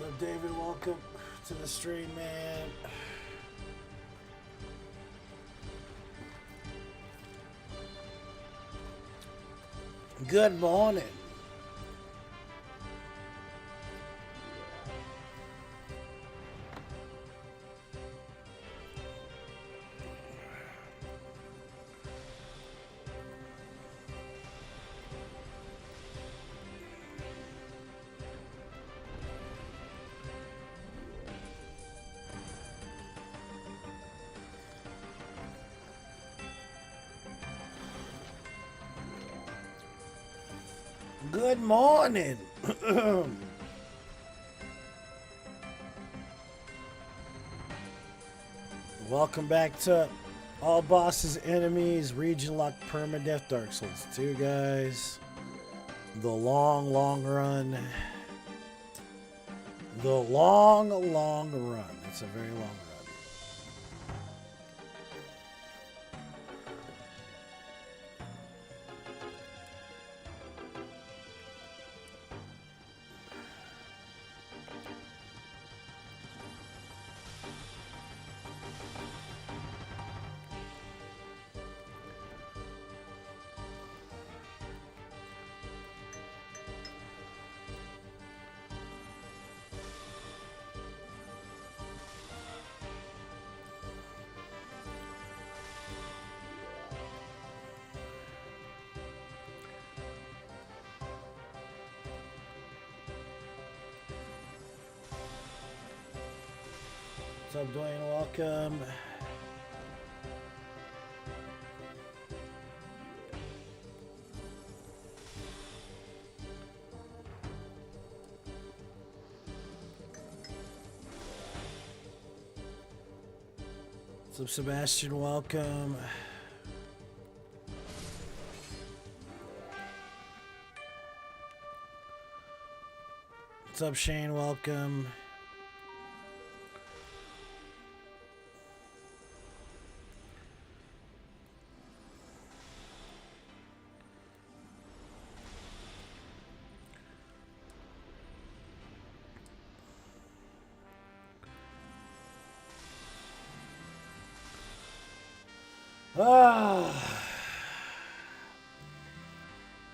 up, David? Welcome to the stream, man. Good morning. Good morning. Welcome back to All Bosses Enemies Region Lock Permadeath Dark Souls 2, guys. The long, long run. The long, long run. It's a very long run. What's up, Dwayne? Welcome. What's up, Sebastian? Welcome. What's up, Shane? Welcome.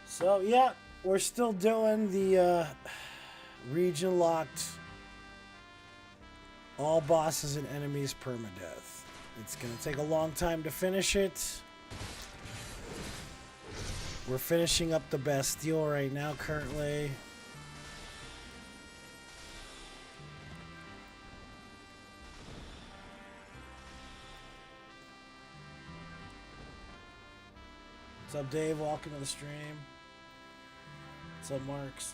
So yeah, we're still doing the region locked all bosses and enemies permadeath. It's gonna take a long time to finish it. We're finishing up the Bastille right now currently. What's up, Dave? Welcome to the stream. What's up, Marks?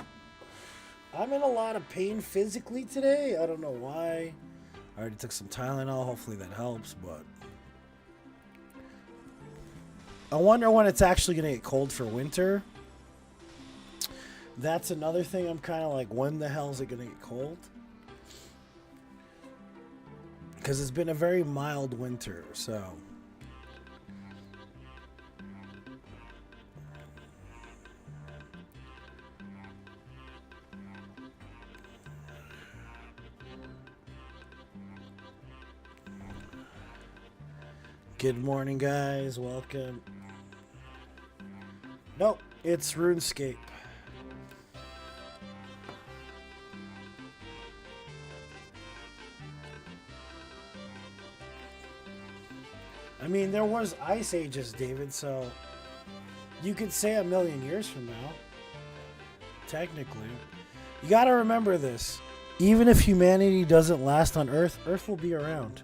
I'm in a lot of pain physically today. I don't know why. I already took some Tylenol. Hopefully that helps, but I wonder when it's actually going to get cold for winter. That's another thing. I'm kind of like, when the hell is it going to get cold? Because it's been a very mild winter, so... Good morning, guys. Welcome. Nope, it's RuneScape. I mean, there was Ice Ages, David, so you could say a million years from now. Technically. You gotta remember this. Even if humanity doesn't last on Earth, Earth will be around.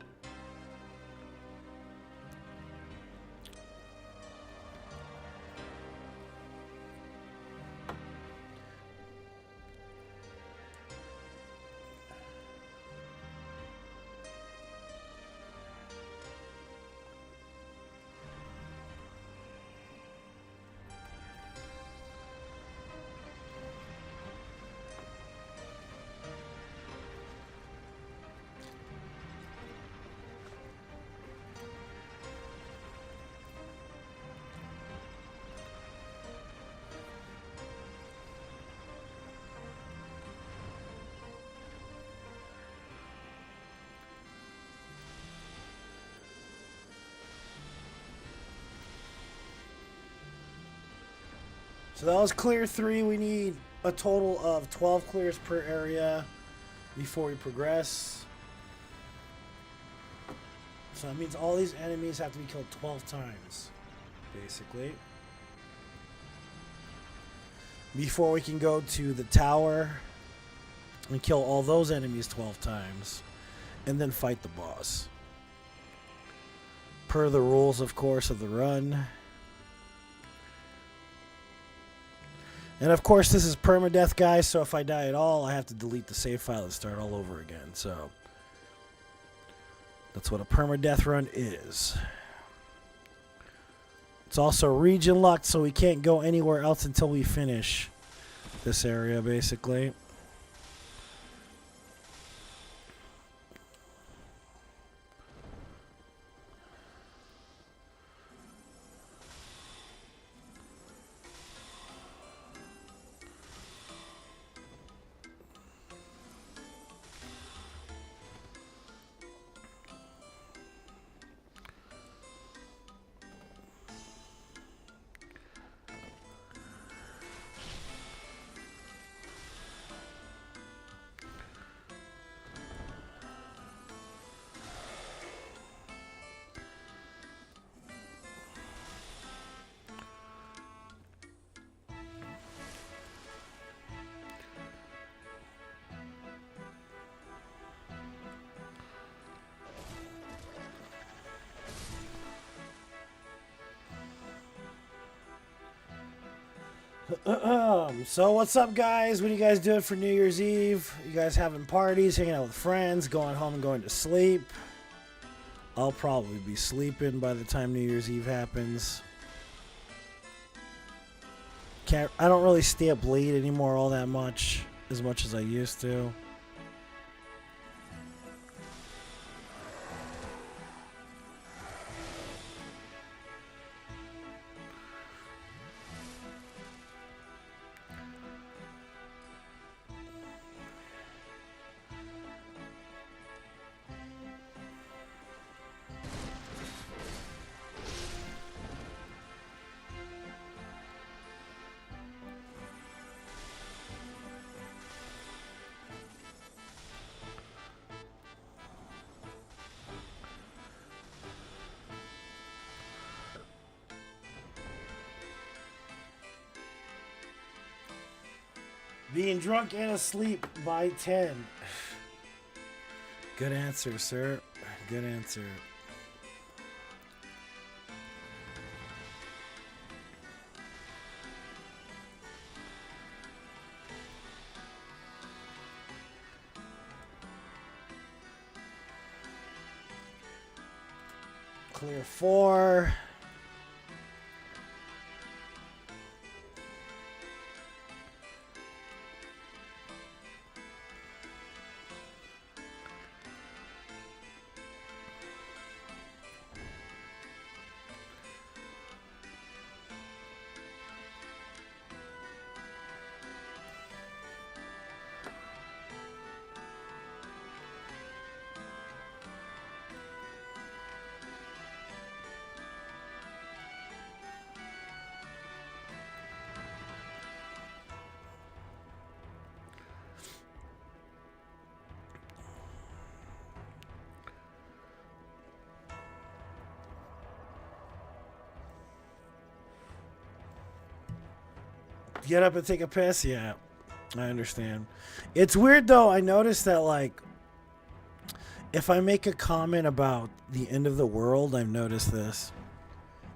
So that was clear 3. We need a total of 12 clears per area before we progress. So that means all these enemies have to be killed 12 times, basically. Before we can go to the tower and kill all those enemies 12 times. And then fight the boss. Per the rules, of course, of the run. And of course, this is permadeath, guys, so if I die at all, I have to delete the save file and start all over again. So that's what a permadeath run is. It's also region locked, so we can't go anywhere else until we finish this area, basically. So what's up, guys? What are you guys doing for New Year's Eve? You guys having parties, hanging out with friends, going home and going to sleep? I'll probably be sleeping by the time New Year's Eve happens. I don't really stay up late anymore all that much as I used to. Being drunk and asleep by 10. Good answer, sir. Good answer. Clear 4. Get up and take a piss? Yeah, I understand. It's weird, though. I noticed that, like, if I make a comment about the end of the world, I've noticed this.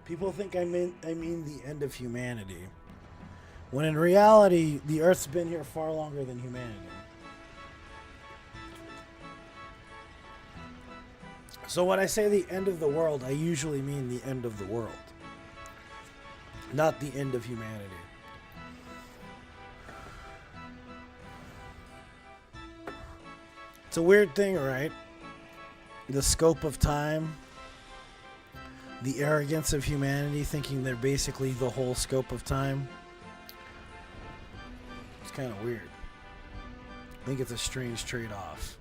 People think I mean the end of humanity. When in reality, the Earth's been here far longer than humanity. So when I say the end of the world, I usually mean the end of the world. Not the end of humanity. It's a weird thing, right? The scope of time. The arrogance of humanity, thinking they're basically the whole scope of time. It's kind of weird. I think it's a strange trade-off.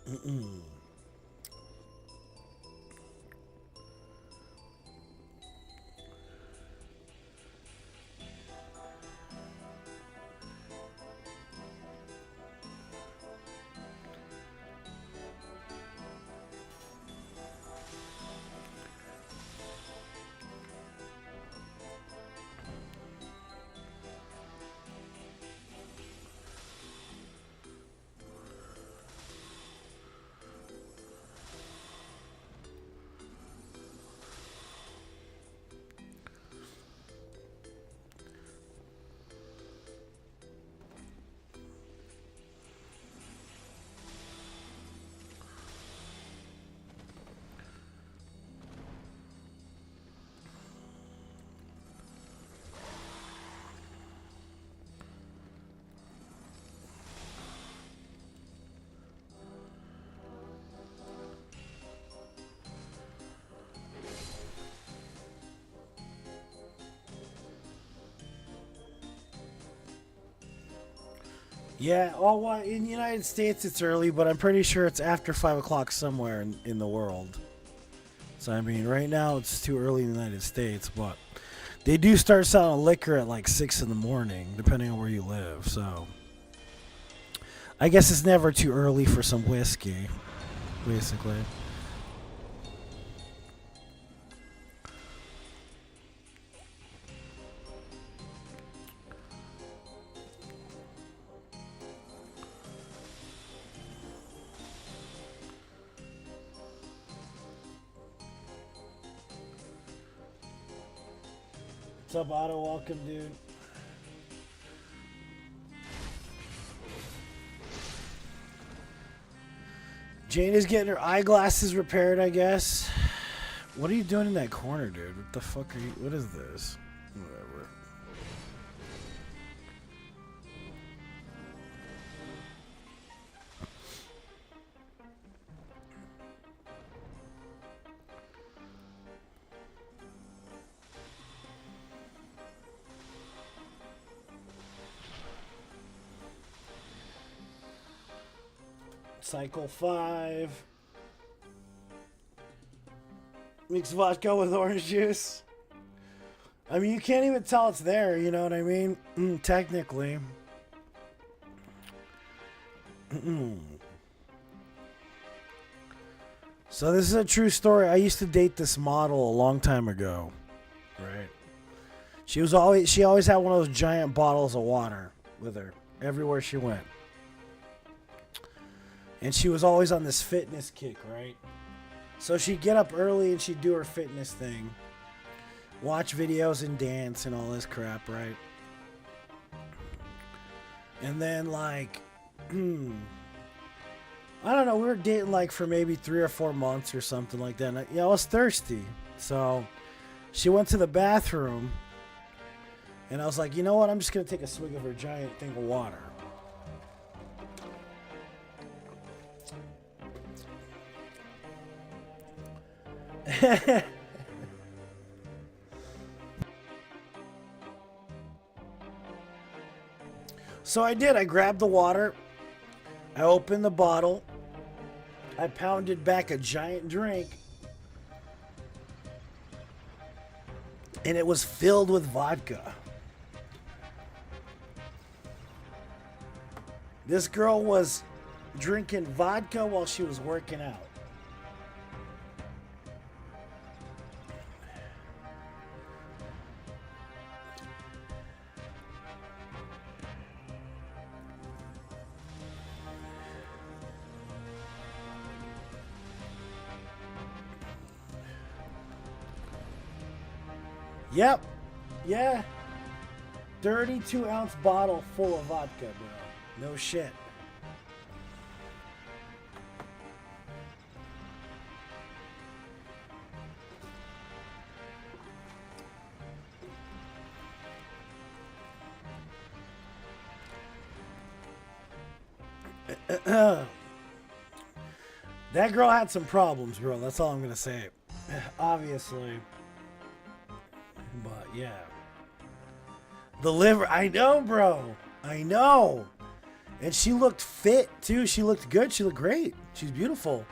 Mm-mm. Yeah, oh, well, in the United States it's early, but I'm pretty sure it's after 5 o'clock somewhere in the world. So, I mean, right now it's too early in the United States, but they do start selling liquor at like 6 in the morning, depending on where you live. So, I guess it's never too early for some whiskey, basically. What's up, Otto? Welcome, dude. Jane is getting her eyeglasses repaired, I guess. What are you doing in that corner, dude? What the fuck are you? What is this? Whatever. Cycle 5. Mix vodka with orange juice. I mean, you can't even tell it's there, you know what I mean? Technically. So this is a true story. I used to date this model a long time ago. Right. She always had one of those giant bottles of water with her everywhere she went. And she was always on this fitness kick, right? So she'd get up early and she'd do her fitness thing. Watch videos and dance and all this crap, right? And then, like, I don't know, we were dating like for maybe 3 or 4 months or something like that. And I was thirsty. So she went to the bathroom and I was like, you know what? I'm just going to take a swig of her giant thing of water. So I did. I grabbed the water. I opened the bottle. I pounded back a giant drink. And it was filled with vodka. This girl was drinking vodka while she was working out. Yep. Yeah. 32-ounce bottle full of vodka, bro. No shit. That girl had some problems, bro. That's all I'm gonna say. Obviously. But yeah. The liver, I know, bro. I know. And she looked fit, too. She looked good. She looked great. She's beautiful.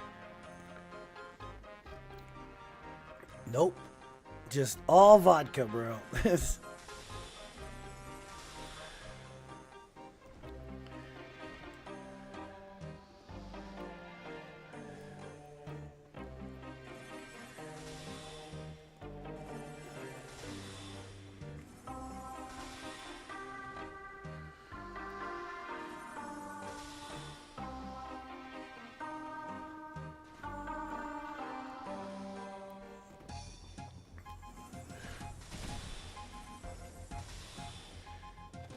Nope. Just all vodka, bro.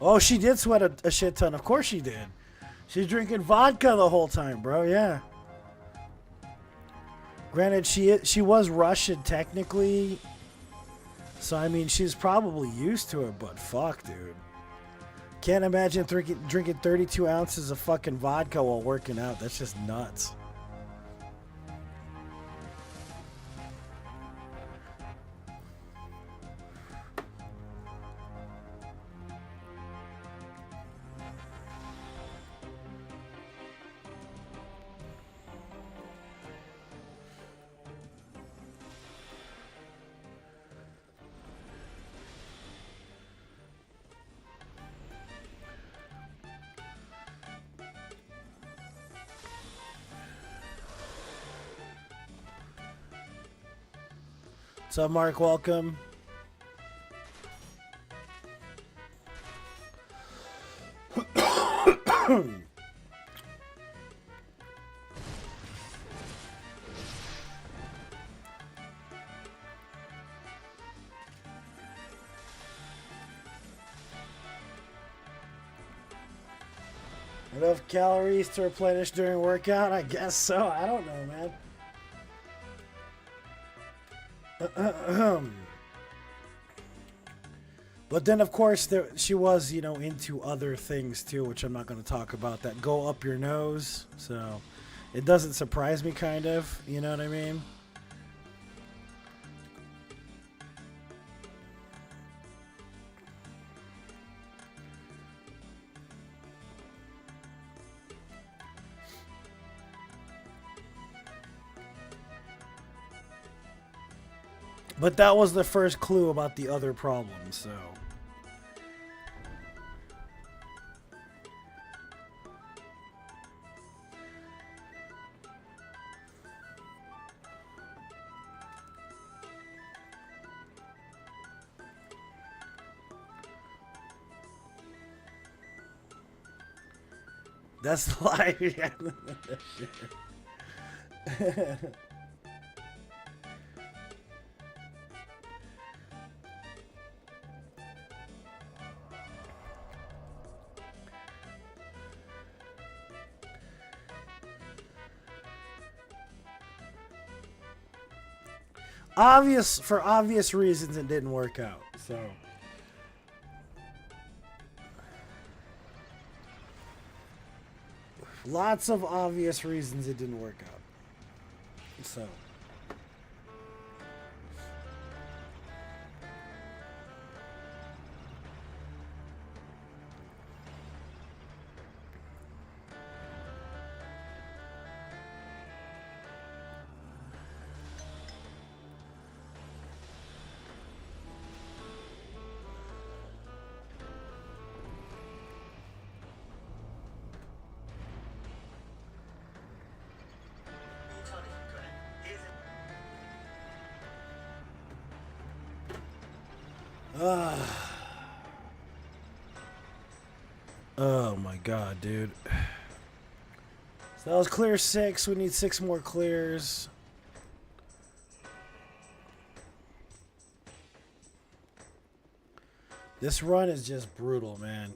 Oh, she did sweat a shit ton. Of course she did. She's drinking vodka the whole time, bro. Yeah. Granted, she was Russian technically, so I mean she's probably used to it. But fuck, dude, can't imagine drinking 32 ounces of fucking vodka while working out. That's just nuts. What's up, Mark? Welcome. Enough calories to replenish during workout? I guess so. I don't know, man. But then, of course, she was, you know, into other things too, which I'm not going to talk about, that go up your nose. So it doesn't surprise me, kind of. You know what I mean? But that was the first clue about the other problems, so. That's the lie. For obvious reasons, it didn't work out. So lots of obvious reasons it didn't work out. So oh my god, dude. So that was clear 6. We need 6 more clears. This run is just brutal, man.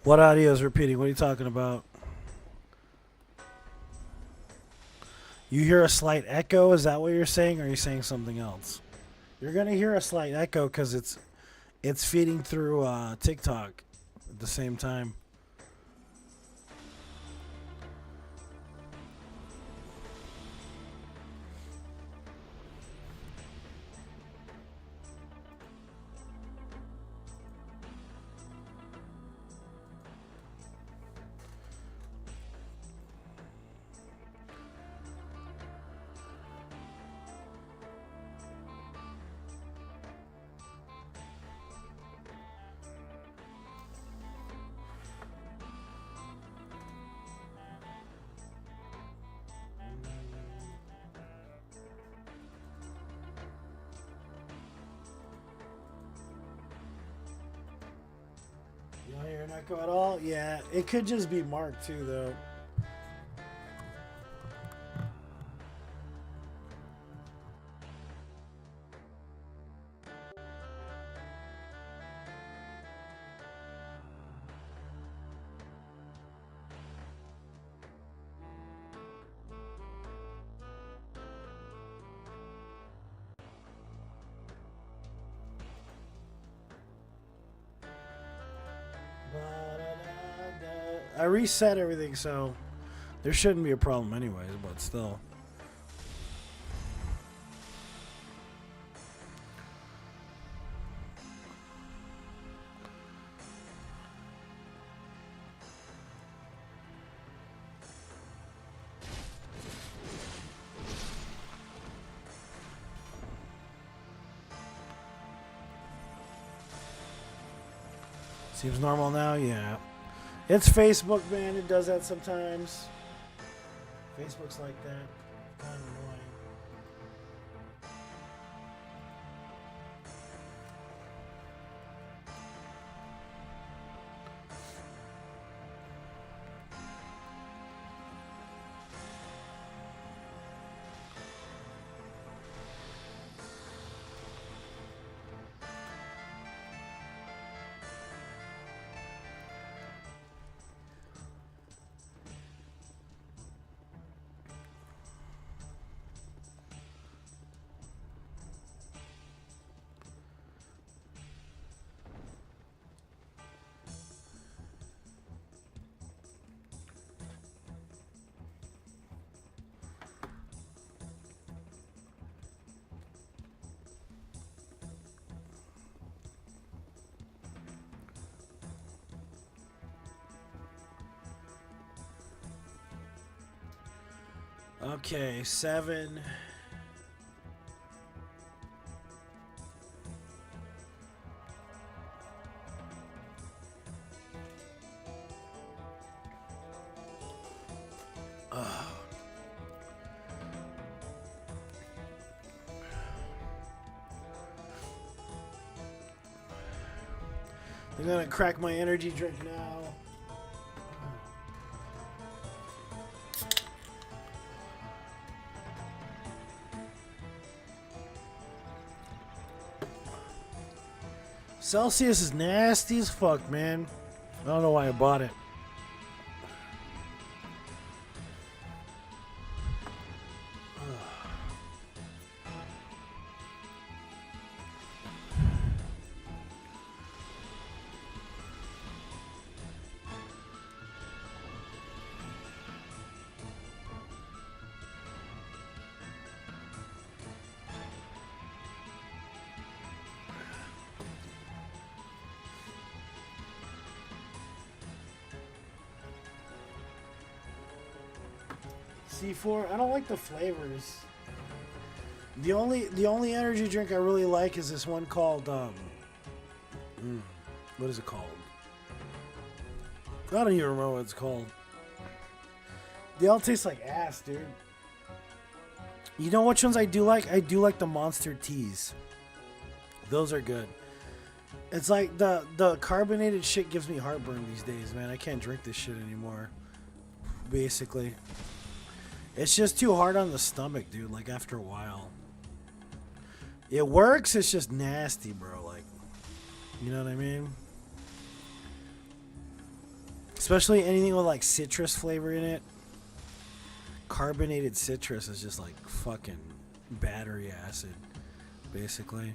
What audio is repeating? What are you talking about? You hear a slight echo? Is that what you're saying, or are you saying something else? You're gonna hear a slight echo because it's feeding through TikTok at the same time. You don't hear an echo at all? Yeah, it could just be Mark too, though. I reset everything, so there shouldn't be a problem anyways, but still. Seems normal now? Yeah. It's Facebook, man. It does that sometimes. Facebook's like that. Kind of annoying. Okay, 7. I'm gonna crack my energy drink now. Celsius is nasty as fuck, man. I don't know why I bought it. C4, I don't like the flavors. The only energy drink I really like is this one called what is it called? I don't even remember what it's called. They all taste like ass, dude. You know which ones I do like? I do like the Monster Teas. Those are good. It's like the carbonated shit gives me heartburn these days, man. I can't drink this shit anymore. Basically. It's just too hard on the stomach, dude, like after a while. It works, it's just nasty, bro, like, you know what I mean? Especially anything with like citrus flavor in it. Carbonated citrus is just like fucking battery acid, basically.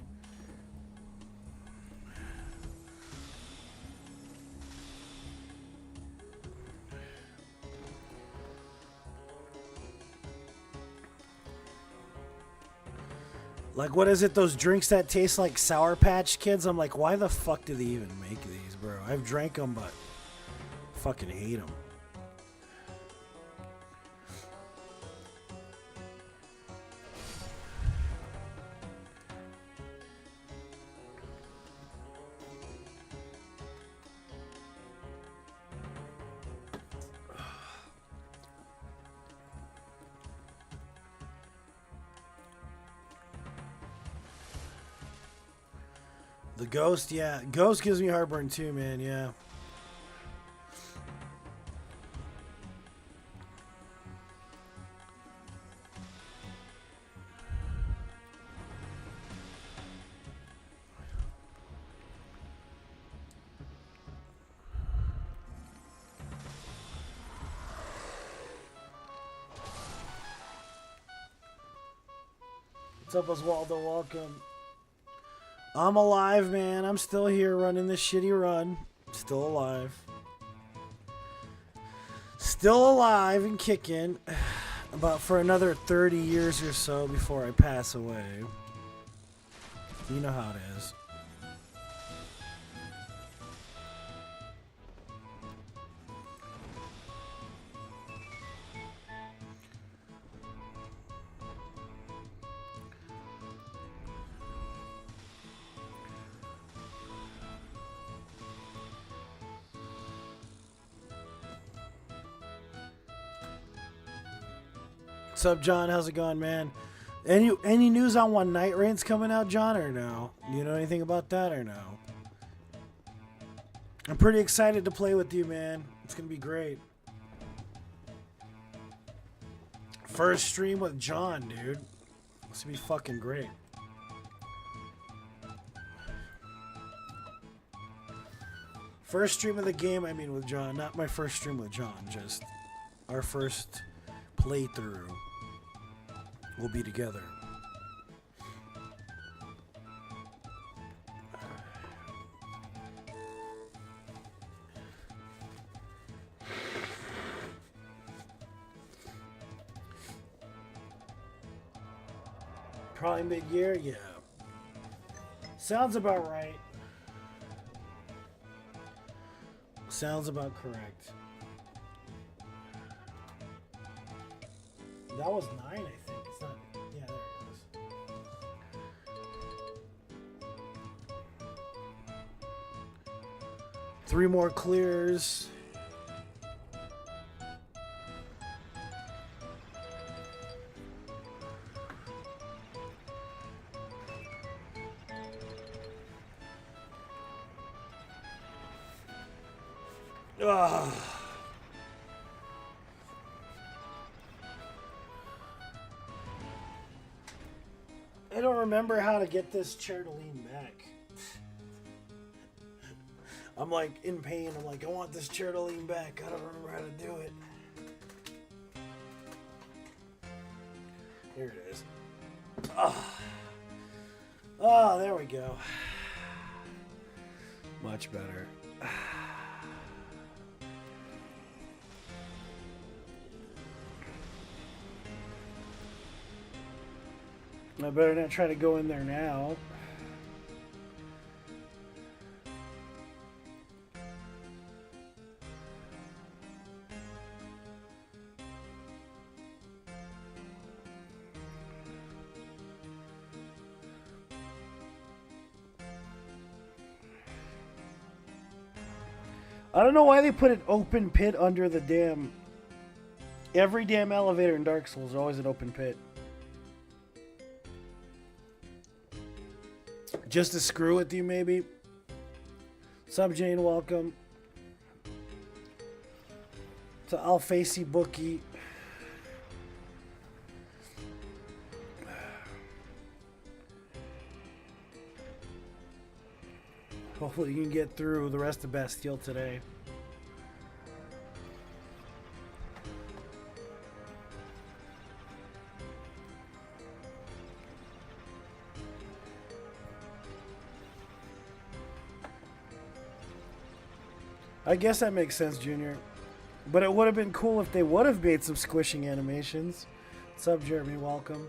Like, what is it? Those drinks that taste like Sour Patch Kids? I'm like, why the fuck do they even make these, bro? I've drank them, but fucking hate them. The Ghost, yeah. Ghost gives me heartburn too, man, yeah. What's up, Oswaldo? Welcome. I'm alive, man. I'm still here running this shitty run. Still alive. Still alive and kicking. About for another 30 years or so before I pass away. You know how it is. What's up, John? How's it going, man? Any news on when Night Rain's coming out, John, or no? Do you know anything about that or no? I'm pretty excited to play with you, man. It's gonna be great. First stream with John, dude. This would be fucking great. First stream of the game, I mean with John. Not my first stream with John, just our first playthrough. We'll be together. Probably mid-year, yeah. Sounds about right. Sounds about correct. That was 9, I think. It's not. Yeah, there it goes. 3 more clears. Ugh. I don't remember how to get this chair to lean back. I'm like in pain. I'm like, I want this chair to lean back. I don't remember how to do it. Here it is. Oh, there we go. Much better. I better not try to go in there now. I don't know why they put an open pit under the damn... Every damn elevator in Dark Souls is always an open pit. Just to screw with you, maybe. Sub Jane, welcome. To Alfacy Bookie. Hopefully you can get through the rest of Bastille today. I guess that makes sense, Junior. But it would have been cool if they would have made some squishing animations. What's up, Jeremy? Welcome.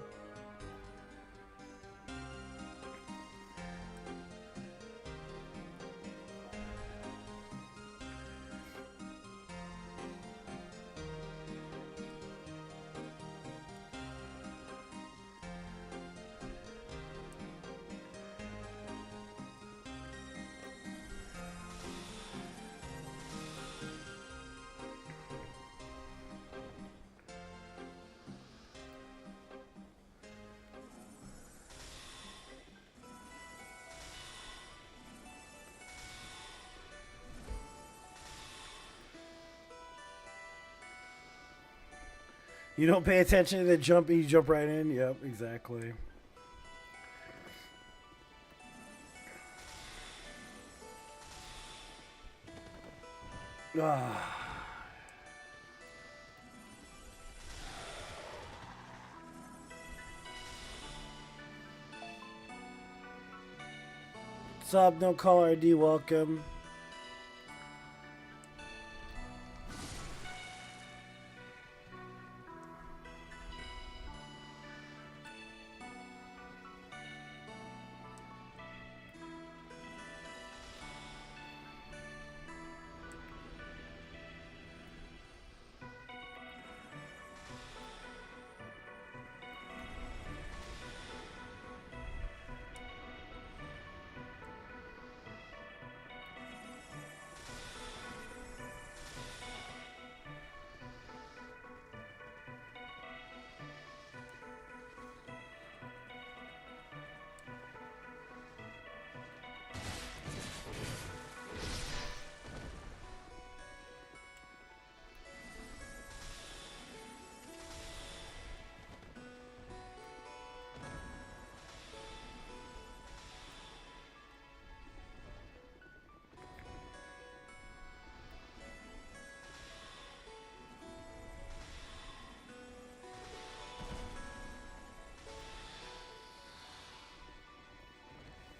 You don't pay attention to the jump, you jump right in. Yep, exactly. What's up? No caller ID. Welcome.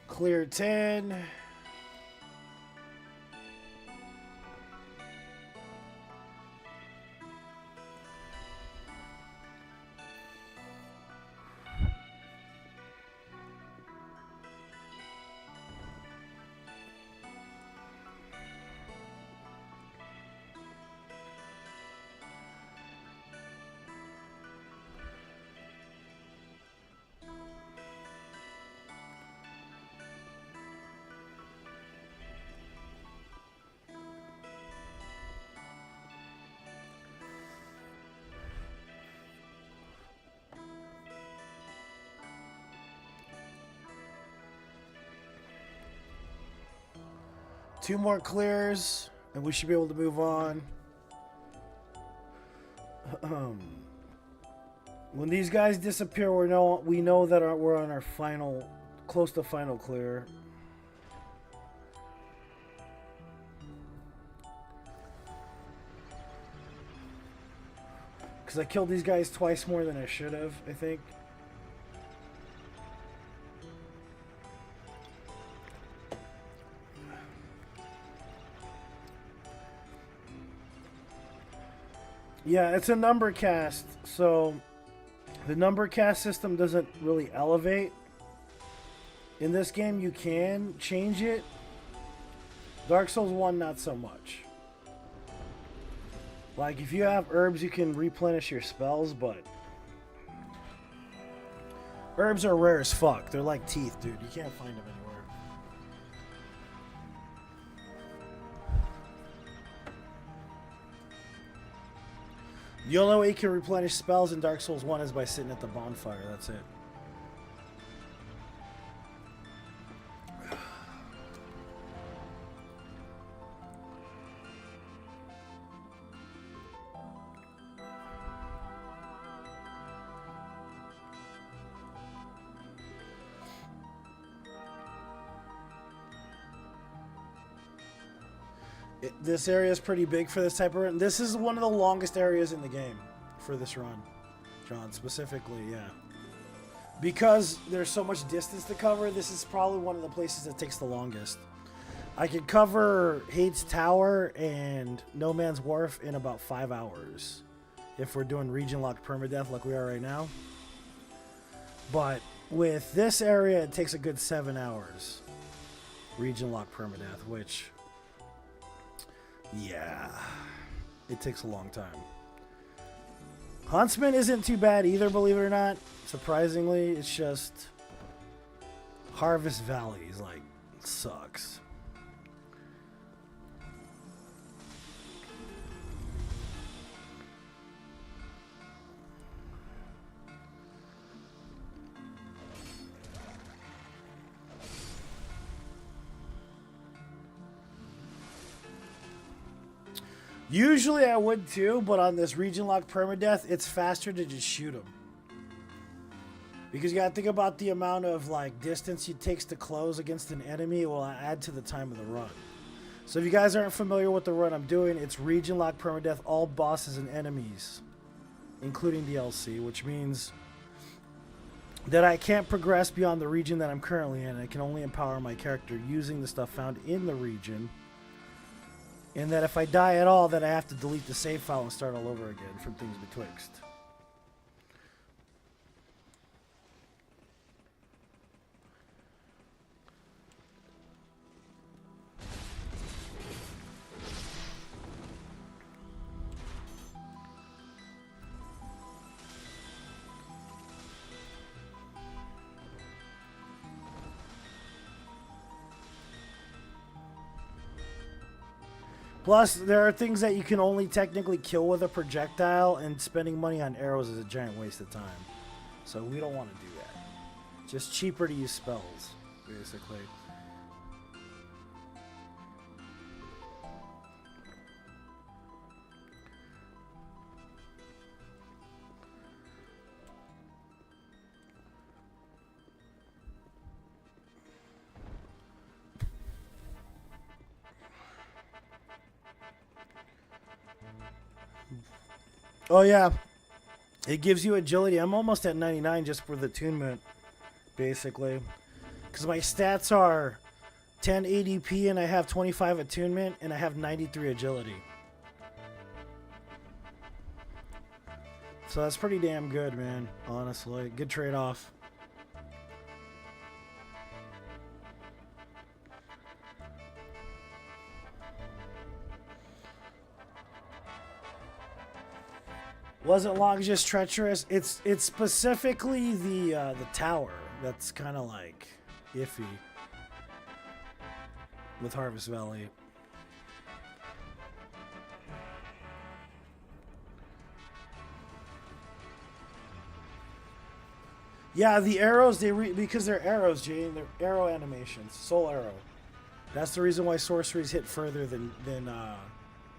Clear 10. Two more clears, and we should be able to move on. When these guys disappear, we know that we're on our final, close to final clear. Because I killed these guys twice more than I should have, I think. Yeah, it's a number cast, so the number cast system doesn't really elevate. In this game, you can change it. Dark Souls 1, not so much. Like, if you have herbs, you can replenish your spells, but herbs are rare as fuck. They're like teeth, dude. You can't find them anywhere. The only way you can replenish spells in Dark Souls 1 is by sitting at the bonfire. That's it. This area is pretty big for this type of run. This is one of the longest areas in the game for this run, John, specifically, yeah. Because there's so much distance to cover, this is probably one of the places that takes the longest. I could cover Hate's Tower and No Man's Wharf in about 5 hours if we're doing region locked permadeath like we are right now. But with this area, it takes a good 7 hours region locked permadeath, which, yeah, it takes a long time. Huntsman isn't too bad either, believe it or not. Surprisingly, it's just Harvest Valley is like sucks. Usually I would too, but on this region lock permadeath, it's faster to just shoot them. Because you gotta think about the amount of like distance it takes to close against an enemy. It will add to the time of the run. So if you guys aren't familiar with the run I'm doing, it's region lock permadeath, all bosses and enemies, including DLC, which means that I can't progress beyond the region that I'm currently in. I can only empower my character using the stuff found in the region. And that if I die at all, then I have to delete the save file and start all over again from things betwixt. Plus, there are things that you can only technically kill with a projectile, and spending money on arrows is a giant waste of time. So we don't want to do that. Just cheaper to use spells, basically. Oh yeah, it gives you agility. I'm almost at 99 just for the attunement, basically, because my stats are 10 ADP and I have 25 attunement and I have 93 agility. So that's pretty damn good, man. Honestly, good trade-off. Wasn't long, just treacherous. It's specifically the tower that's kind of like iffy with Harvest Valley. Yeah, the arrows because they're arrows, Jane. They're arrow animations, soul arrow. That's the reason why sorceries hit further than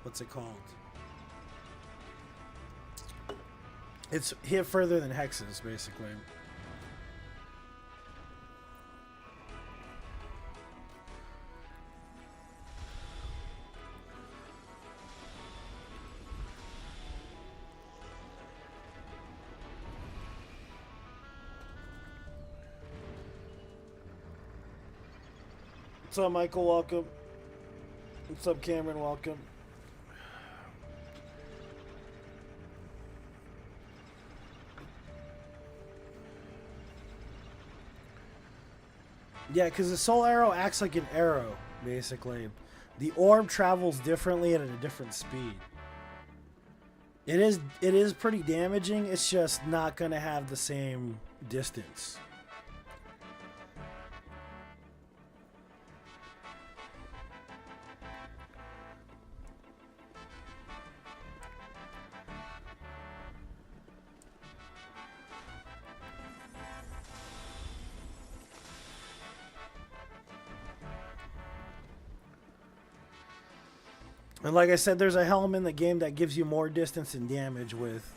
what's it called? It's hit further than hexes, basically. What's up, Michael? Welcome. What's up, Cameron? Welcome. Yeah, because the soul arrow acts like an arrow, basically. The orb travels differently and at a different speed. It is pretty damaging. It's just not going to have the same distance. And like I said, there's a helm in the game that gives you more distance and damage with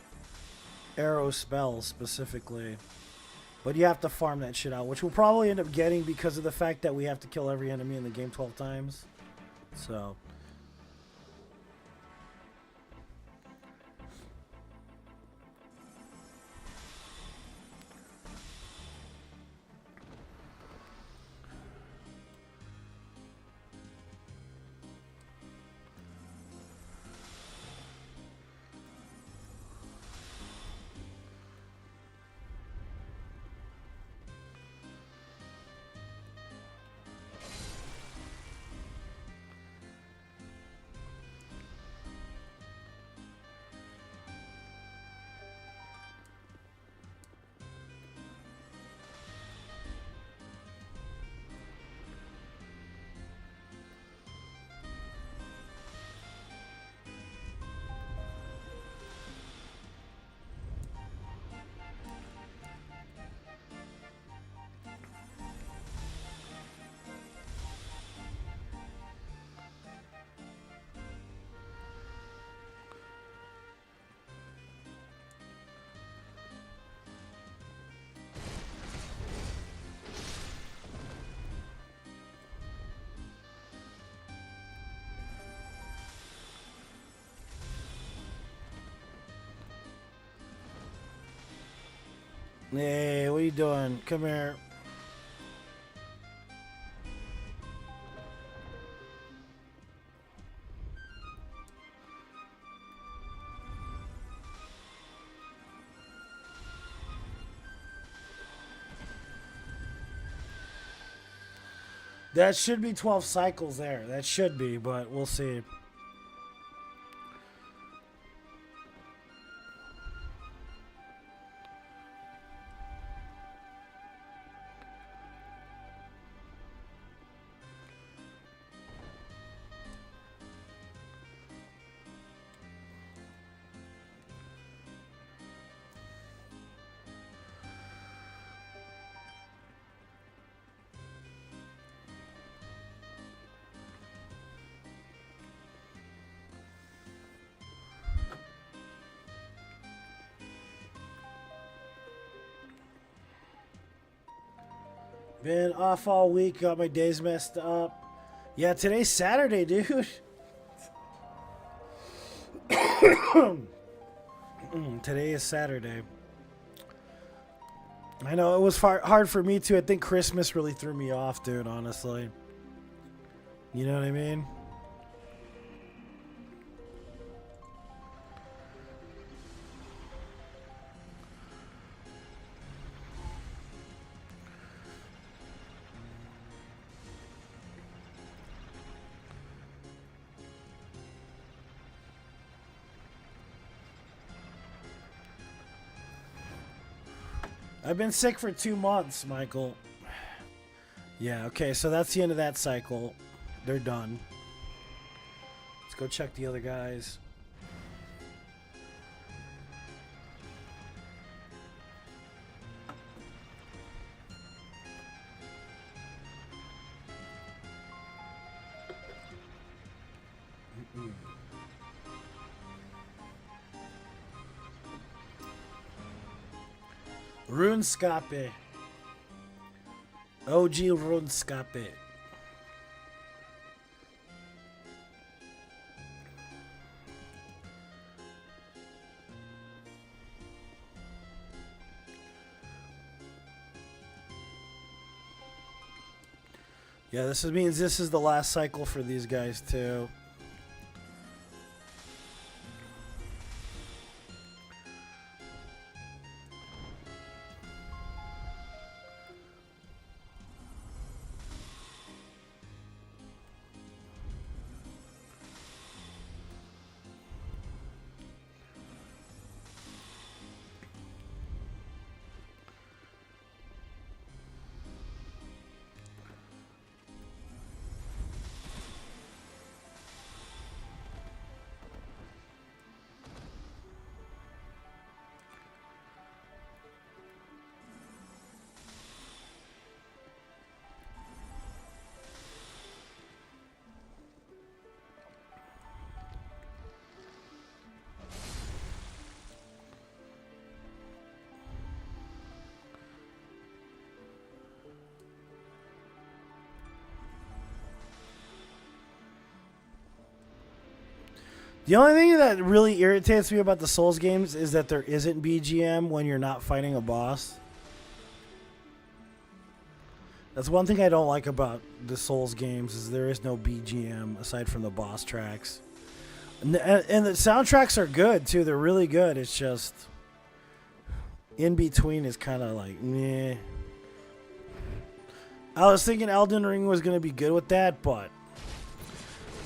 arrow spells specifically. But you have to farm that shit out, which we'll probably end up getting because of the fact that we have to kill every enemy in the game 12 times. So... Hey, what are you doing? Come here. That should be 12 cycles there. That should be, but we'll see. Been off all week, got my days messed up. Yeah, today's Saturday, dude. Today is Saturday. I know it was hard for me too. I think Christmas really threw me off, dude, honestly. You know what I mean? I've been sick for 2 months, Michael. Yeah, okay, so that's the end of that cycle. They're done. Let's go check the other guys. RuneScape. OG RuneScape. Yeah, this means this is the last cycle for these guys too. The only thing that really irritates me about the Souls games is that there isn't BGM when you're not fighting a boss. That's one thing I don't like about the Souls games is there is no BGM aside from the boss tracks. And the soundtracks are good too. They're really good. It's just in between is kind of like meh. I was thinking Elden Ring was going to be good with that, but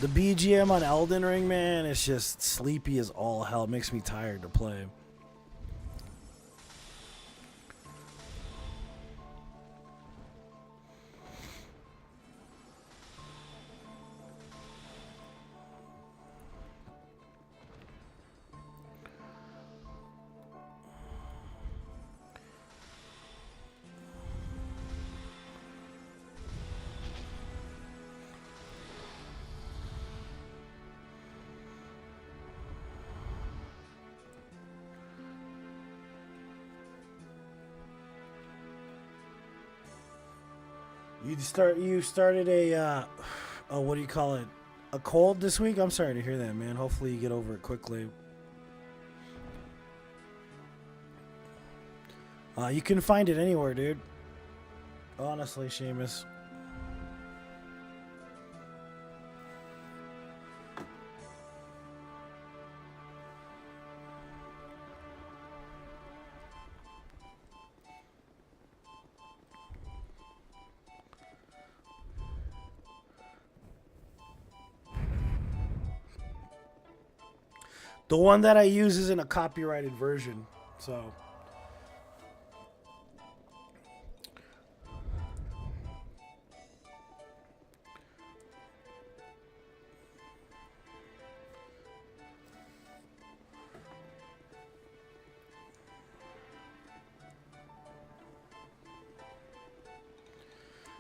the BGM on Elden Ring, man, it's just sleepy as all hell. It makes me tired to play. You started a what do you call it? A cold this week? I'm sorry to hear that, man. Hopefully you get over it quickly. You can find it anywhere, dude. Honestly, Seamus. The one that I use isn't a copyrighted version, so.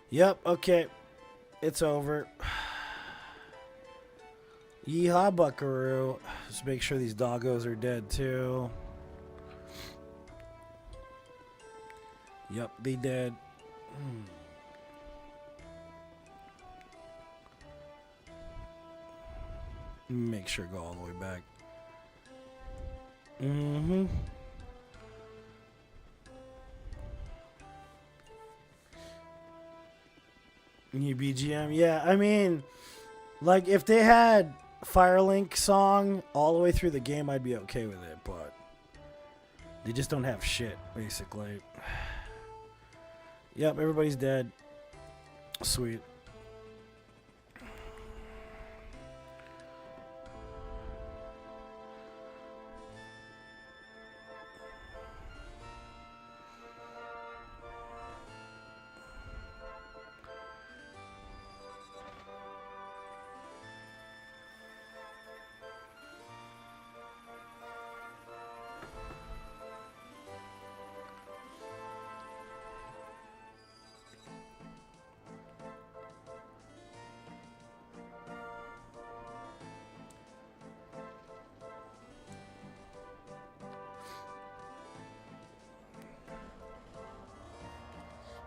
Yep, okay. It's over. Yeehaw, buckaroo. Just make sure these doggos are dead, too. Yep, they dead. Make sure go all the way back. Mm-hmm. New BGM, yeah. I mean, like if they had Firelink song all the way through the game, I'd be okay with it. But they just don't have shit, basically. Yep, everybody's dead. Sweet.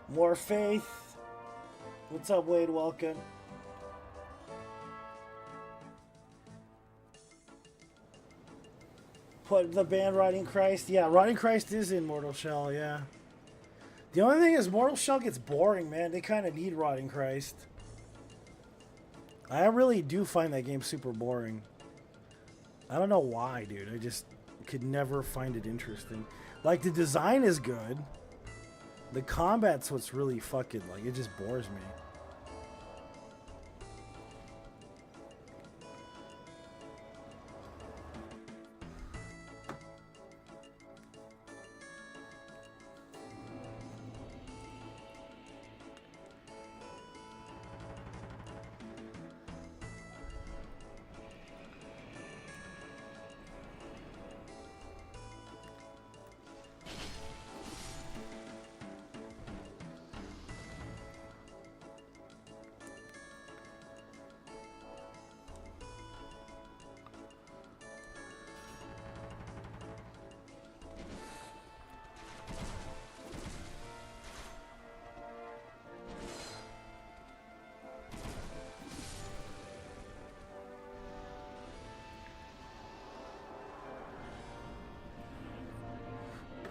More faith. What's up, Wade? Welcome. Put the band Riding Christ. Yeah, Riding Christ is in Mortal Shell, yeah. The only thing is Mortal Shell gets boring, man. They kind of need Riding Christ. I really do find that game super boring. I don't know why, dude. I just could never find it interesting. Like, the design is good. The combat's what's really fucking, like, it just bores me.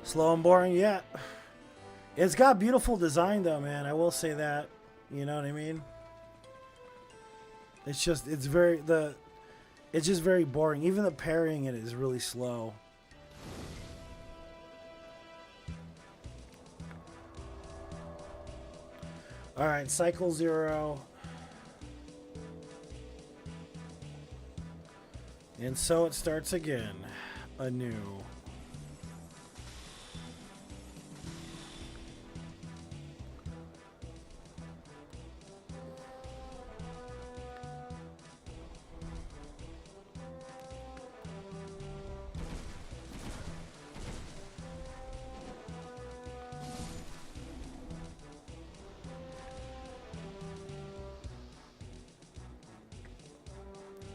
Slow and boring, yeah. It's got beautiful design though, man. I will say that. You know what I mean? It's just it's just very boring. Even the parrying it is really slow. All right, cycle 0. And so it starts again, anew.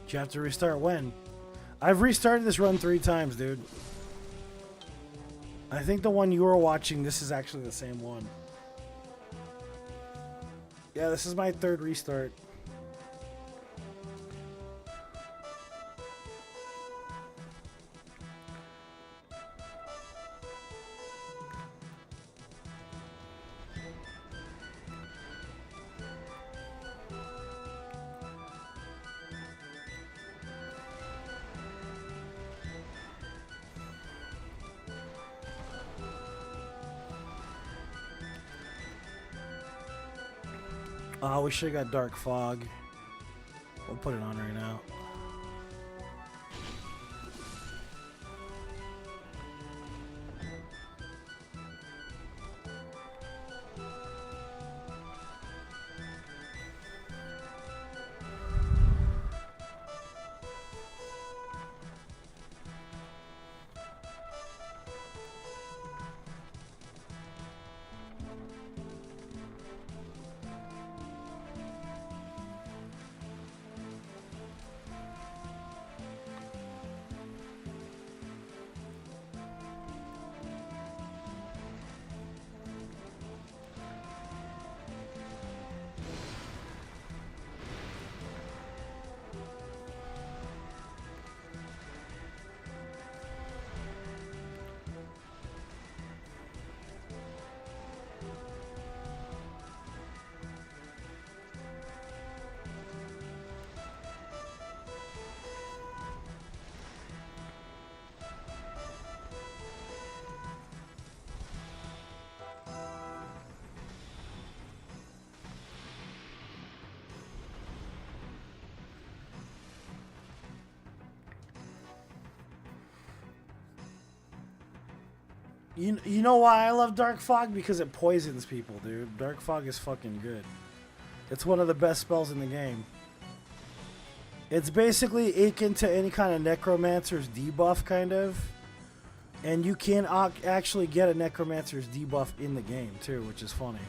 You have to restart when? I've restarted this run 3 times, dude. I think the one you were watching, this is actually the same one. Yeah, this is my 3rd restart. Oh, we should have got Dark Fog. We'll put it on right now. You know why I love Dark Fog? Because it poisons people, dude. Dark Fog is fucking good. It's one of the best spells in the game. It's basically akin to any kind of Necromancer's debuff, kind of. And you can actually get a Necromancer's debuff in the game, too, which is funny.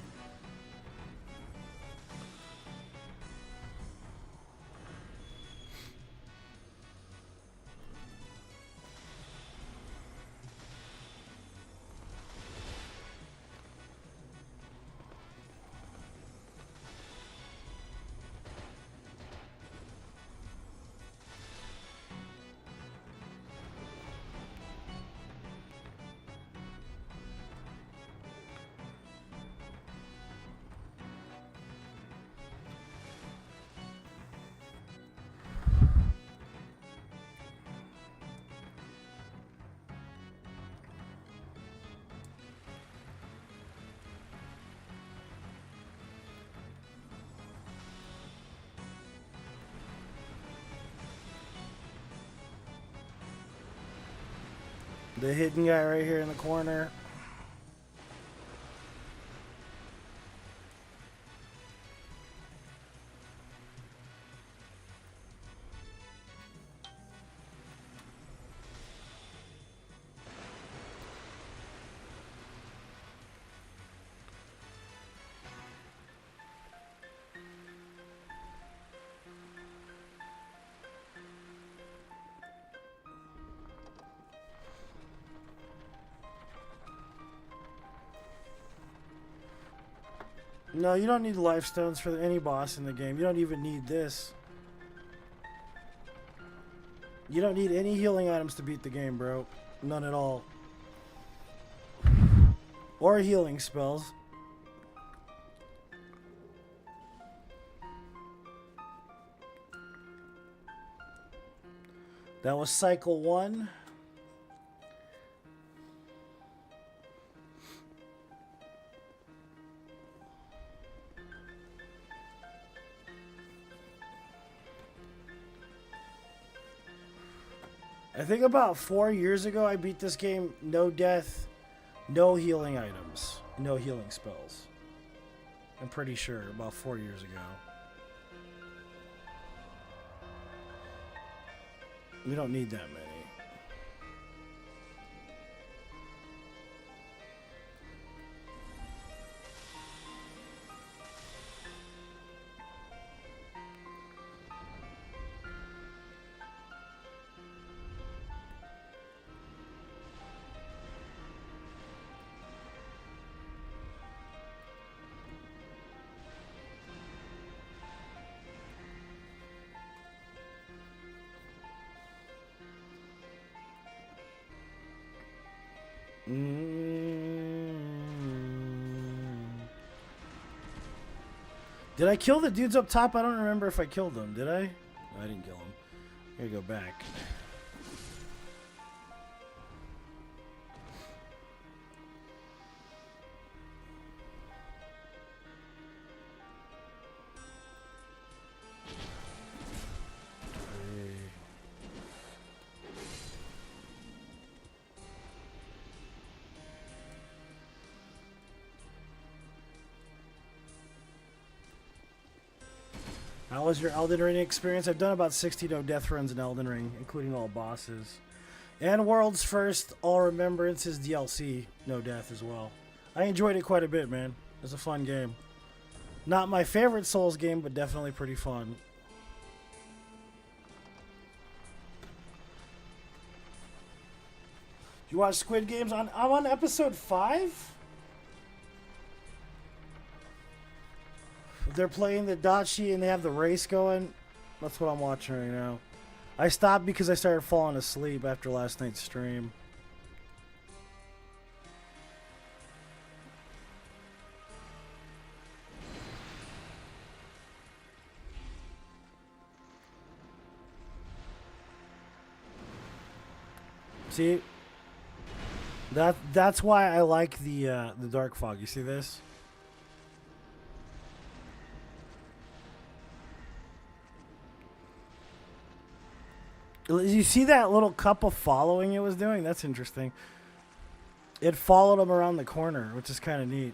The hidden guy right here in the corner. No, you don't need life stones for any boss in the game. You don't even need this. You don't need any healing items to beat the game, bro. None at all. Or healing spells. That was cycle 1. I think about 4 years ago I beat this game, no death, no healing items, no healing spells. I'm pretty sure, about 4 years ago. We don't need that many. Did I kill the dudes up top? I don't remember if I killed them. Did I? No, I didn't kill them. I gotta go back. How was your Elden Ring experience? I've done about 60 no death runs in Elden Ring, including all bosses. And World's First All Remembrances DLC, no death as well. I enjoyed it quite a bit, man. It was a fun game. Not my favorite Souls game, but definitely pretty fun. You watch Squid Games? I'm on episode 5. They're playing the Dachi and they have the race going. That's what I'm watching right now. I stopped because I started falling asleep after last night's stream. See? That's why I like the dark fog. You see this? You see that little cup of following it was doing? That's interesting. It followed him around the corner, which is kind of neat.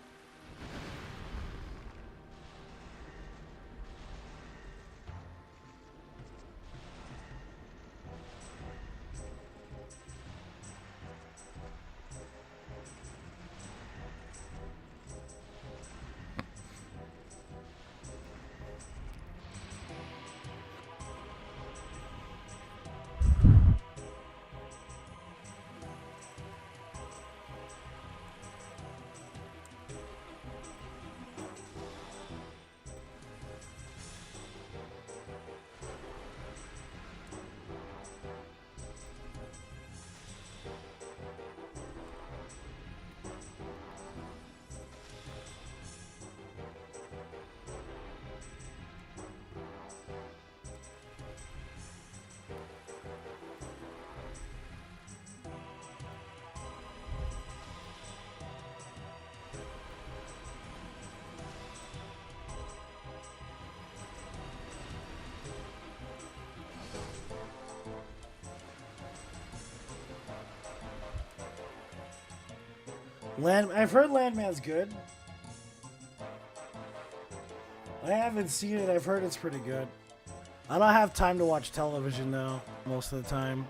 I've heard Landman's good. I haven't seen it. I've heard it's pretty good. I don't have time to watch television though, most of the time.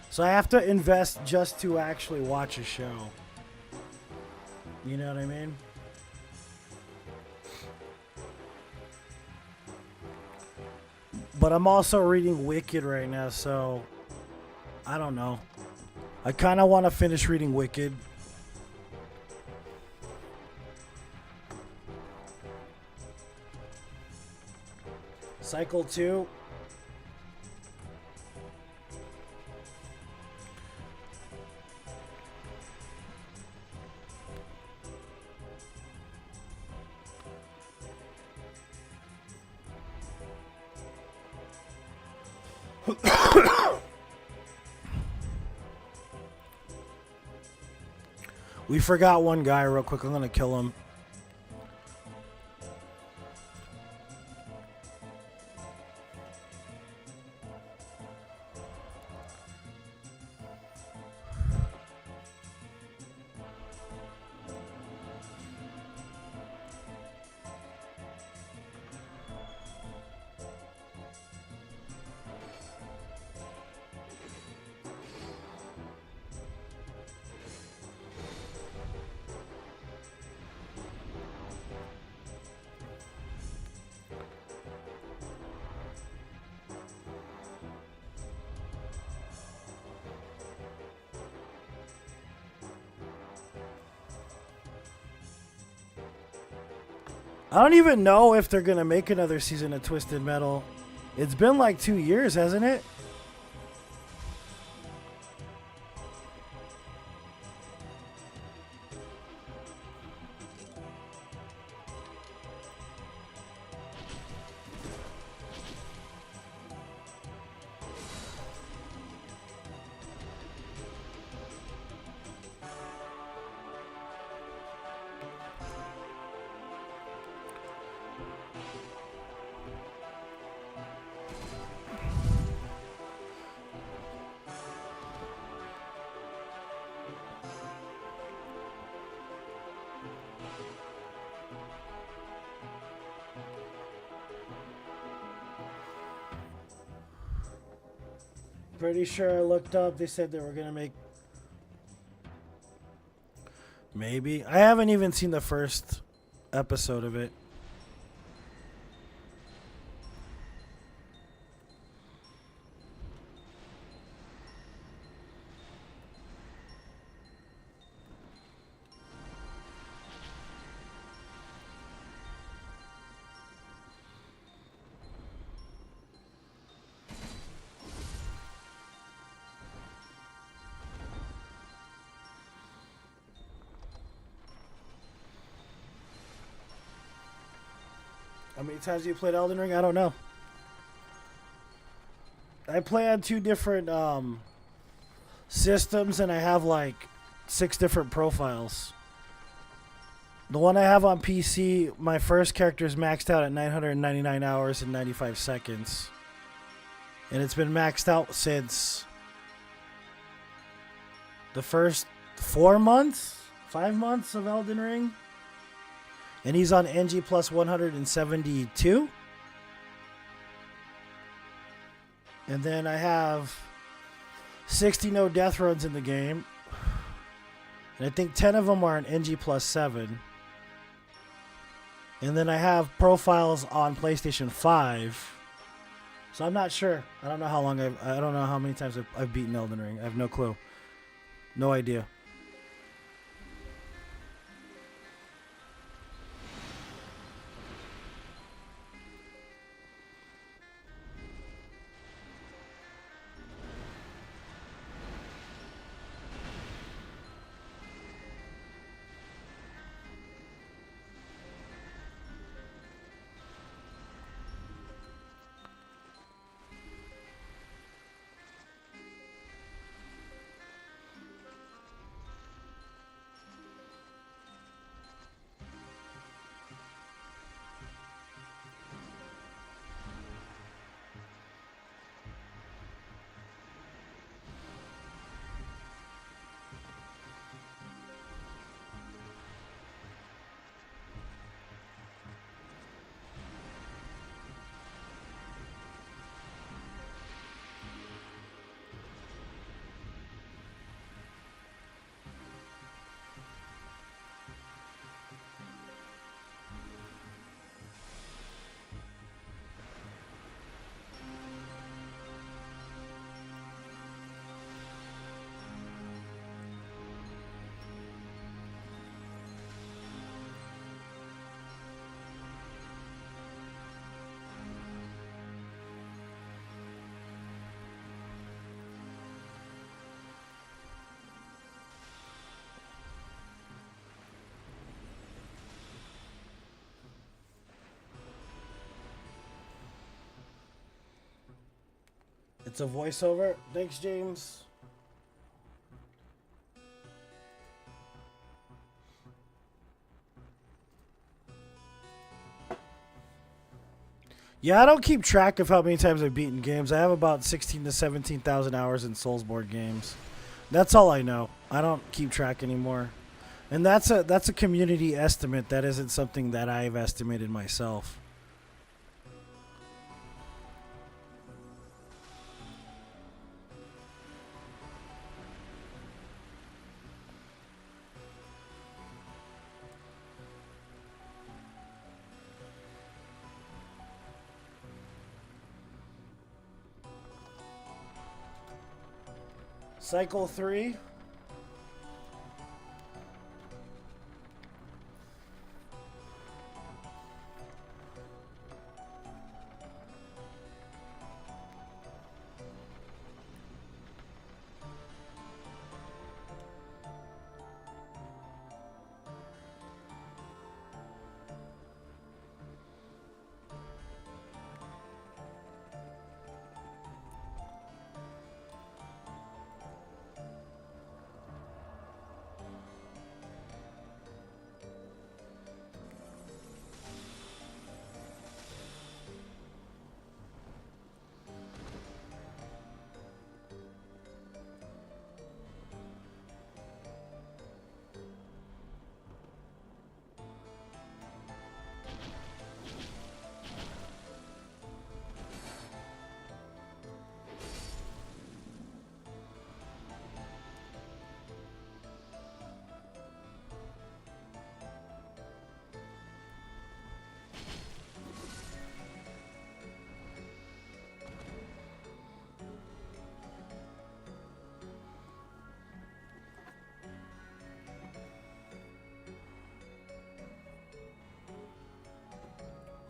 So I have to invest just to actually watch a show. You know what I mean? But I'm also reading Wicked right now, so I don't know. I kind of want to finish reading Wicked. Cycle 2. We forgot one guy real quick. I'm going to kill him. I don't even know if they're going to make another season of Twisted Metal. It's been like 2 years, hasn't it? Pretty sure I looked up. They said they were gonna make. Maybe I haven't even seen the first episode of it. How many times have you played Elden Ring? I don't know. I play on 2 different systems, and I have like 6 different profiles. The one I have on PC, my first character is maxed out at 999 hours and 95 seconds. And it's been maxed out since the first 4 months, 5 months of Elden Ring. And he's on NG plus 172. And then I have 60 no death runs in the game. And I think 10 of them are on NG plus 7. And then I have profiles on PlayStation 5. So I'm not sure. I don't know how long I don't know how many times I've beaten Elden Ring. I have no clue. No idea. It's a voiceover. Thanks, James. Yeah, I don't keep track of how many times I've beaten games. I have about 16 to 17,000 hours in Soulsborne games. That's all I know. I don't keep track anymore. And that's a community estimate. That isn't something that I've estimated myself. Cycle 3.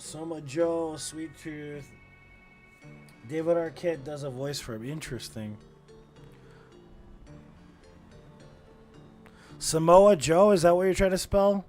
Soma Joe, Sweet Tooth. David Arquette does a voice for him. Interesting. Samoa Joe, is that what you're trying to spell?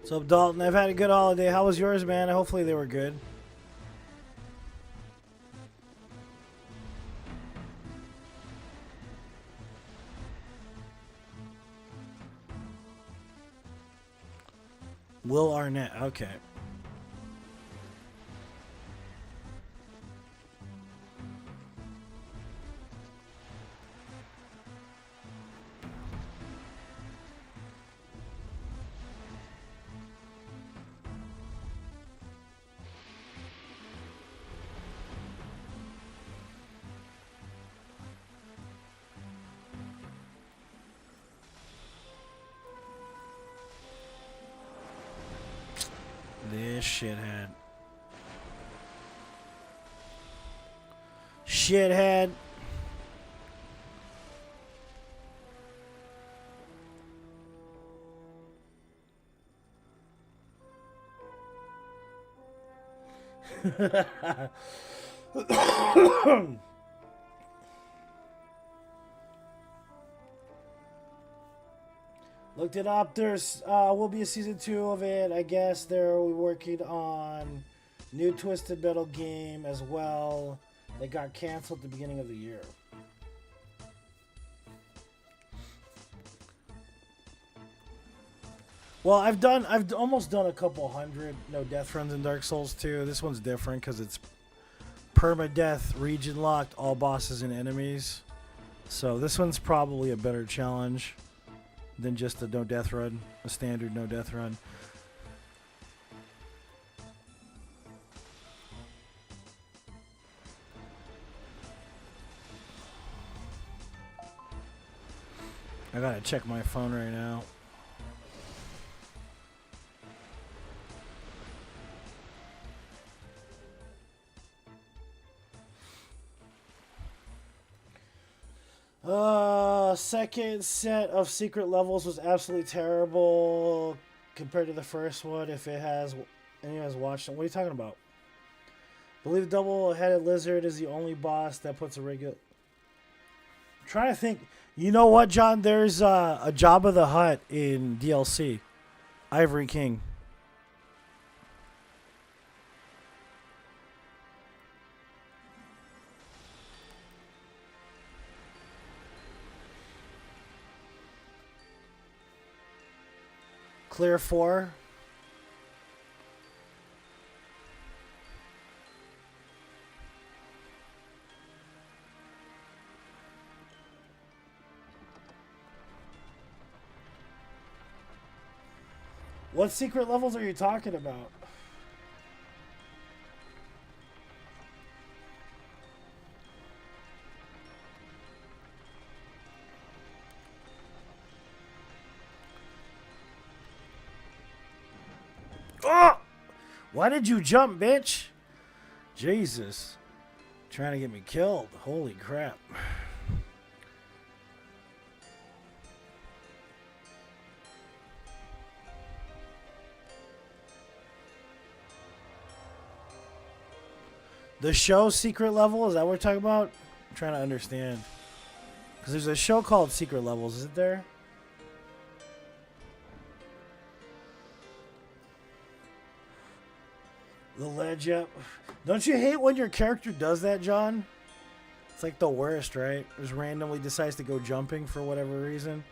So, Dalton, I've had a good holiday. How was yours, man? Hopefully they were good. Will Arnett. Okay. This shithead. Shithead. Looked it up. There's will be a season 2 of it. I guess they're working on new Twisted Metal game as well. They got canceled at the beginning of the year. Well, I've almost done a couple hundred no death runs in Dark Souls 2. This one's different because it's permadeath, region locked, all bosses and enemies. So this one's probably a better challenge than just a no death run, a standard no death run. I gotta check my phone right now. Second set of secret levels was absolutely terrible compared to the first one. If it has, anyone has watched it, what are you talking about? I believe double-headed lizard is the only boss that puts a regular. I'm trying to think. You know what, John? There's a Jabba the Hutt in DLC. Ivory King. Clear 4. What secret levels are you talking about? Oh! Why did you jump, bitch? Jesus. Trying to get me killed. Holy crap. The show Secret Level, is that what we're talking about? I'm trying to understand. Because there's a show called Secret Levels, is it there? The ledge up. Don't you hate when your character does that, John? It's like the worst, right? Just randomly decides to go jumping for whatever reason.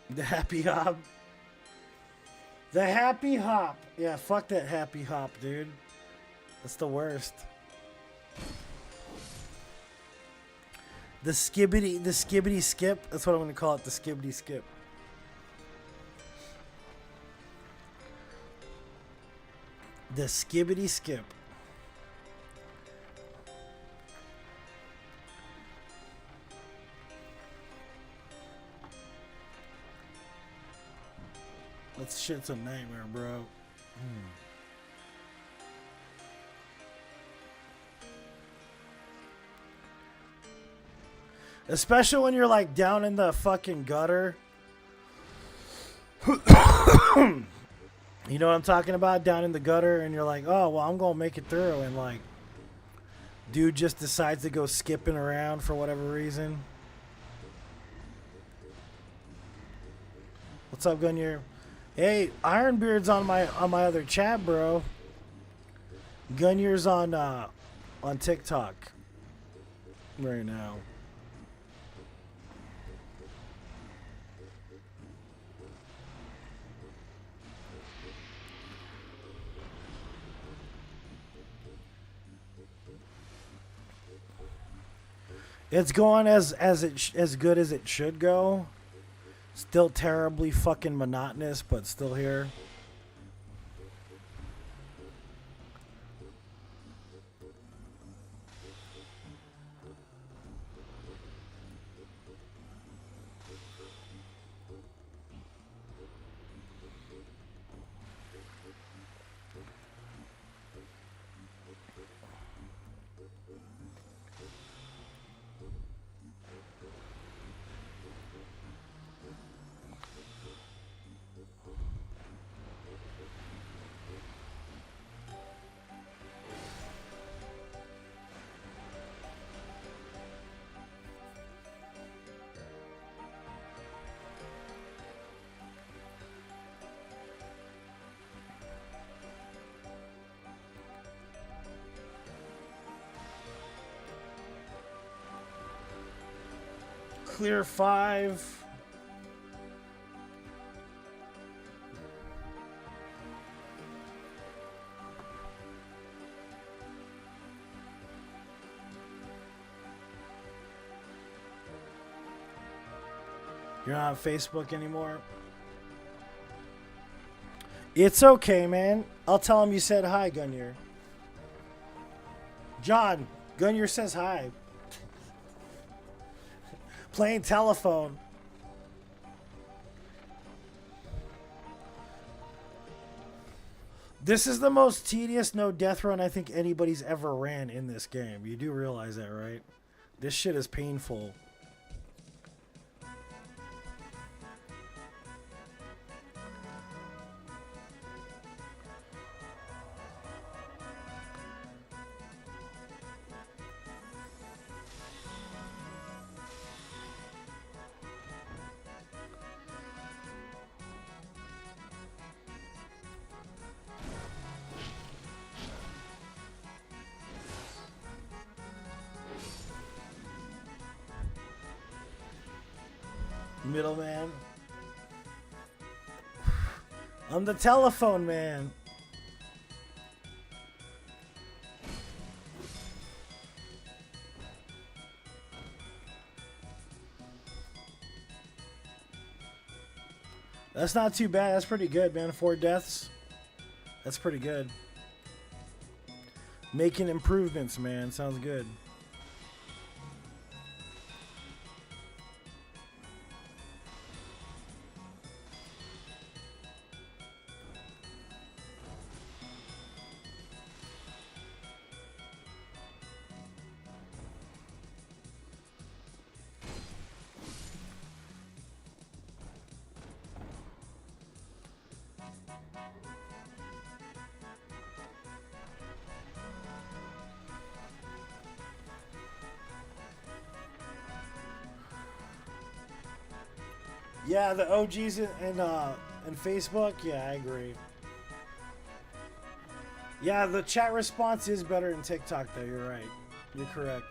The happy hop. The happy hop. Yeah, fuck that happy hop, dude. That's the worst. The skibbity skip. That's what I'm gonna call it, the skibbity skip. The skibbity skip. That shit's a nightmare, bro. Especially when you're like down in the fucking gutter. You know what I'm talking about? Down in the gutter and you're like, oh, well, I'm gonna make it through. And like, dude just decides to go skipping around for whatever reason. What's up, Gunyer? Hey, Ironbeard's on my other chat, bro. Gunyer's on TikTok right now. It's going as good as it should go. Still terribly fucking monotonous, but still here. Clear 5. You're not on Facebook anymore? It's okay, man. I'll tell him you said hi, Gunyer. John, Gunyer says hi. Playing telephone. This is the most tedious no death run I think anybody's ever ran in this game. You do realize that, right? This shit is painful. Middleman. I'm the telephone man. That's not too bad. That's pretty good, man. 4 deaths. That's pretty good. Making improvements, man. Sounds good. Yeah, the OGs and Facebook. Yeah, I agree. Yeah, the chat response is better in TikTok, though. You're right. You're correct.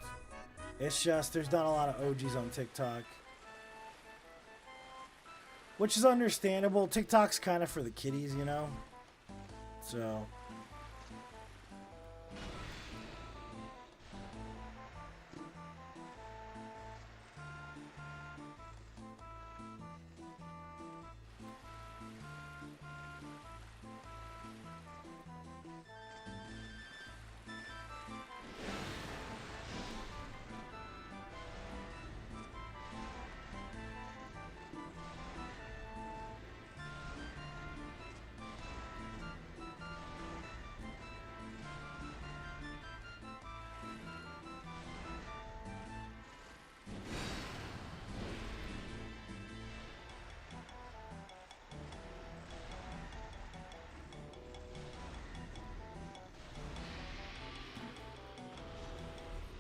It's just there's not a lot of OGs on TikTok, which is understandable. TikTok's kind of for the kiddies, you know. So.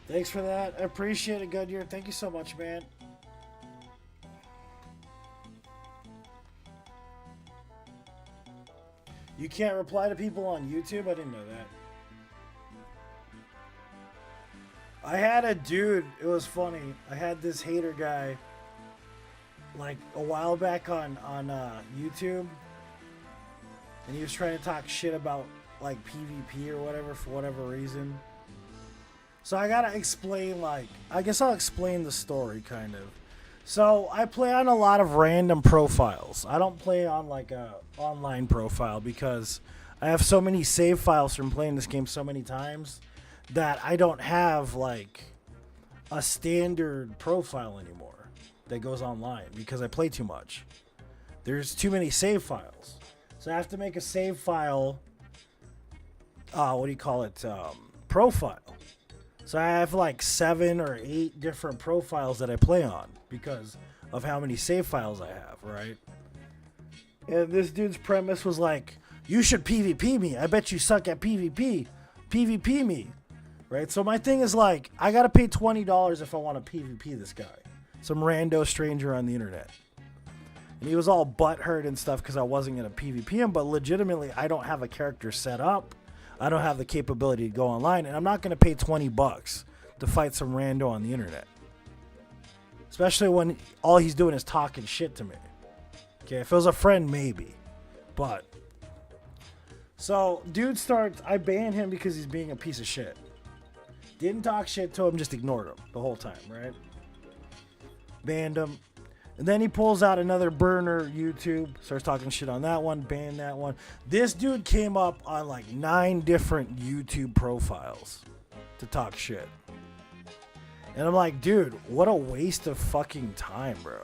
Thanks for that. I appreciate it, Goodyear. Thank you so much, man. You can't reply to people on YouTube? I didn't know that. I had a dude, it was funny. I had this hater guy like a while back on YouTube. And he was trying to talk shit about like PvP or whatever for whatever reason. So I gotta explain, like, I guess I'll explain the story, kind of. So I play on a lot of random profiles. I don't play on like a online profile because I have so many save files from playing this game so many times that I don't have like a standard profile anymore that goes online because I play too much. There's too many save files. So I have to make a save file, profile. So I have like 7 or 8 different profiles that I play on because of how many save files I have, right? And this dude's premise was like, you should PvP me. I bet you suck at PvP. PvP me. Right? So my thing is like, I gotta pay $20 if I want to PvP this guy. Some rando stranger on the internet. And he was all butthurt and stuff because I wasn't gonna PvP him, but legitimately I don't have a character set up. I don't have the capability to go online, and I'm not going to pay $20 to fight some rando on the internet. Especially when all he's doing is talking shit to me. Okay, if it was a friend, maybe. But, so, dude starts, I banned him because he's being a piece of shit. Didn't talk shit to him, just ignored him the whole time, right? Banned him. And then he pulls out another burner YouTube, starts talking shit on that one, banned that one. This dude came up on like 9 different YouTube profiles to talk shit. And I'm like, dude, what a waste of fucking time, bro.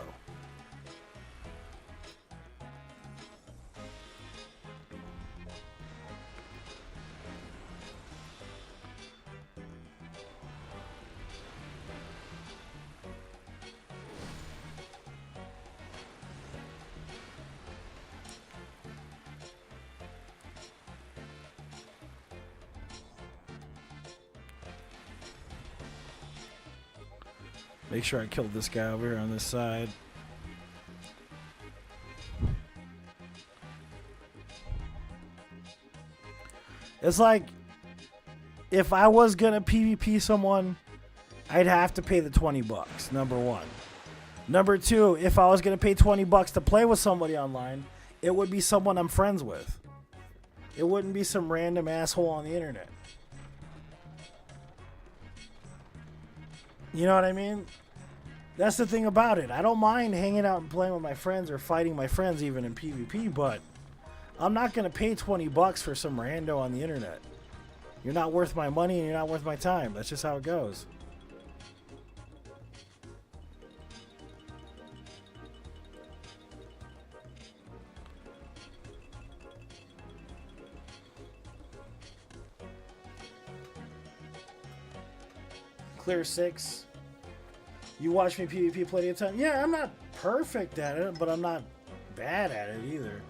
Make sure I killed this guy over here on this side. It's like, if I was gonna PvP someone, I'd have to pay the $20, number one. Number two, if I was going to pay $20 to play with somebody online, it would be someone I'm friends with. It wouldn't be some random asshole on the internet. You know what I mean? That's the thing about it. I don't mind hanging out and playing with my friends or fighting my friends even in PvP, but I'm not going to pay $20 for some rando on the internet. You're not worth my money and you're not worth my time. That's just how it goes. Clear 6. You watch me PvP plenty of time. Yeah, I'm not perfect at it, but I'm not bad at it either.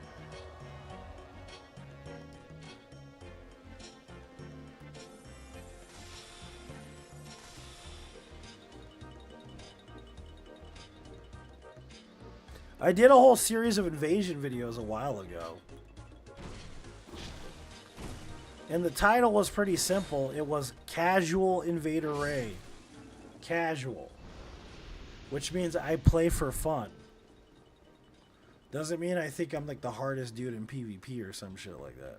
I did a whole series of invasion videos a while ago. And the title was pretty simple. It was Casual Invader Ray. Casual. Which means I play for fun. Doesn't mean I think I'm like the hardest dude in PvP or some shit like that.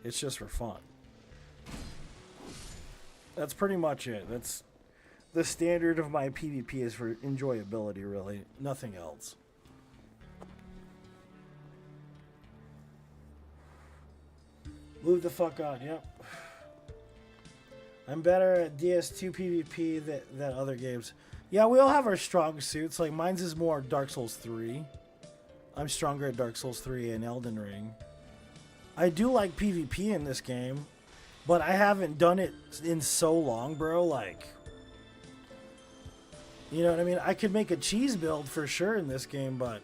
It's just for fun. That's pretty much it. That's the standard of my PvP is for enjoyability, really. Nothing else. Move the fuck on, yep. I'm better at DS2 PvP than other games. Yeah, we all have our strong suits. Like, mine's is more Dark Souls 3. I'm stronger at Dark Souls 3 and Elden Ring. I do like PvP in this game, but I haven't done it in so long, bro. Like, you know what I mean? I could make a cheese build for sure in this game, but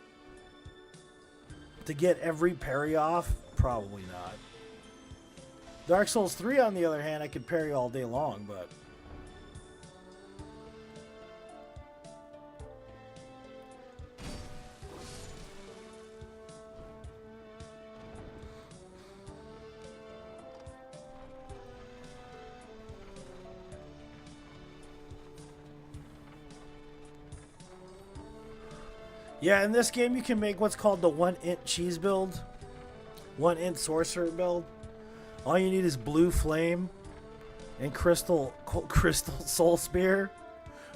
to get every parry off, probably not. Dark Souls 3, on the other hand, I could parry all day long, but... Yeah, in this game you can make what's called the 1-int cheese build. 1-int sorcerer build. All you need is blue flame and crystal soul spear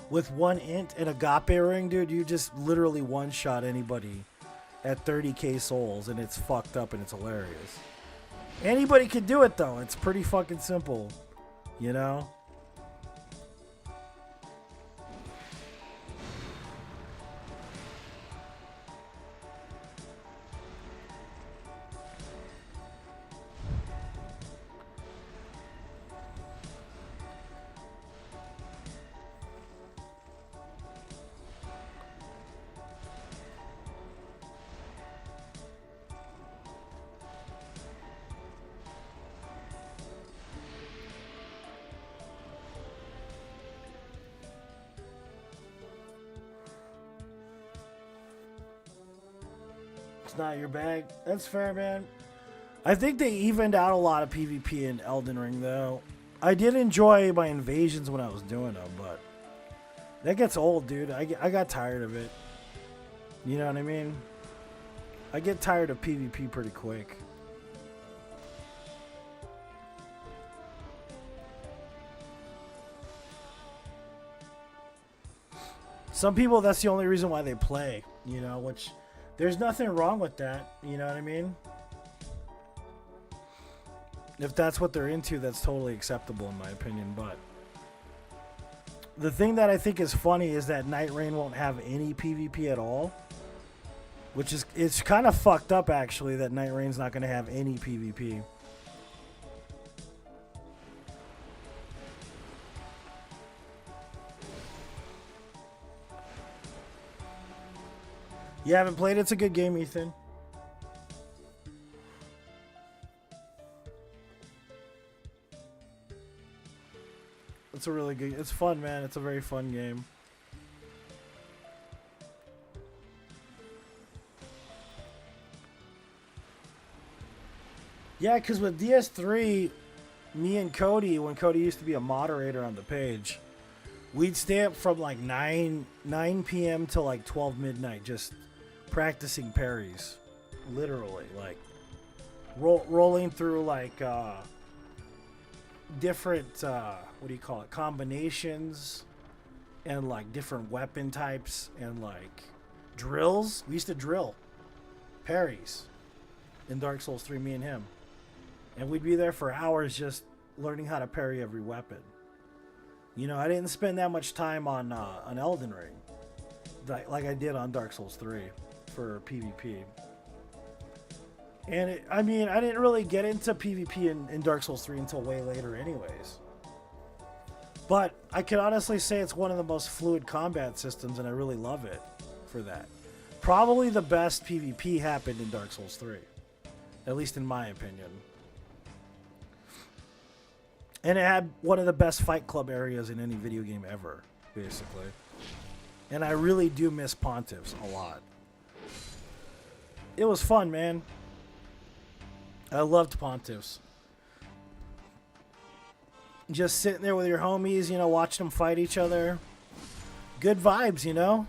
with 1-int and agape ring, dude. You just literally one-shot anybody at 30k souls, and it's fucked up and it's hilarious. Anybody can do it though. It's pretty fucking simple, you know? It's not your bag. That's fair, man. I think they evened out a lot of PvP in Elden Ring, though. I did enjoy my invasions when I was doing them, but that gets old, dude. I got tired of it. You know what I mean? I get tired of PvP pretty quick. Some people, that's the only reason why they play, you know, which there's nothing wrong with that, you know what I mean? If that's what they're into, that's totally acceptable in my opinion, but the thing that I think is funny is that Night Rain won't have any PvP at all, which is, it's kind of fucked up actually that Night Rain's not going to have any PvP. You haven't played it? It's a good game, Ethan. It's a really good... It's fun, man. It's a very fun game. Yeah, because with DS3, me and Cody, when Cody used to be a moderator on the page, We'd stay up from like 9 p.m. till like 12 midnight just practicing parries. Literally, like rolling through like different what do you call it, combinations, and like different weapon types, and like drills. We used to drill parries in Dark Souls 3, me and him, and we'd be there for hours just learning how to parry every weapon. You know, I didn't spend that much time on Elden Ring like I did on Dark Souls 3 for PvP. And I mean, I didn't really get into PvP in Dark Souls 3 until way later anyways. But I can honestly say it's one of the most fluid combat systems, and I really love it for that. Probably the best PvP happened in Dark Souls 3. At least in my opinion. And it had one of the best Fight Club areas in any video game ever, basically. And I really do miss Pontiffs a lot. It was fun, man. I loved Pontiffs. Just sitting there with your homies, you know, watching them fight each other. Good vibes, you know?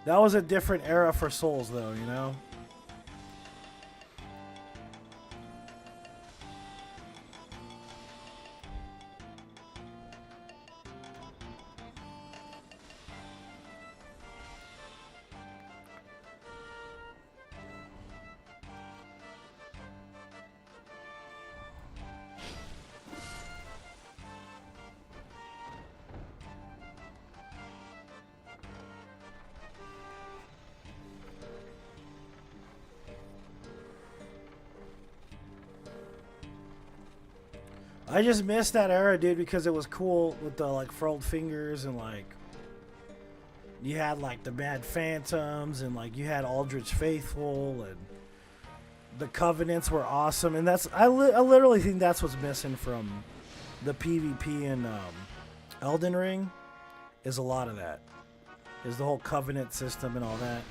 That was a different era for Souls, though, you know? I just missed that era, dude, because it was cool with the like furled fingers, and like you had like the Mad Phantoms, and like you had Aldrich Faithful, and the Covenants were awesome. And that's I literally think that's what's missing from the PvP in Elden Ring, is a lot of that, is the whole Covenant system and all that.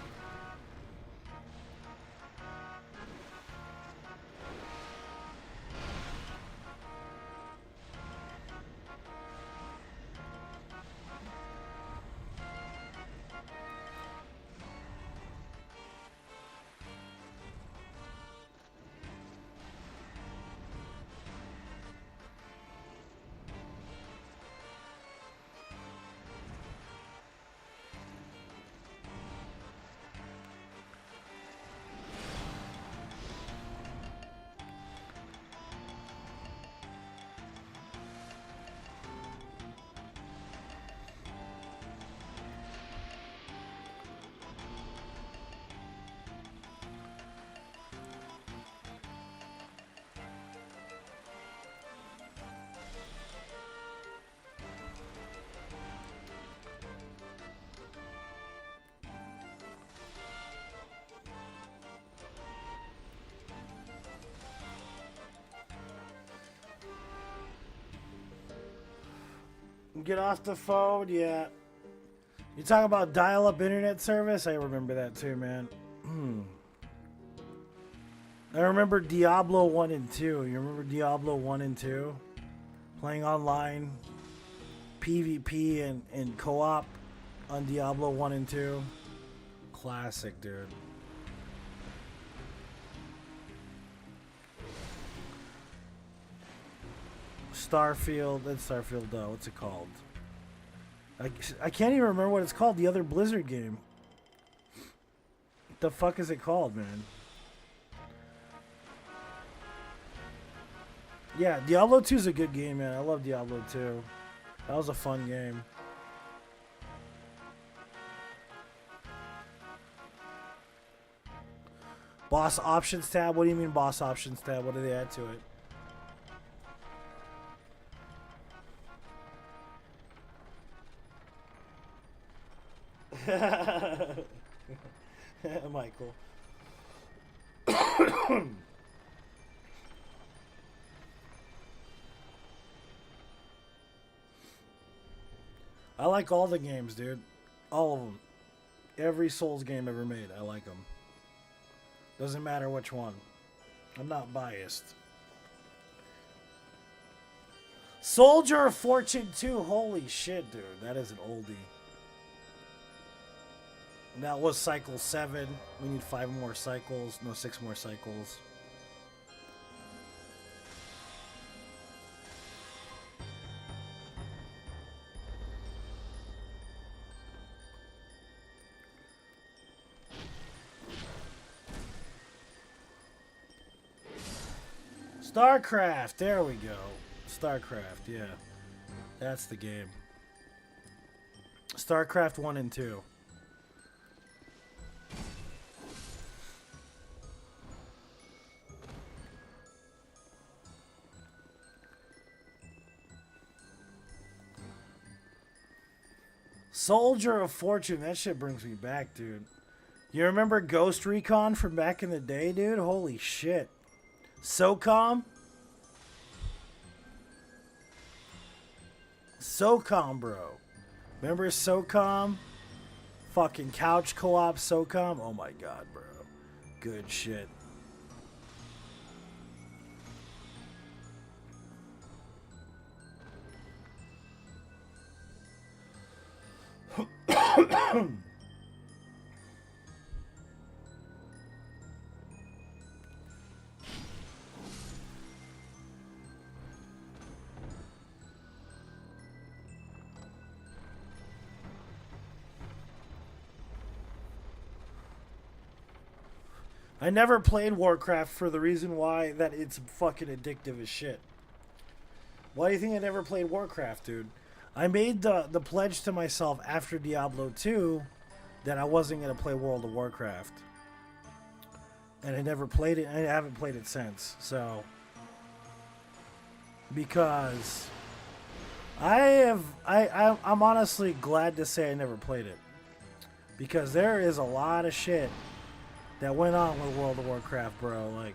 Get off the phone, yeah. You talk about dial-up internet service? I remember that too, man. I remember Diablo 1 and 2. You remember Diablo 1 and 2? Playing online, PvP and co-op on Diablo 1 and 2. Classic, dude. Starfield, that's Starfield, what's it called? I can't even remember what it's called, the other Blizzard game. What the fuck is it called, man? Yeah, Diablo 2 is a good game, man. I love Diablo 2. That was a fun game. Boss options tab? What do you mean boss options tab? What do they add to it? Michael. I like all the games, dude. All of them. Every Souls game ever made, I like them. Doesn't matter which one. I'm not biased. Soldier of Fortune 2. Holy shit, dude. That is an oldie. And that was cycle 7. We need 5 more cycles. No, 6 more cycles. StarCraft. There we go. StarCraft, yeah. That's the game. StarCraft 1 and 2. Soldier of Fortune. That shit brings me back, dude. You remember Ghost Recon from back in the day, dude? Holy shit. SOCOM? SOCOM, bro. Remember SOCOM? Fucking couch co-op SOCOM? Oh my god, bro. Good shit. I never played Warcraft for the reason why that it's fucking addictive as shit. Why do you think I never played Warcraft, dude? I made the pledge to myself after Diablo 2 that I wasn't going to play World of Warcraft. And I never played it, and I haven't played it since. So, because I'm honestly glad to say I never played it. Because there is a lot of shit that went on with World of Warcraft, bro. Like,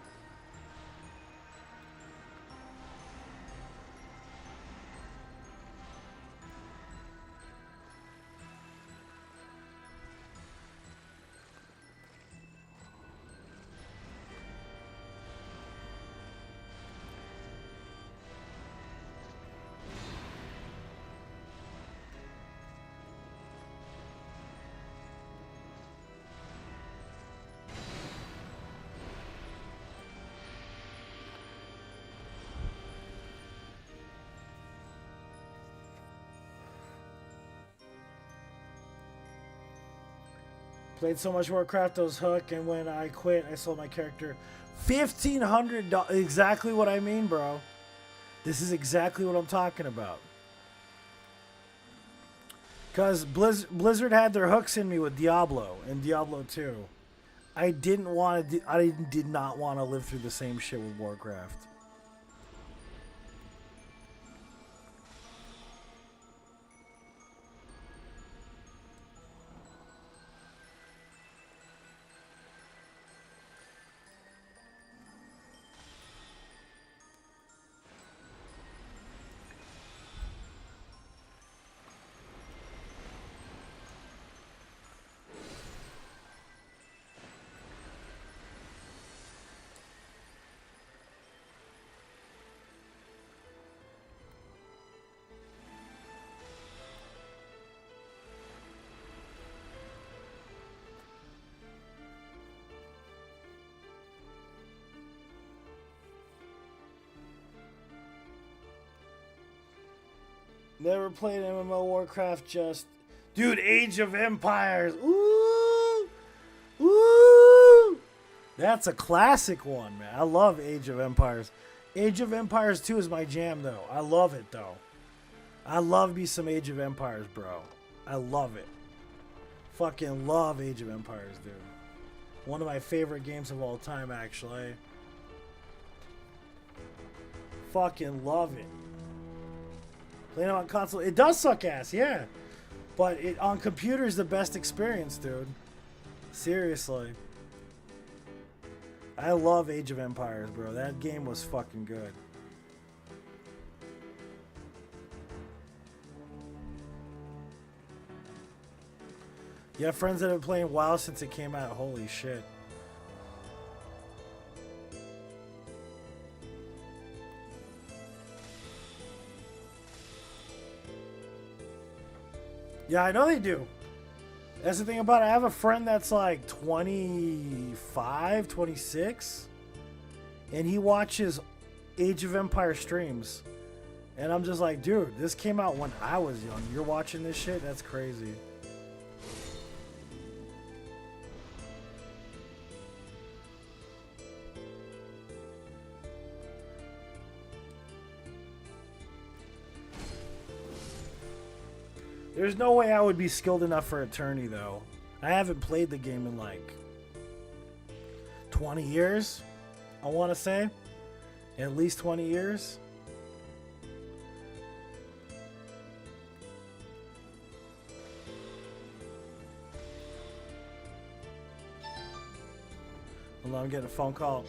played so much Warcraft, I was hooked, and when I quit, I sold my character $1,500. Exactly what I mean, bro. This is exactly what I'm talking about. Because Blizzard had their hooks in me with Diablo and Diablo 2. I did not want to live through the same shit with Warcraft. Never played MMO Warcraft, just... Dude, Age of Empires. Ooh! Ooh! That's a classic one, man. I love Age of Empires. Age of Empires 2 is my jam, though. I love it, though. I love me some Age of Empires, bro. I love it. Fucking love Age of Empires, dude. One of my favorite games of all time, actually. Fucking love it. Playing it on console, it does suck ass, yeah. But it on computer is the best experience, dude. Seriously. I love Age of Empires, bro. That game was fucking good. You have friends that have been playing WoW since it came out. Holy shit. Yeah, I know they do. That's the thing about it. I have a friend that's like 25, 26, and he watches Age of Empire streams. And I'm just like, dude, this came out when I was young. You're watching this shit? That's crazy. There's no way I would be skilled enough for Attorney, though. I haven't played the game in like 20 years, I want to say. At least 20 years. Hold on, I'm getting a phone call.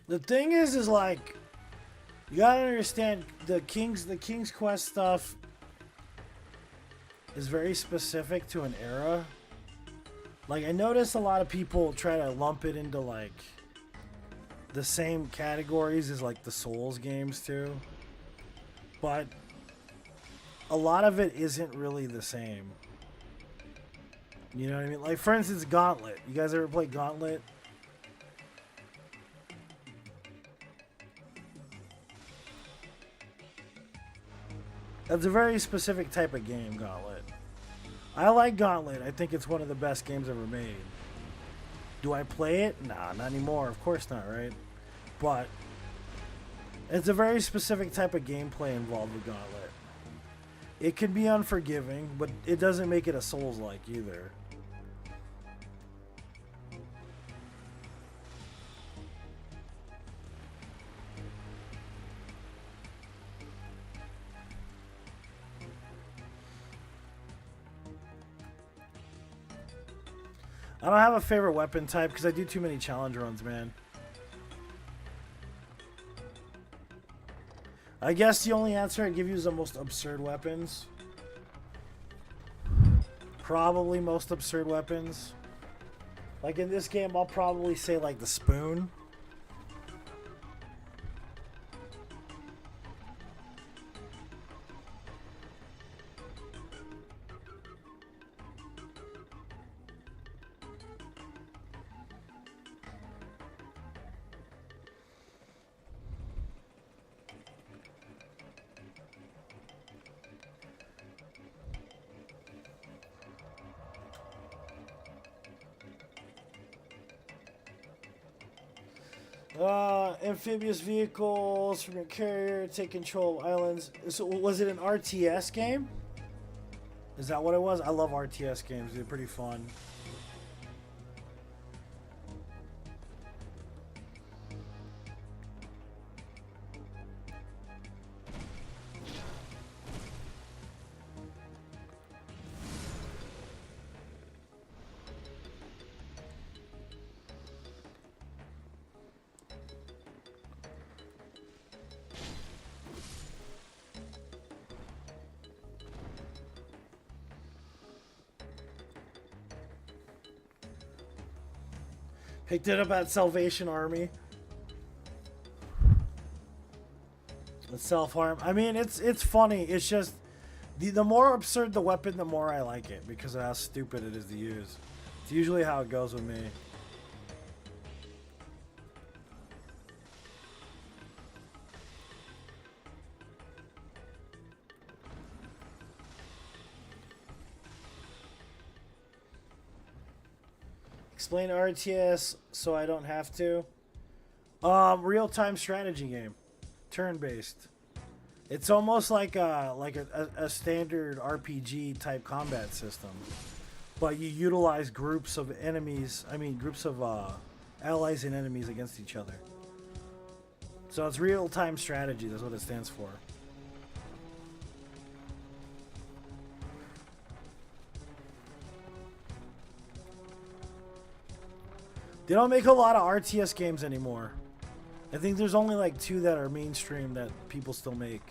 The thing is like, you gotta understand the King's Quest stuff is very specific to an era. Like, I notice a lot of people try to lump it into like the same categories as like the Souls games too, but a lot of it isn't really the same. You know what I mean? Like, for instance, Gauntlet. You guys ever play Gauntlet? That's a very specific type of game, Gauntlet. I like Gauntlet. I think it's one of the best games ever made. Do I play it? Nah, not anymore. Of course not, right? But it's a very specific type of gameplay involved with Gauntlet. It can be unforgiving, but it doesn't make it a Souls-like either. I don't have a favorite weapon type because I do too many challenge runs, man. I guess the only answer I'd give you is the most absurd weapons. Probably most absurd weapons. Like in this game, I'll probably say like the spoon. Amphibious vehicles from your carrier take control of islands. So was it an RTS game? Is that what it was? I love RTS games. They're pretty fun. Picked it up at Salvation Army. The self-harm. I mean, it's funny. It's just the more absurd the weapon, the more I like it because of how stupid it is to use. It's usually how it goes with me. Explain RTS so I don't have to. Real-time strategy game, turn-based. It's almost like a standard RPG type combat system, but you utilize groups of enemies. I mean, groups of allies and enemies against each other. So it's real-time strategy. That's what it stands for. They don't make a lot of RTS games anymore. I think there's only like 2 that are mainstream that people still make.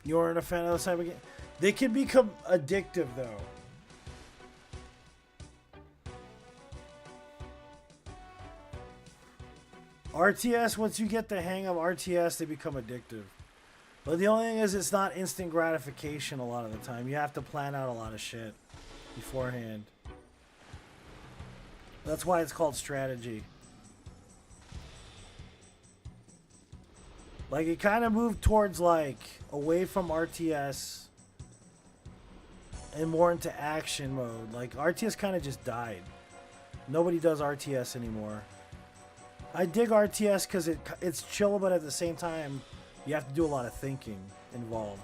You aren't a fan of those type of games? They can become addictive, though. RTS, once you get the hang of RTS, they become addictive. But the only thing is it's not instant gratification a lot of the time. You have to plan out a lot of shit beforehand. That's why it's called strategy. Like, it kind of moved towards, like, away from RTS and more into action mode. Like, RTS kind of just died. Nobody does RTS anymore. I dig RTS because it's chill, but at the same time, you have to do a lot of thinking involved.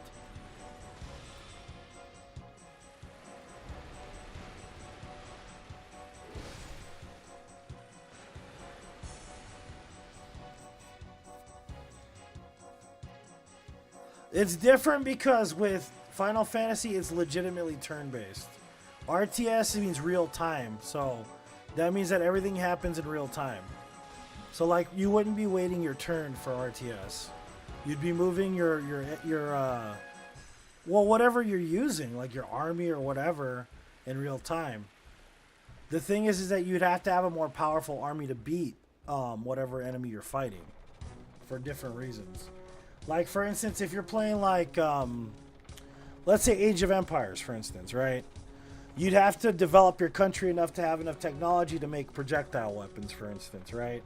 It's different because with Final Fantasy, it's legitimately turn-based. RTS means real time, so that means that everything happens in real time. So, like, you wouldn't be waiting your turn for RTS. You'd be moving your well, whatever you're using, like your army or whatever, in real time. The thing is that you'd have to have a more powerful army to beat whatever enemy you're fighting for different reasons. Like, for instance, if you're playing, like, let's say Age of Empires, for instance, right? You'd have to develop your country enough to have enough technology to make projectile weapons, for instance, right?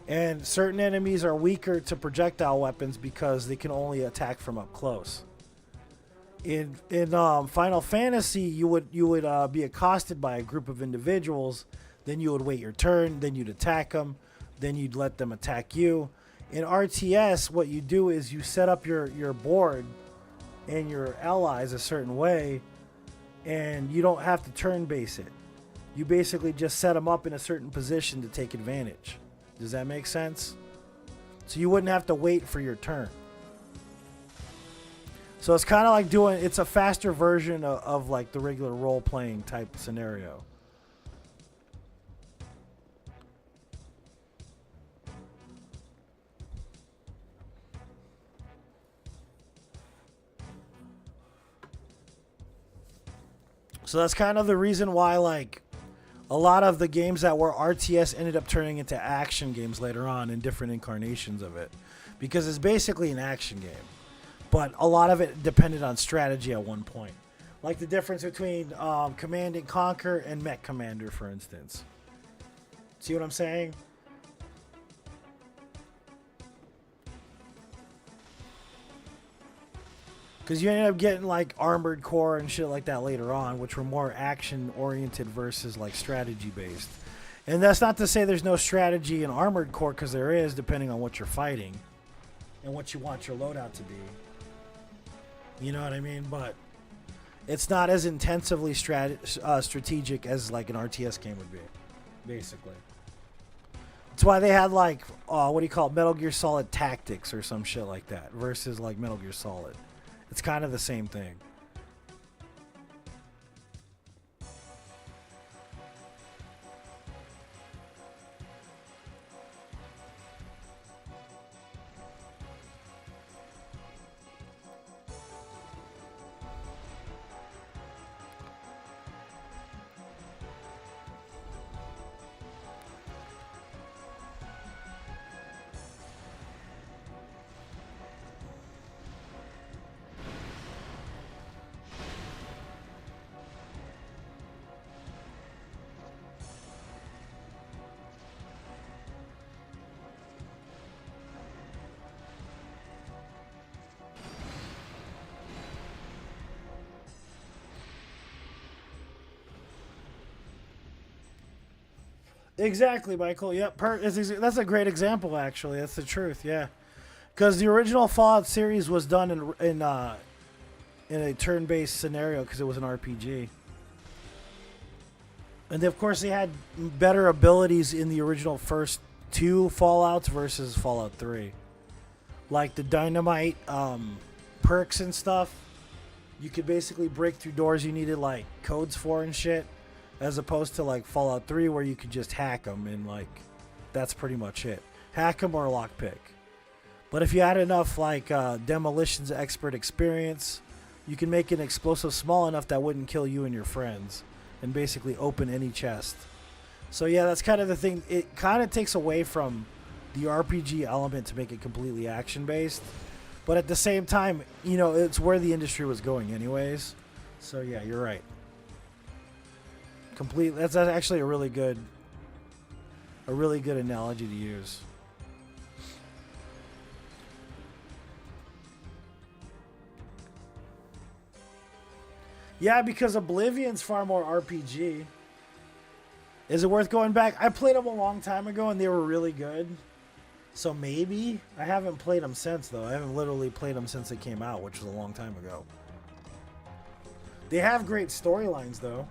And certain enemies are weaker to projectile weapons because they can only attack from up close. In Final Fantasy, you would be accosted by a group of individuals. Then you would wait your turn. Then you'd attack them. Then you'd let them attack you. In RTS, what you do is you set up your board and your allies a certain way, and you don't have to turn base it. You basically just set them up in a certain position to take advantage. Does that make sense? So you wouldn't have to wait for your turn. So it's kind of like it's a faster version of like the regular role-playing type scenario. So that's kind of the reason why, like, a lot of the games that were RTS ended up turning into action games later on in different incarnations of it. Because it's basically an action game. But a lot of it depended on strategy at one point. Like the difference between Command and Conquer and Mech Commander, for instance. See what I'm saying? Because you ended up getting like Armored Core and shit like that later on, which were more action-oriented versus like strategy-based. And that's not to say there's no strategy in Armored Core, because there is, depending on what you're fighting and what you want your loadout to be. You know what I mean? But it's not as intensively strategic as like an RTS game would be, basically. That's why they had like, what do you call it, Metal Gear Solid Tactics or some shit like that versus like Metal Gear Solid. It's kind of the same thing. Exactly, Michael. Yep, that's a great example. Actually, that's the truth. Yeah, because the original Fallout series was done in a turn-based scenario because it was an RPG, and of course they had better abilities in the original first two Fallouts versus Fallout 3, like the dynamite perks and stuff. You could basically break through doors you needed like codes for and shit. As opposed to like Fallout 3 where you could just hack them and like that's pretty much it. Hack them or lockpick. But if you had enough like demolitions expert experience, you can make an explosive small enough that wouldn't kill you and your friends and basically open any chest. So yeah, that's kind of the thing. It kind of takes away from the RPG element to make it completely action based. But at the same time, you know, it's where the industry was going anyways. So yeah, you're right. That's actually a really good analogy to use. Yeah, because Oblivion's far more RPG. Is it worth going back? I played them a long time ago and they were really good. So maybe. I haven't played them since though. I haven't literally played them since they came out, which was a long time ago. They have great storylines though.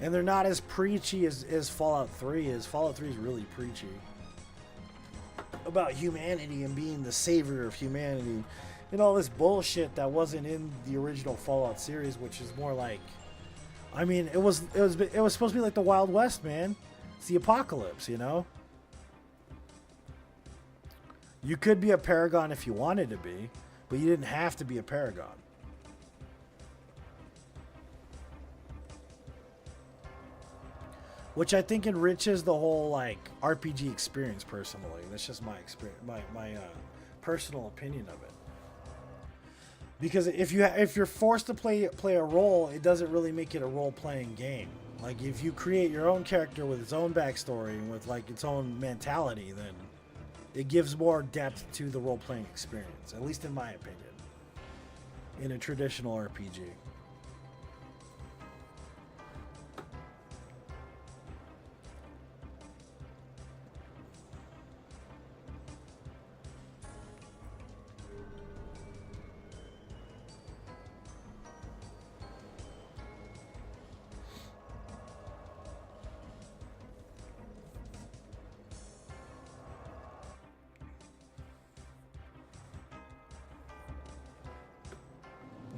And they're not as preachy as Fallout 3 is. Fallout 3 is really preachy. About humanity and being the savior of humanity. And all this bullshit that wasn't in the original Fallout series, which is more like... I mean, it was supposed to be like the Wild West, man. It's the apocalypse, you know? You could be a paragon if you wanted to be, but you didn't have to be a paragon. Which I think enriches the whole like RPG experience personally. That's just my experience, my personal opinion of it. Because if you're forced to play a role, it doesn't really make it a role playing game. Like if you create your own character with its own backstory and with like its own mentality, then it gives more depth to the role playing experience. At least in my opinion. In a traditional RPG.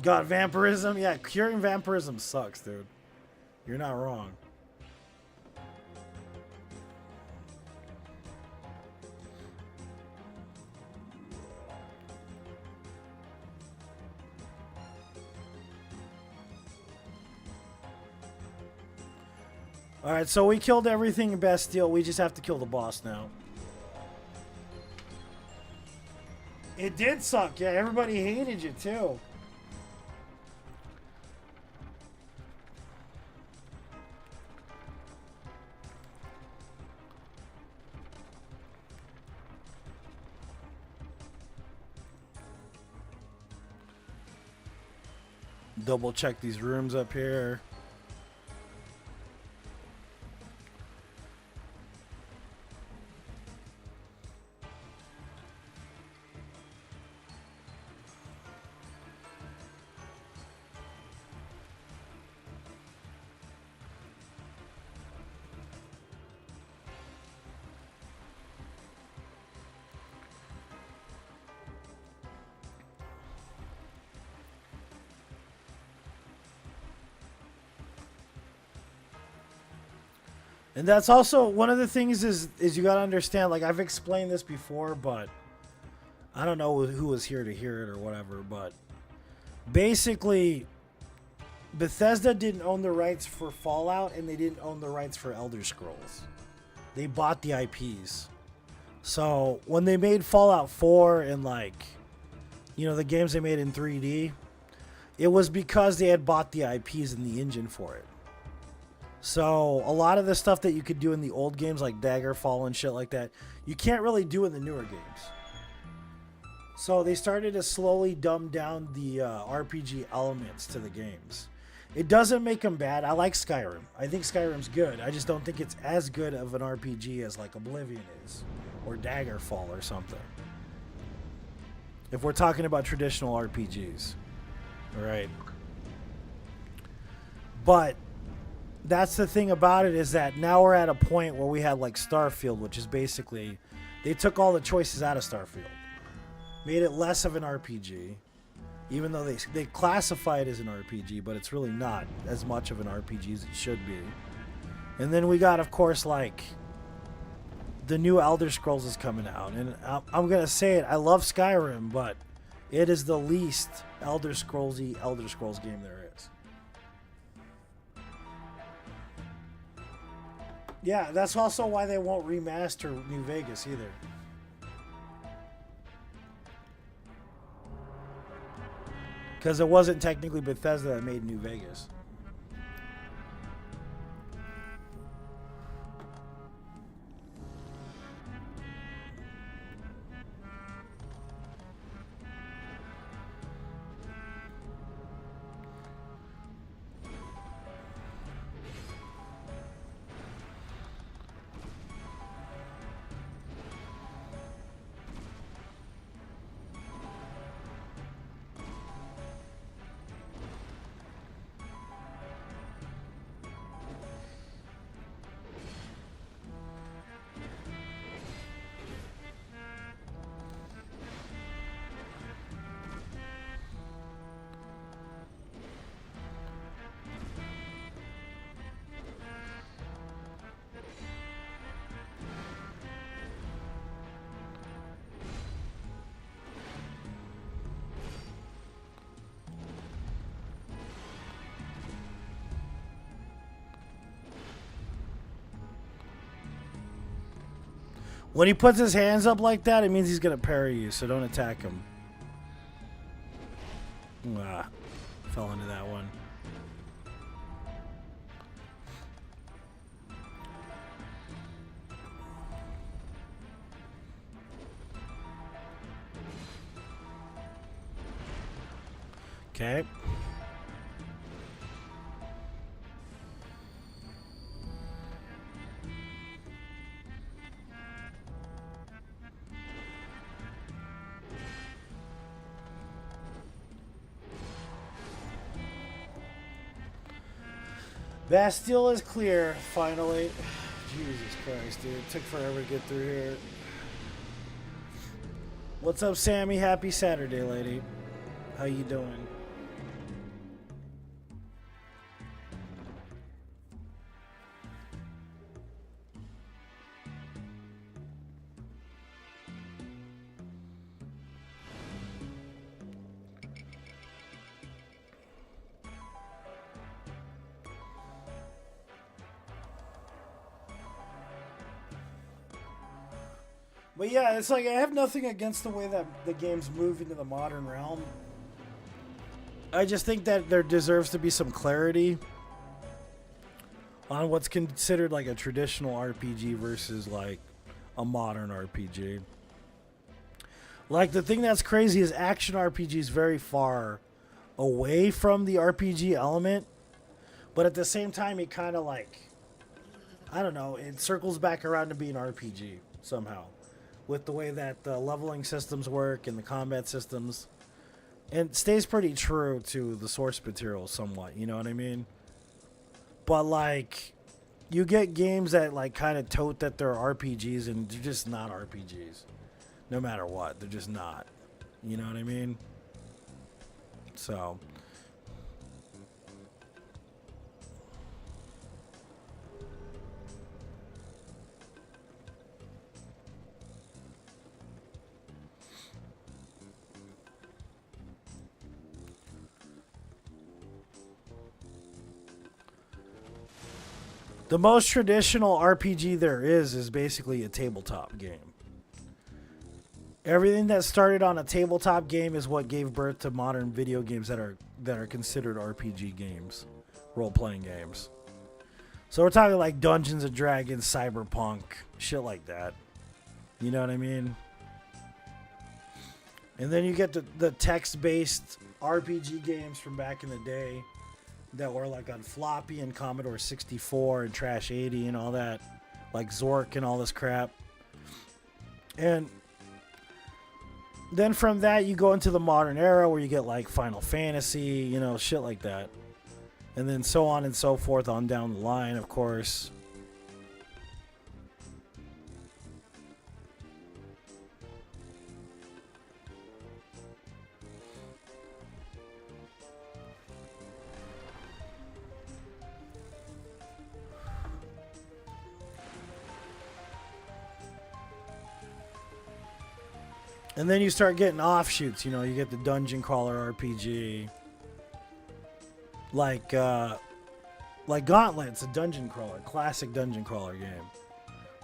God, vampirism? Yeah, curing vampirism sucks, dude. You're not wrong. Alright, so we killed everything in Bastille. We just have to kill the boss now. It did suck. Yeah, everybody hated you, too. Double check these rooms up here. And that's also one of the things is you got to understand, like I've explained this before, but I don't know who was here to hear it or whatever, but basically Bethesda didn't own the rights for Fallout and they didn't own the rights for Elder Scrolls. They bought the IPs. So when they made Fallout 4 and like, you know, the games they made in 3D, it was because they had bought the IPs and the engine for it. So a lot of the stuff that you could do in the old games like Daggerfall and shit like that, you can't really do in the newer games. So they started to slowly dumb down the RPG elements to the games. It doesn't make them bad. I like Skyrim. I think Skyrim's good. I just don't think it's as good of an RPG as like Oblivion is or Daggerfall or something. If we're talking about traditional RPGs. All right. But that's the thing about it is that now we're at a point where we have like Starfield, which is basically they took all the choices out of Starfield, made it less of an RPG, even though they classify it as an RPG, but it's really not as much of an RPG as it should be. And then we got, of course, like the new Elder Scrolls is coming out, and I'm gonna say it. I love Skyrim, but it is the least Elder Scrolls-y Elder Scrolls game there is. Yeah, that's also why they won't remaster New Vegas either. Because it wasn't technically Bethesda that made New Vegas. When he puts his hands up like that, it means he's going to parry you, so don't attack him. Ah, fell into that one. Okay. Bastille is clear, finally. Jesus Christ, dude. It took forever to get through here. What's up, Sammy? Happy Saturday, lady. How you doing? But yeah, it's like I have nothing against the way that the games move into the modern realm. I just think that there deserves to be some clarity on what's considered like a traditional RPG versus like a modern RPG. Like the thing that's crazy is action RPGs very far away from the RPG element, but at the same time it kind of like I don't know, it circles back around to being RPG somehow with the way that the leveling systems work and the combat systems. And stays pretty true to the source material somewhat, you know what I mean? But like you get games that like kind of tote that they're RPGs and they're just not RPGs. No matter what, they're just not. You know what I mean? So the most traditional RPG there is basically a tabletop game. Everything that started on a tabletop game is what gave birth to modern video games that are considered RPG games, role-playing games. So we're talking like Dungeons and Dragons, Cyberpunk, shit like that. You know what I mean? And then you get the text-based RPG games from back in the day that were like on floppy and Commodore 64 and Trash 80 and all that, like Zork and all this crap. And then from that you go into the modern era where you get like Final Fantasy, you know, shit like that. And then so on and so forth on down the line, of course. And then you start getting offshoots, you know, you get the Dungeon Crawler RPG. Like Gauntlet's a dungeon crawler, classic dungeon crawler game.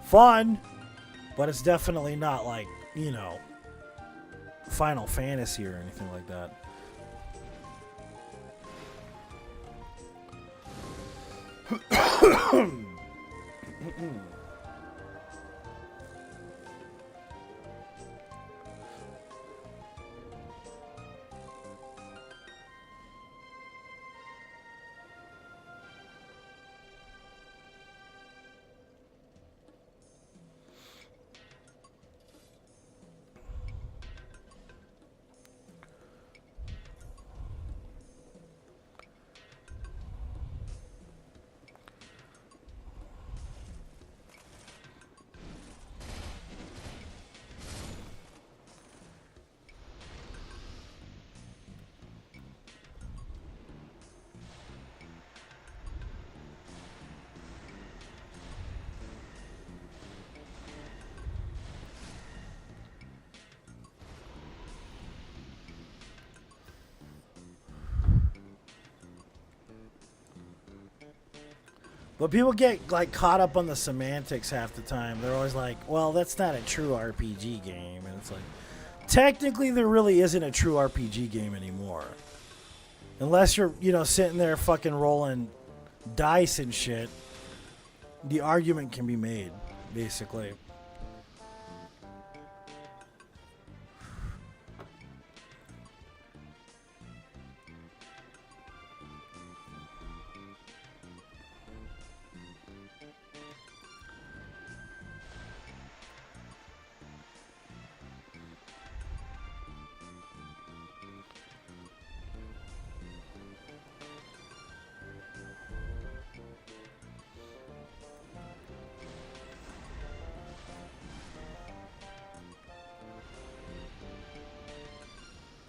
Fun, but it's definitely not like, you know, Final Fantasy or anything like that. But people get like caught up on the semantics half the time. They're always like, "Well, that's not a true RPG game," and it's like, technically, there really isn't a true RPG game anymore, unless you're, you know, sitting there fucking rolling dice and shit. The argument can be made, basically.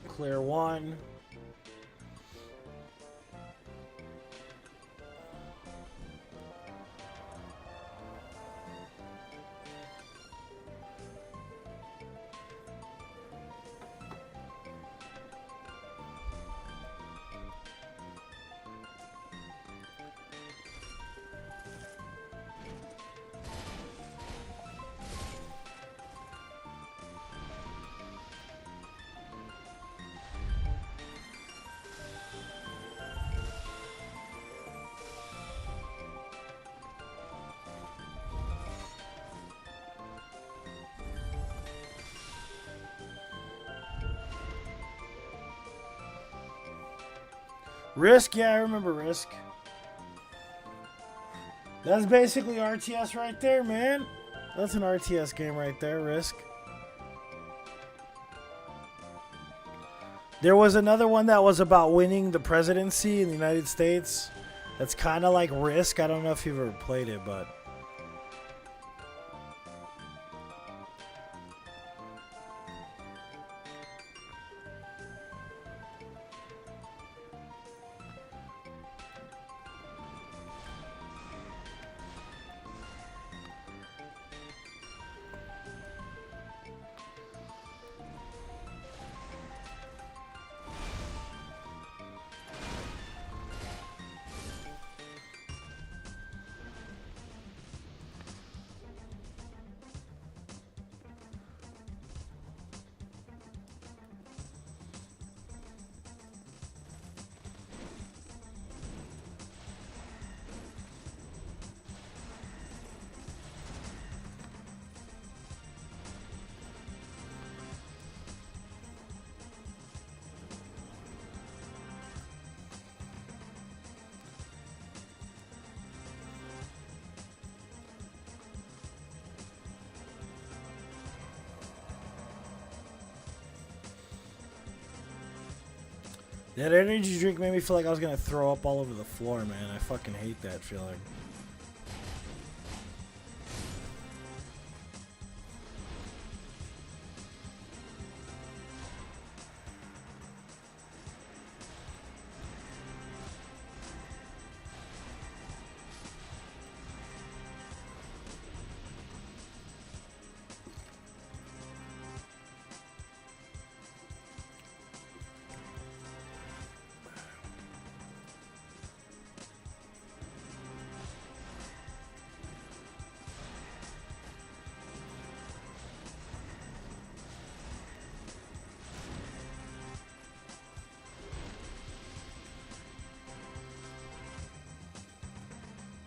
Clear one. Risk, yeah, I remember Risk. That's basically RTS right there, man. That's an RTS game right there, Risk. There was another one that was about winning the presidency in the United States. That's kind of like Risk. I don't know if you've ever played it, but... That energy drink made me feel like I was going to throw up all over the floor, man. I fucking hate that feeling.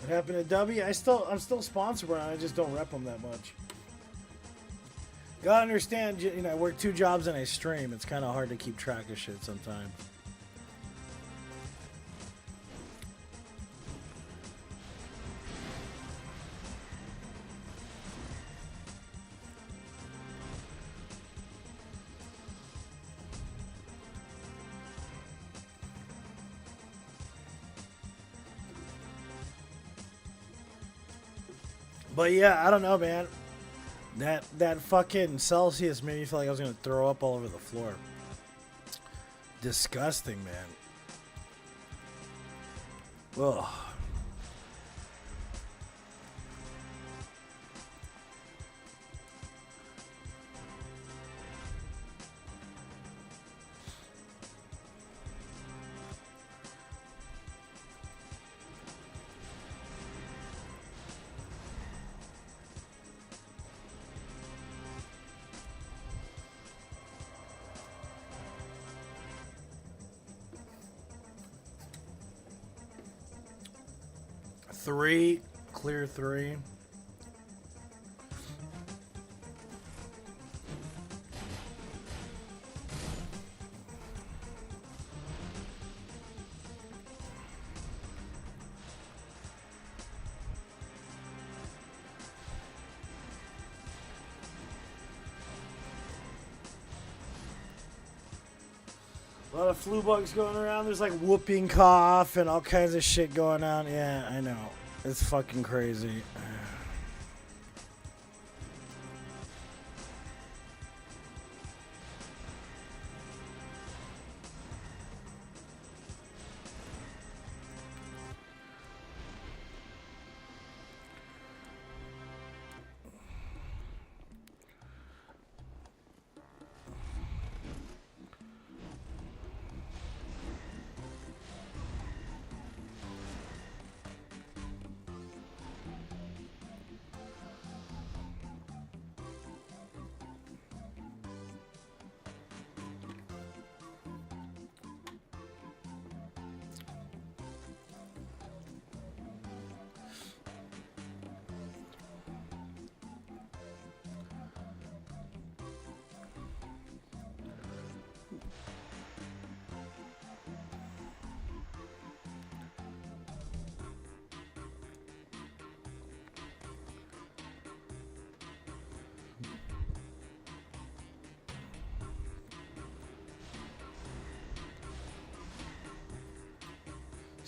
What happened to W? I'm still sponsored, but I just don't rep them that much. Gotta understand, you know, I work 2 jobs and I stream. It's kind of hard to keep track of shit sometimes. But yeah, I don't know, man. That fucking Celsius made me feel like I was gonna throw up all over the floor. Disgusting, man. Ugh. Three, clear 3. A lot of flu bugs going around. There's like whooping cough and all kinds of shit going on. Yeah, I know. It's fucking crazy.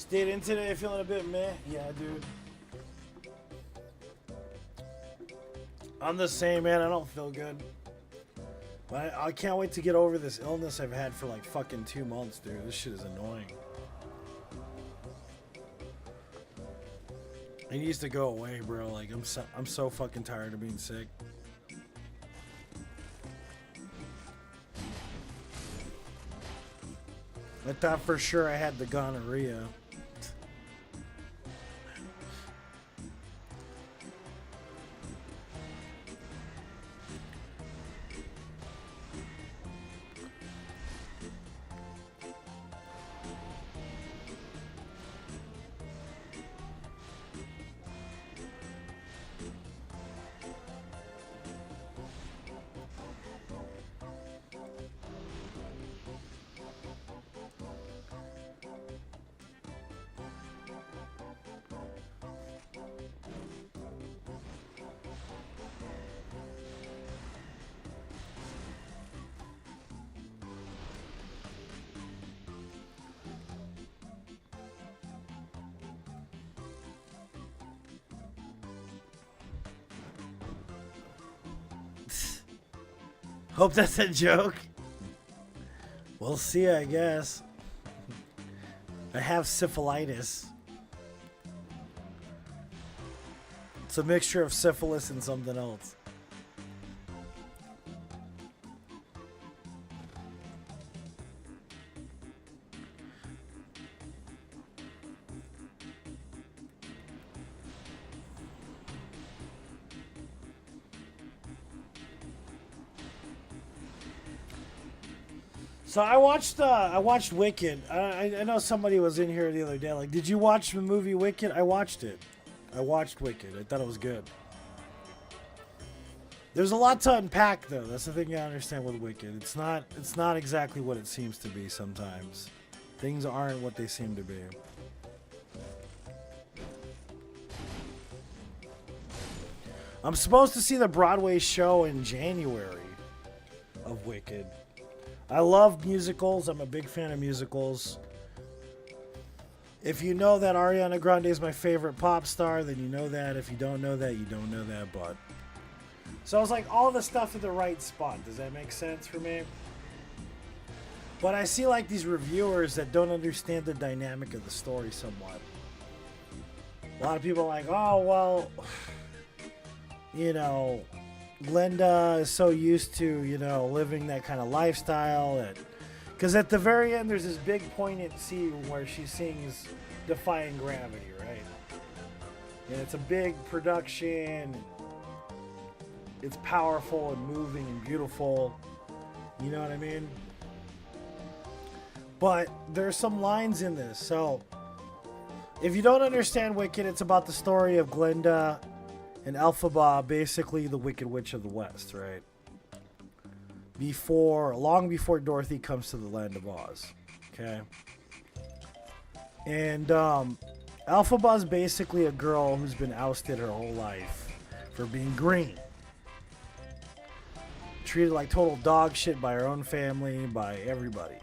Stayed in today, feeling a bit meh. Yeah, dude. I'm the same, man. I don't feel good. But I can't wait to get over this illness I've had for like fucking 2 months, dude. This shit is annoying. It needs to go away, bro. Like I'm so fucking tired of being sick. I thought for sure I had the gonorrhea. Hope that's a joke. We'll see, I guess. I have syphilitis. It's a mixture of syphilis and something else. So I watched Wicked. I know somebody was in here the other day. Like, did you watch the movie Wicked? I watched it. I watched Wicked. I thought it was good. There's a lot to unpack, though. That's the thing you gotta understand with Wicked. It's not exactly what it seems to be sometimes. Things aren't what they seem to be. I'm supposed to see the Broadway show in January of Wicked. I love musicals. I'm a big fan of musicals. If you know that Ariana Grande is my favorite pop star, then you know that. If you don't know that, you don't know that. But so I was like, all the stuff at the right spot. Does that make sense for me? But I see like these reviewers that don't understand the dynamic of the story somewhat. A lot of people are like, oh, well, you know, Glenda is so used to, you know, living that kind of lifestyle. Because at the very end, there's this big poignant scene where she sings Defying Gravity, right? And it's a big production. It's powerful and moving and beautiful. You know what I mean? But there's some lines in this. So if you don't understand Wicked, it's about the story of Glenda and Elphaba, basically the Wicked Witch of the West, right? Long before Dorothy comes to the land of Oz, okay? And Elphaba's basically a girl who's been ousted her whole life for being green. Treated like total dog shit by her own family, by everybody.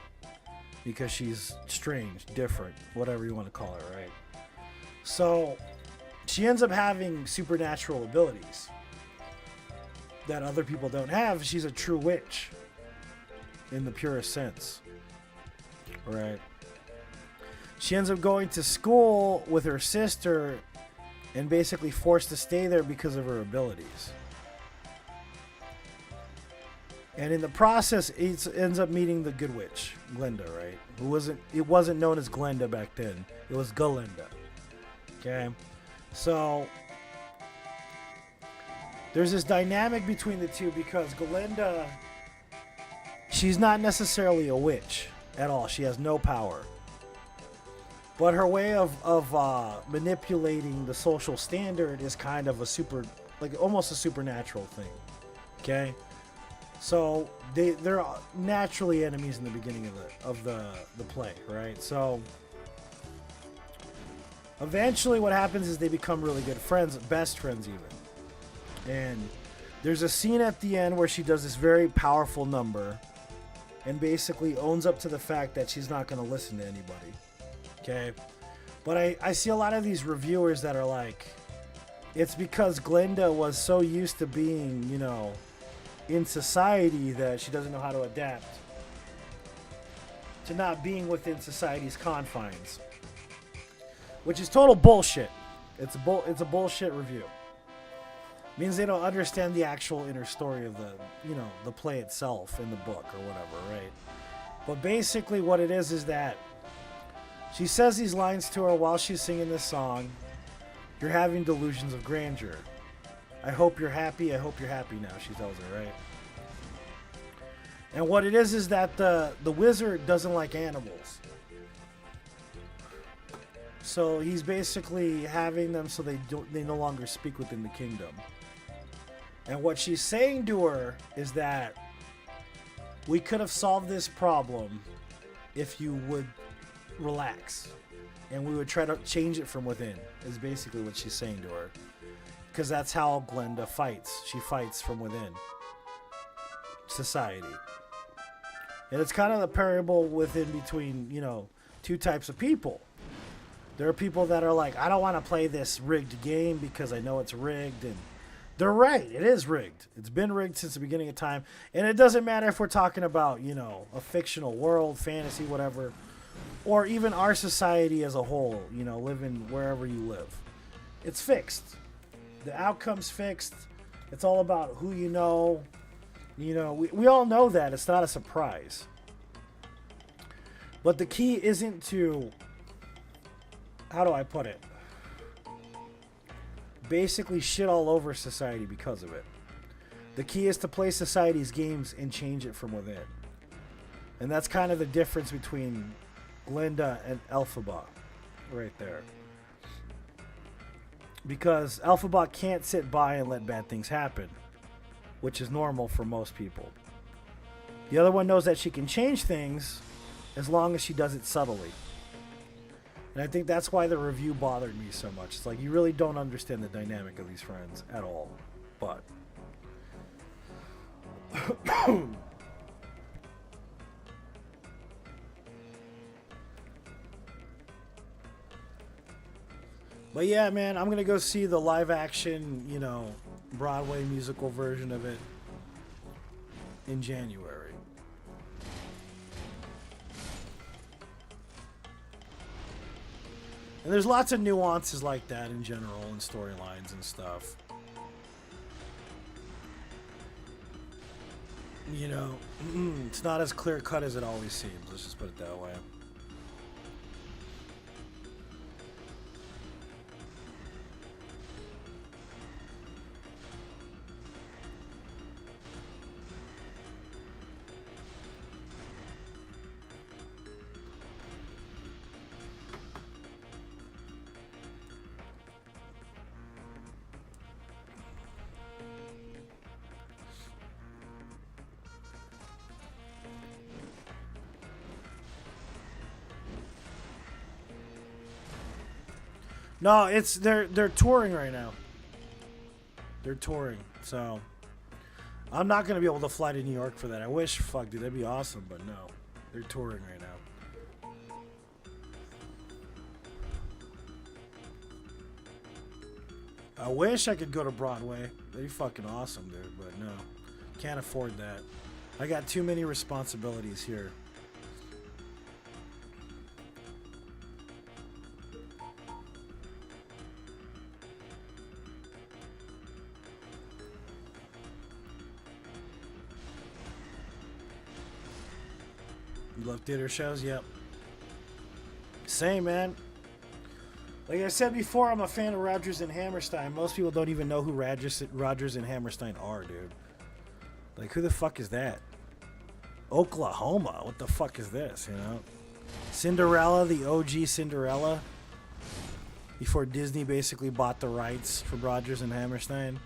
Because she's strange, different, whatever you want to call her, right? So she ends up having supernatural abilities that other people don't have. She's a true witch in the purest sense, right? She ends up going to school with her sister and basically forced to stay there because of her abilities. And in the process, it ends up meeting the good witch, Glenda, right? It wasn't known as Glenda back then. It was Galinda. Okay? So there's this dynamic between the two because Galinda, she's not necessarily a witch at all. She has no power. But her way of manipulating the social standard is kind of almost a supernatural thing. Okay? So they're naturally enemies in the beginning of the play, right? So eventually what happens is they become really good friends, best friends even. And there's a scene at the end where she does this very powerful number and basically owns up to the fact that she's not going to listen to anybody. Okay? But I see a lot of these reviewers that are like, it's because Glinda was so used to being, you know, in society that she doesn't know how to adapt to not being within society's confines, which is total bullshit. It's a bullshit review. It means they don't understand the actual inner story of the, you know, the play itself in the book or whatever, right? But basically what it is that she says these lines to her while she's singing this song. You're having delusions of grandeur. I hope you're happy. I hope you're happy now, she tells her, right? And what it is that the wizard doesn't like animals. So he's basically having them so they no longer speak within the kingdom. And what she's saying to her is that we could have solved this problem if you would relax. And we would try to change it from within, is basically what she's saying to her. Because that's how Glinda fights. She fights from within society. And it's kind of the parable within between, you know, two types of people. There are people that are like, I don't want to play this rigged game because I know it's rigged. And they're right. It is rigged. It's been rigged since the beginning of time. And it doesn't matter if we're talking about, you know, a fictional world, fantasy, whatever. Or even our society as a whole, you know, living wherever you live. It's fixed. The outcome's fixed. It's all about who you know. You know, we all know that. It's not a surprise. But the key isn't to, how do I put it? Basically shit all over society because of it. The key is to play society's games and change it from within. And that's kind of the difference between Glinda and Elphaba right there. Because Elphaba can't sit by and let bad things happen, which is normal for most people. The other one knows that she can change things as long as she does it subtly. And I think that's why the review bothered me so much. It's like, you really don't understand the dynamic of these friends at all. But but yeah, man, I'm going to go see the live action, you know, Broadway musical version of it in January. And there's lots of nuances like that in general and storylines and stuff. You know, it's not as clear cut as it always seems. Let's just put it that way. No, it's they're touring right now. They're touring, so I'm not gonna be able to fly to New York for that. I wish, fuck, dude, that'd be awesome, but no, they're touring right now. I wish I could go to Broadway. That'd be fucking awesome, dude, but no, can't afford that. I got too many responsibilities here. You love theater shows? Yep. Same, man. Like I said before, I'm a fan of Rodgers and Hammerstein. Most people don't even know who Rodgers and Hammerstein are, dude. Like, who the fuck is that? Oklahoma? What the fuck is this, you know? Cinderella, the OG Cinderella. Before Disney basically bought the rights for Rodgers and Hammerstein.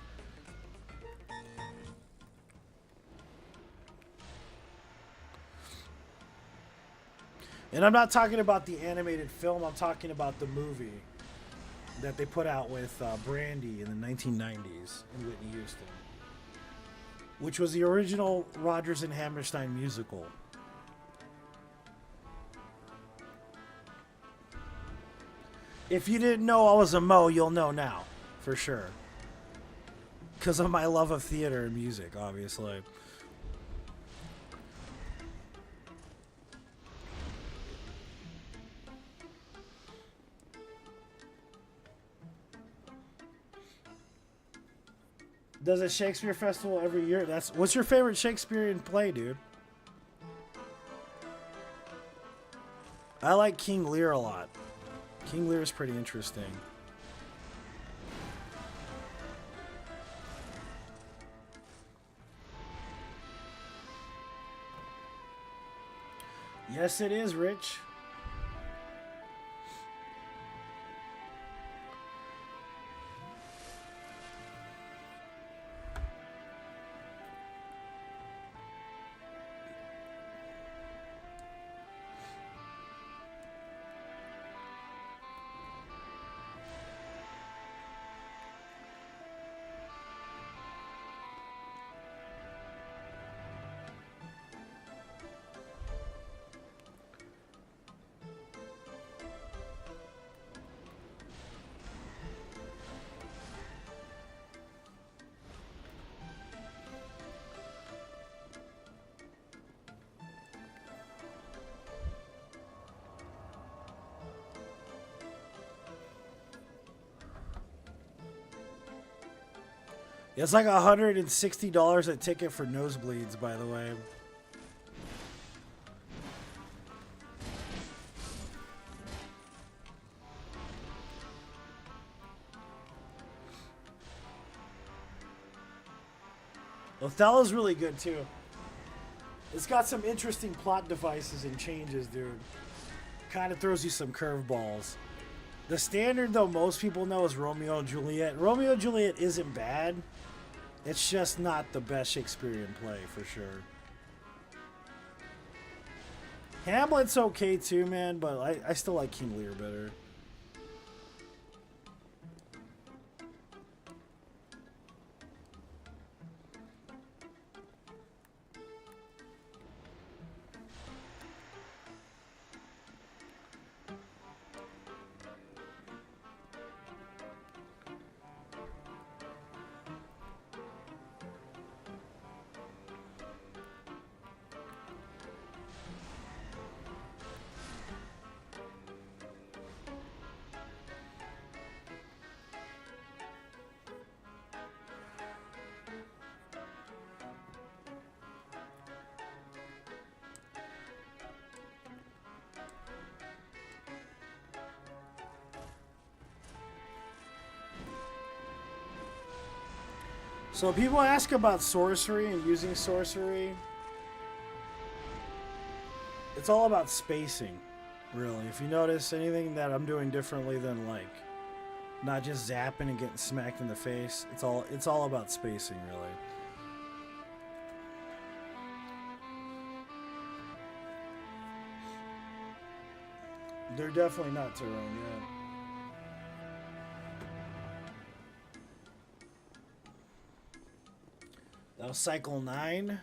And I'm not talking about the animated film. I'm talking about the movie that they put out with Brandy in the 1990s in Whitney Houston, which was the original Rodgers and Hammerstein musical. If you didn't know I was a Mo, you'll know now, for sure. Because of my love of theater and music, obviously. Does a Shakespeare festival every year? What's your favorite Shakespearean play, dude? I like King Lear a lot. King Lear is pretty interesting. Yes, it is, Rich. It's like $160 a ticket for nosebleeds, by the way. Othello's really good too. It's got some interesting plot devices and changes, dude. Kind of throws you some curveballs. The standard, though, most people know is Romeo and Juliet. Romeo and Juliet isn't bad. It's just not the best Shakespearean play, for sure. Hamlet's okay too, man, but I still like King Lear better. So people ask about sorcery and using sorcery. It's all about spacing, really. If you notice anything that I'm doing differently than like not just zapping and getting smacked in the face, it's all about spacing, really. They're definitely not Tyrone, yeah. That was cycle 9.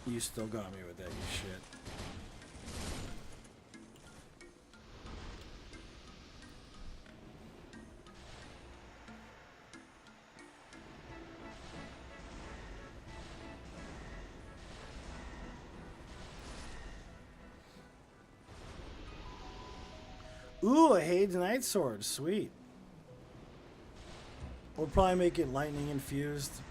You still got me with that, you shit. Ooh, a Hades Night Sword. Sweet. We'll probably make it lightning infused.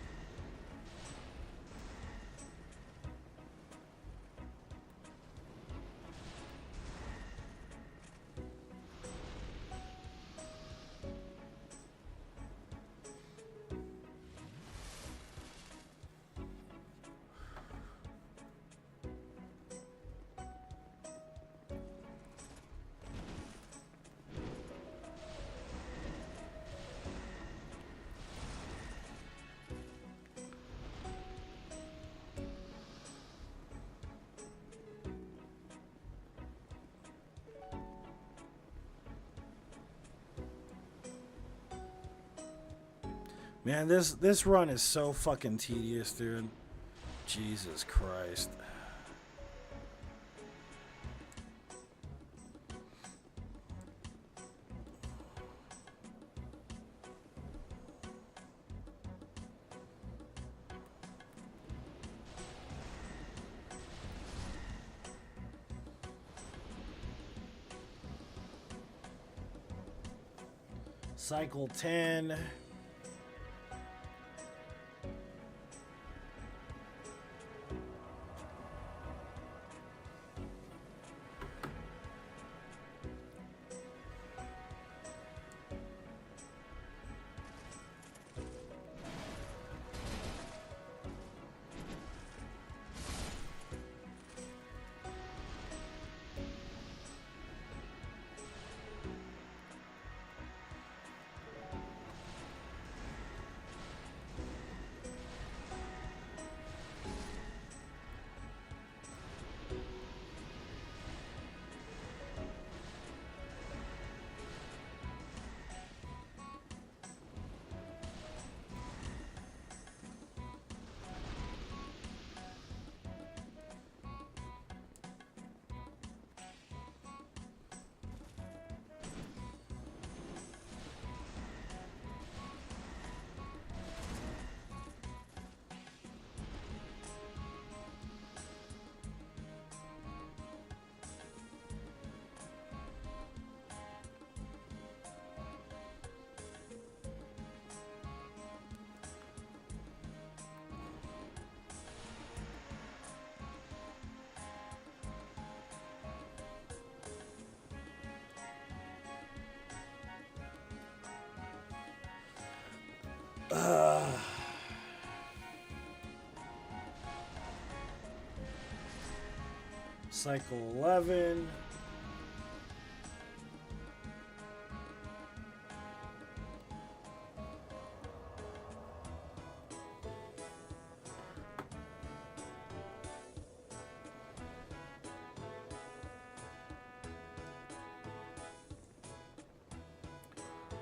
Man, this run is so fucking tedious, dude. Jesus Christ. Cycle 10. Cycle 11.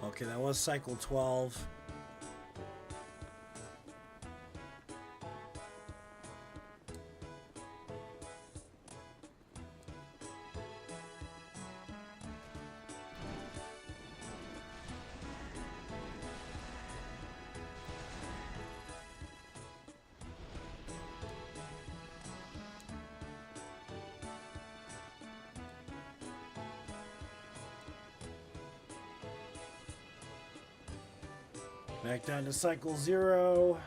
Okay, that was cycle 12. Back down to cycle 0.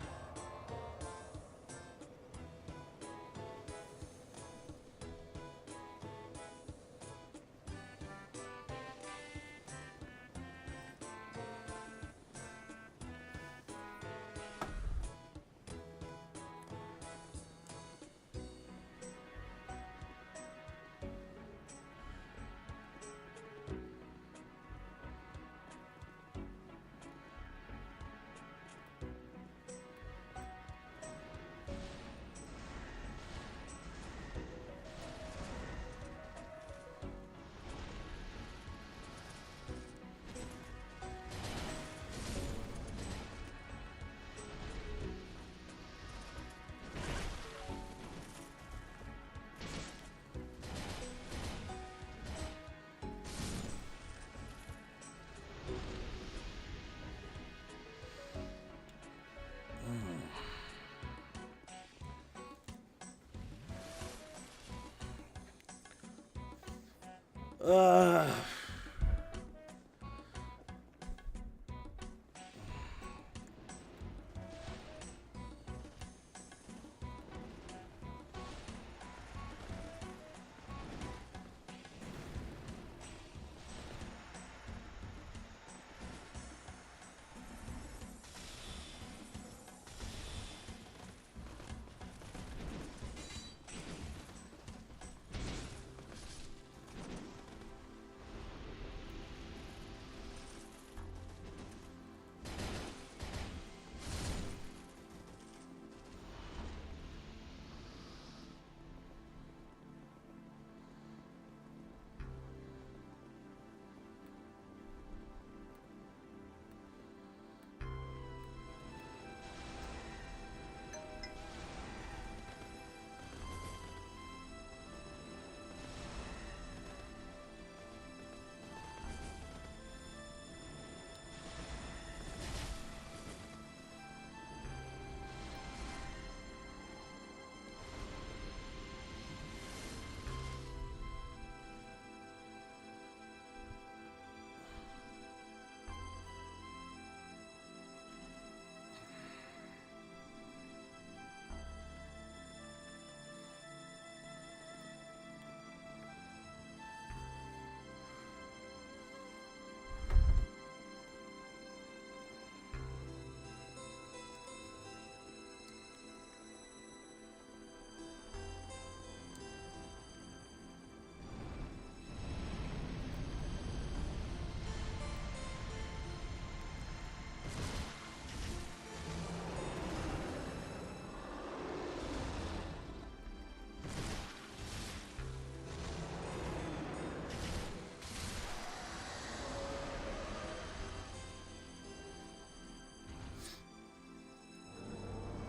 Uh,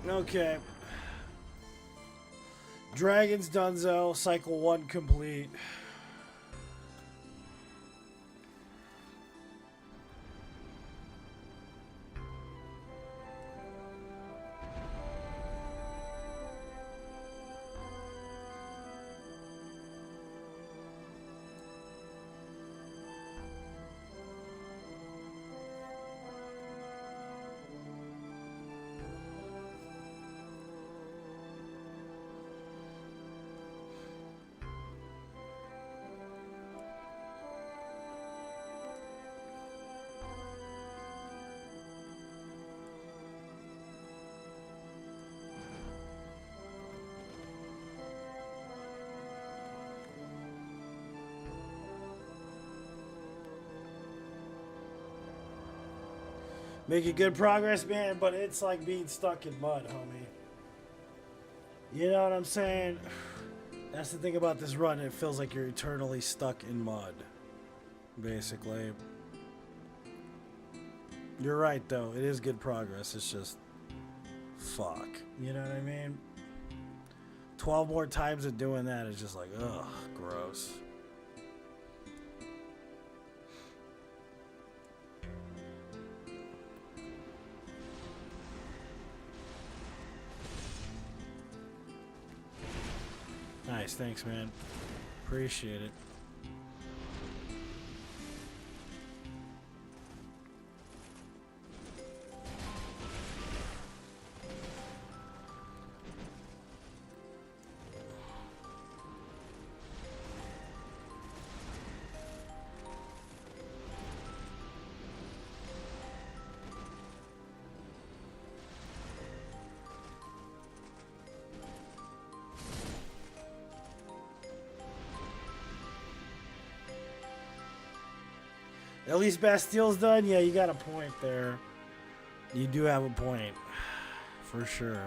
Okay. Dragon's Dunzo, cycle 1 complete. Making good progress, man, but it's like being stuck in mud, homie. You know what I'm saying? That's the thing about this run. It feels like you're eternally stuck in mud, basically. You're right, though. It is good progress. It's just, fuck. You know what I mean? 12 more times of doing that is just like, ugh, gross. Nice, thanks, man. Appreciate it. At least Bastille's done? Yeah, you got a point there. You do have a point. For sure.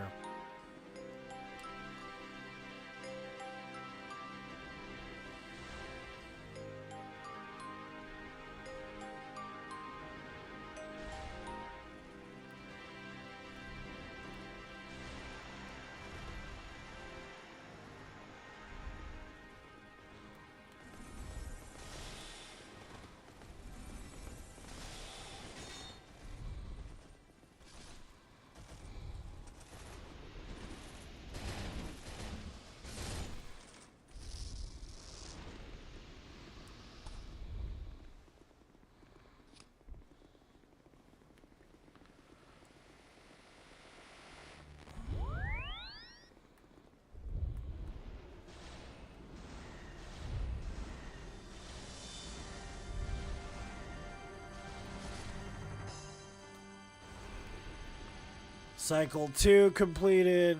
Cycle 2 completed.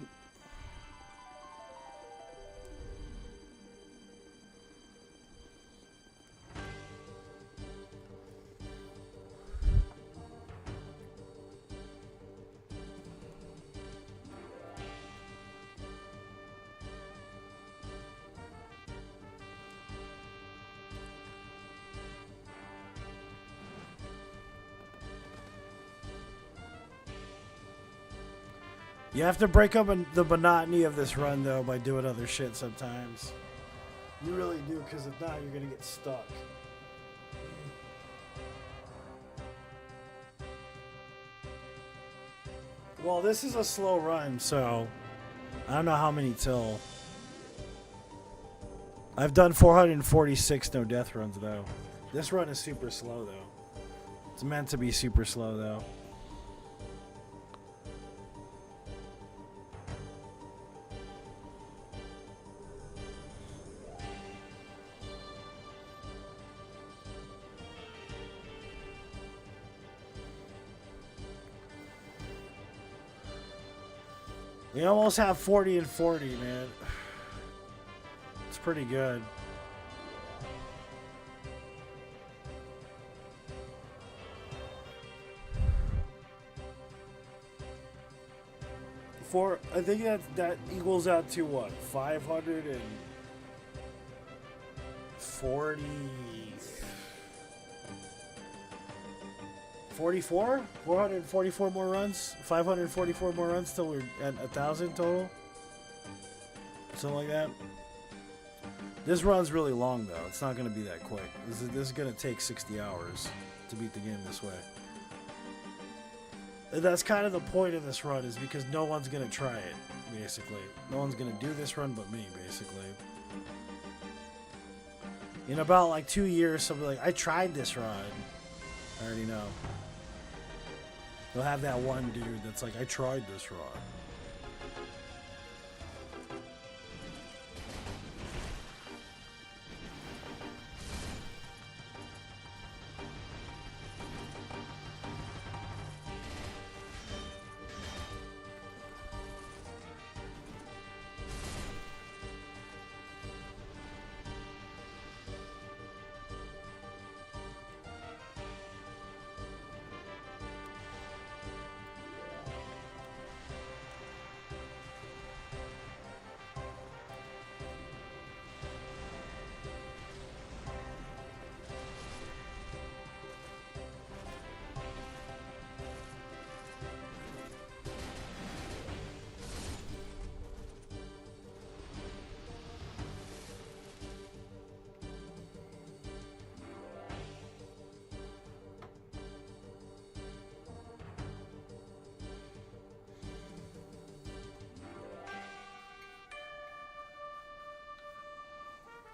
You have to break up the monotony of this run, though, by doing other shit sometimes. You really do, because if not, you're going to get stuck. Well, this is a slow run, so I don't know how many till. I've done 446 no death runs, though. This run is super slow, though. It's meant to be super slow, though. We almost have 40 and 40, man. It's pretty good. I think that equals out to what? 540. 540 44? 444 more runs? 544 more runs till we're at 1,000 total? Something like that. This run's really long, though. It's not going to be that quick. This is going to take 60 hours to beat the game this way. And that's kind of the point of this run, is because no one's going to try it, basically. No one's going to do this run but me, basically. In about like 2 years, somebody like, I tried this run. I already know. You'll have that one dude that's like, I tried this run.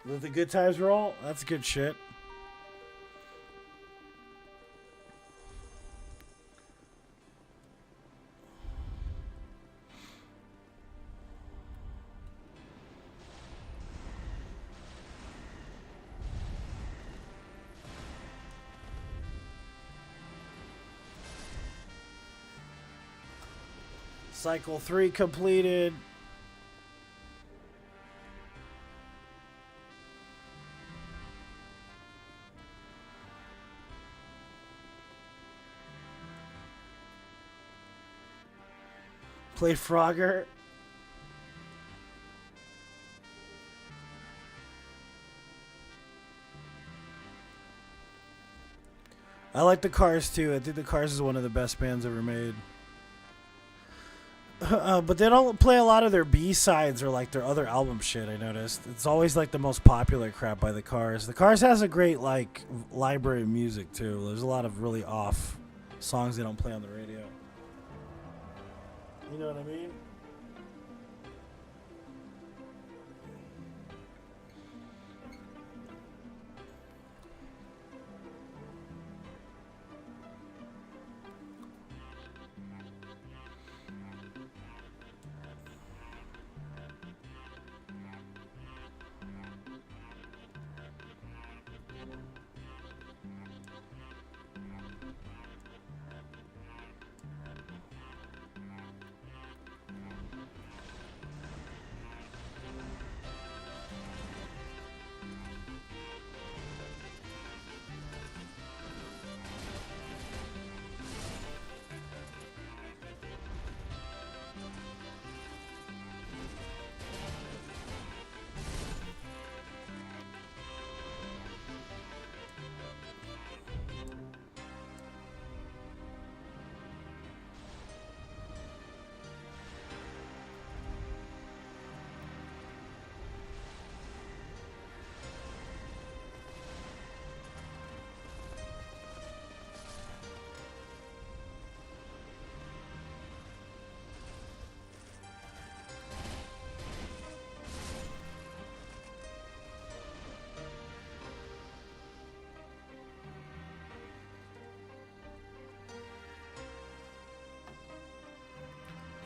Let the good times roll. That's good shit. Cycle 3 completed. Play Frogger. I like the Cars too. I think the Cars is one of the best bands ever made. But they don't play a lot of their B-sides or like their other album shit, I noticed. It's always like the most popular crap by the Cars. The Cars has a great like library of music too. There's a lot of really off songs they don't play on the radio. You know what I mean?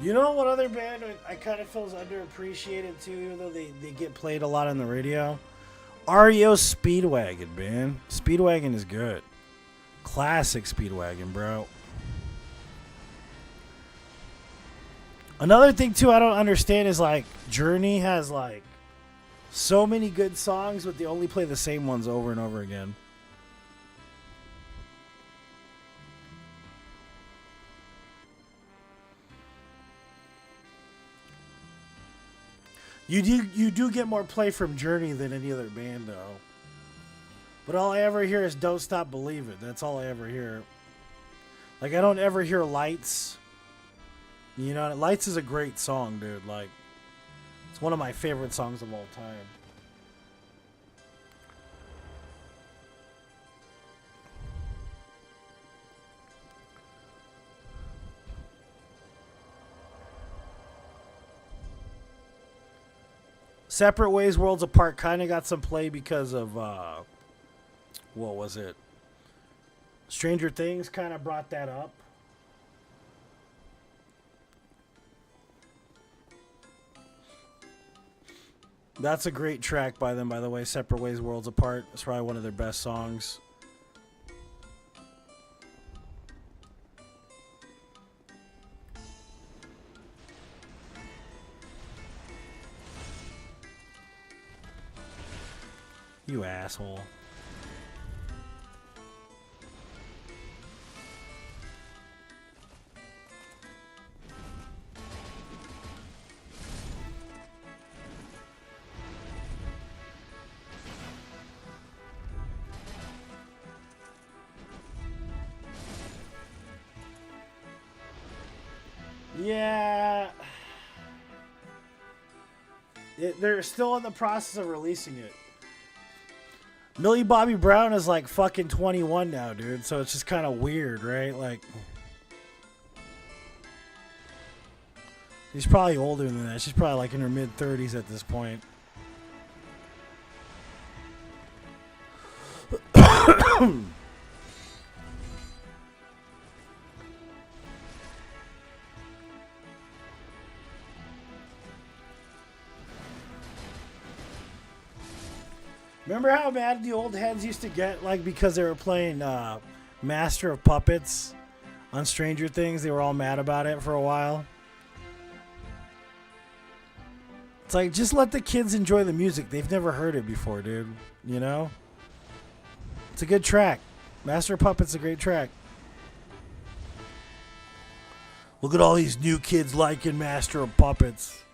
You know what other band I kind of feel is underappreciated too, even though they get played a lot on the radio? REO Speedwagon, man. Speedwagon is good. Classic Speedwagon, bro. Another thing too I don't understand is like Journey has like so many good songs, but they only play the same ones over and over again. You do get more play from Journey than any other band, though. But all I ever hear is "Don't Stop Believin'." That's all I ever hear. Like, I don't ever hear Lights. You know, Lights is a great song, dude. Like, it's one of my favorite songs of all time. Separate Ways, Worlds Apart kind of got some play because of, what was it? Stranger Things kind of brought that up. That's a great track by them, by the way. Separate Ways, Worlds Apart. It's probably one of their best songs. You asshole. Yeah. They're still in the process of releasing it. Millie Bobby Brown is like fucking 21 now, dude. So it's just kind of weird, right? Like, she's probably older than that. She's probably like in her mid 30s at this point. Remember how mad the old heads used to get, like, because they were playing Master of Puppets on Stranger Things? They were all mad about it for a while. It's like, just let the kids enjoy the music. They've never heard it before, dude. You know? It's a good track. Master of Puppets is a great track. Look at all these new kids liking Master of Puppets.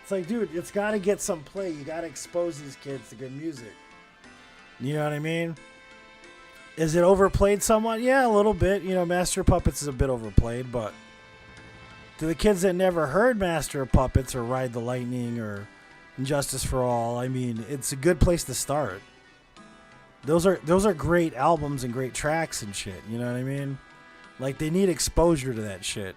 It's like, dude, it's got to get some play. You got to expose these kids to good music. You know what I mean? Is it overplayed somewhat? Yeah, a little bit. You know, Master of Puppets is a bit overplayed, but to the kids that never heard Master of Puppets or Ride the Lightning or Injustice for All, I mean, it's a good place to start. Those are great albums and great tracks and shit. You know what I mean? Like, they need exposure to that shit.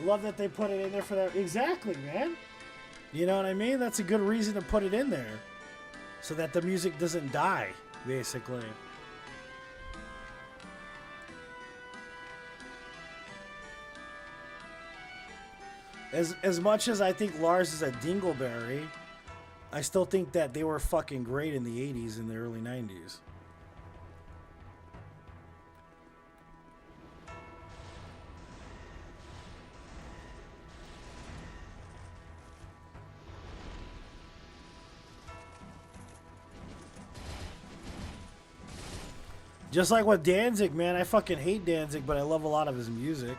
Love that they put it in there for that. Exactly, man. You know what I mean? That's a good reason to put it in there. So that the music doesn't die, basically. As much as I think Lars is a dingleberry, I still think that they were fucking great in the 80s and the early 90s. Just like with Danzig, man. I fucking hate Danzig, but I love a lot of his music.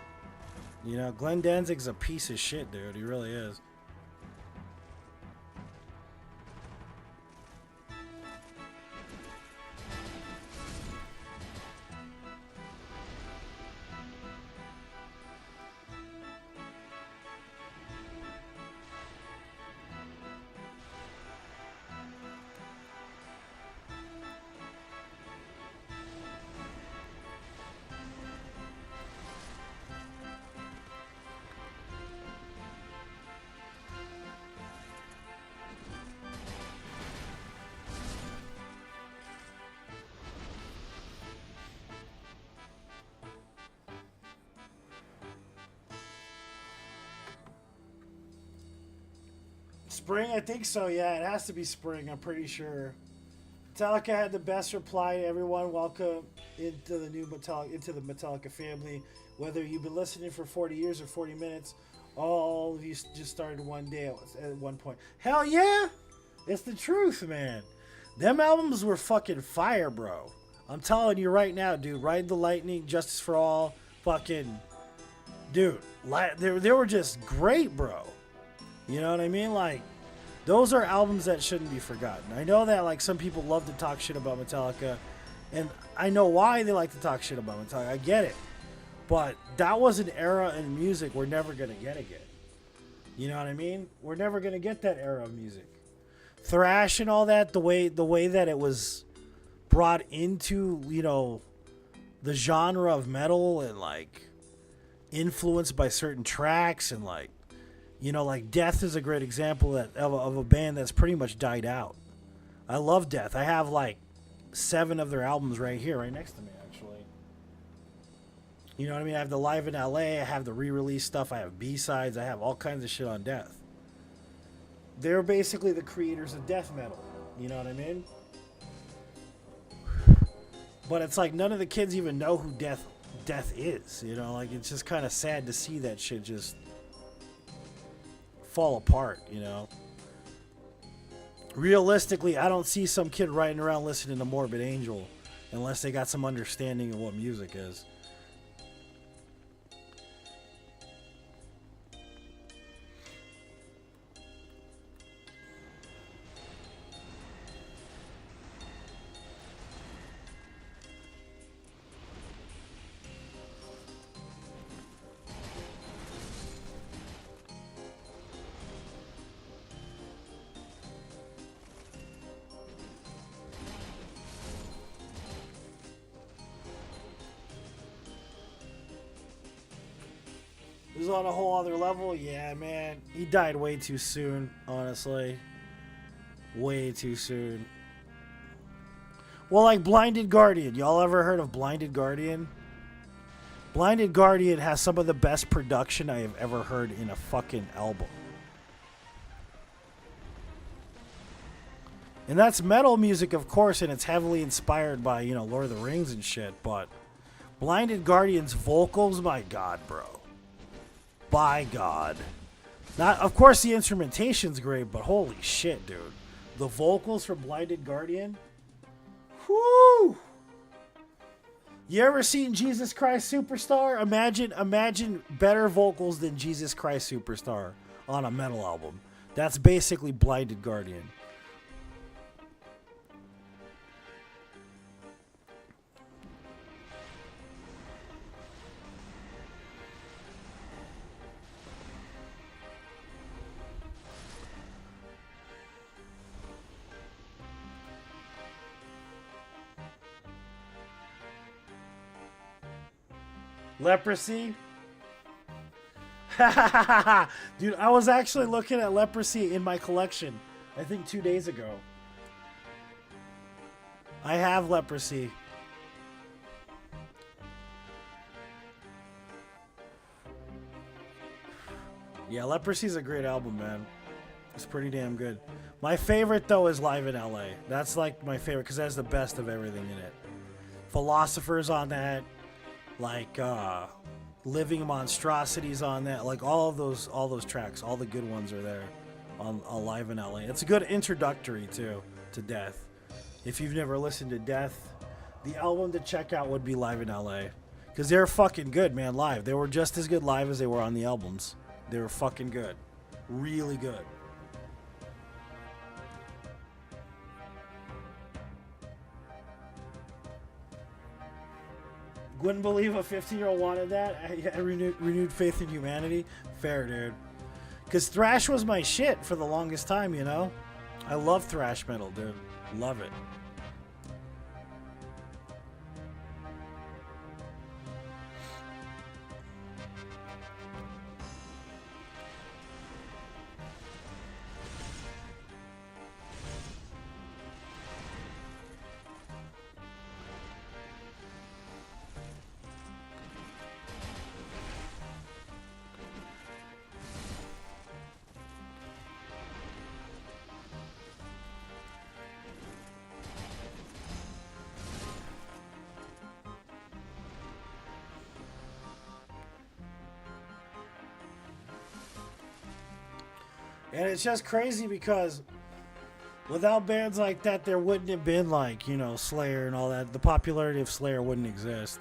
You know, Glenn Danzig's a piece of shit, dude. He really is. Spring, I think so. Yeah, it has to be spring. I'm pretty sure. Metallica had the best reply to everyone. Welcome into the new Metallica, into the Metallica family. Whether you've been listening for 40 years or 40 minutes, all of you just started one day at one point. Hell yeah, it's the truth, man. Them albums were fucking fire, bro. I'm telling you right now, dude. Ride the Lightning, Justice for All, fucking, dude, they were just great, bro. You know what I mean? Like, those are albums that shouldn't be forgotten. I know that, like, some people love to talk shit about Metallica, and I know why they like to talk shit about Metallica. I get it. But that was an era in music we're never going to get again. You know what I mean? We're never going to get that era of music. Thrash and all that, the way that it was brought into, you know, the genre of metal and, like, influenced by certain tracks and, like, you know, like Death is a great example of a band that's pretty much died out. I love Death. I have like 7 of their albums right here, right next to me, actually. You know what I mean? I have the Live in LA, I have the re-release stuff, I have B-sides, I have all kinds of shit on Death. They're basically the creators of death metal. You know what I mean? But it's like none of the kids even know who Death is. You know, like it's just kind of sad to see that shit just fall apart, you know. Realistically, I don't see some kid riding around listening to Morbid Angel unless they got some understanding of what music is. It was on a whole other level. Yeah, man. He died way too soon, honestly. Way too soon. Well, like Blinded Guardian. Y'all ever heard of Blinded Guardian? Blinded Guardian has some of the best production I have ever heard in a fucking album. And that's metal music, of course, and it's heavily inspired by, you know, Lord of the Rings and shit, but Blinded Guardian's vocals, my God, bro. By God. Not, of course, the instrumentation's great, but holy shit, dude. The vocals from Blinded Guardian? Whoo! You ever seen Jesus Christ Superstar? Imagine better vocals than Jesus Christ Superstar on a metal album. That's basically Blinded Guardian. Leprosy? Dude, I was actually looking at Leprosy in my collection, I think 2 days ago. I have Leprosy. Yeah, Leprosy's a great album, man. It's pretty damn good. My favorite, though, is Live in LA. That's like my favorite because it has the best of everything in it. Philosophers on that. Like Living Monstrosities on that, like all those tracks, all the good ones are there on Live in LA. It's a good introductory to Death. If you've never listened to Death, the album to check out would be Live in LA, because they're fucking good, man. Live, they were just as good live as they were on the albums. They were fucking good, really good. Wouldn't believe a 15-year-old wanted that. I renewed faith in humanity. Fair, dude. Because thrash was my shit for the longest time, you know? I love thrash metal, dude. Love it. And it's just crazy because without bands like that, there wouldn't have been, like, you know, Slayer and all that. The popularity of Slayer wouldn't exist.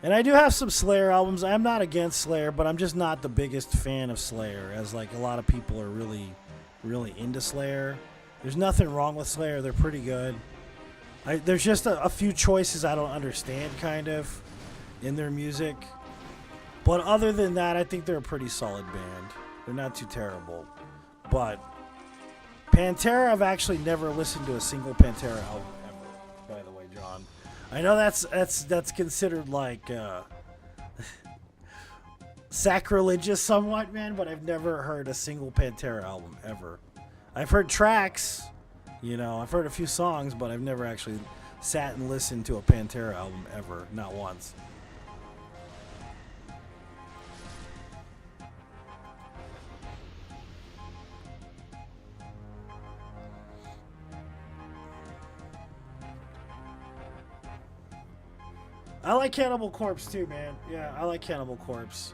And I do have some Slayer albums. I'm not against Slayer, but I'm just not the biggest fan of Slayer, as like a lot of people are really, really into Slayer. There's nothing wrong with Slayer. They're pretty good. There's just a few choices I don't understand, kind of, in their music. But other than that, I think they're a pretty solid band. They're not too terrible. But Pantera, I've actually never listened to a single Pantera album ever, by the way, John. I know that's considered like sacrilegious somewhat, man, but I've never heard a single Pantera album ever. I've heard tracks, you know, I've heard a few songs, but I've never actually sat and listened to a Pantera album ever, not once. I like Cannibal Corpse too, man. Yeah, I like Cannibal Corpse.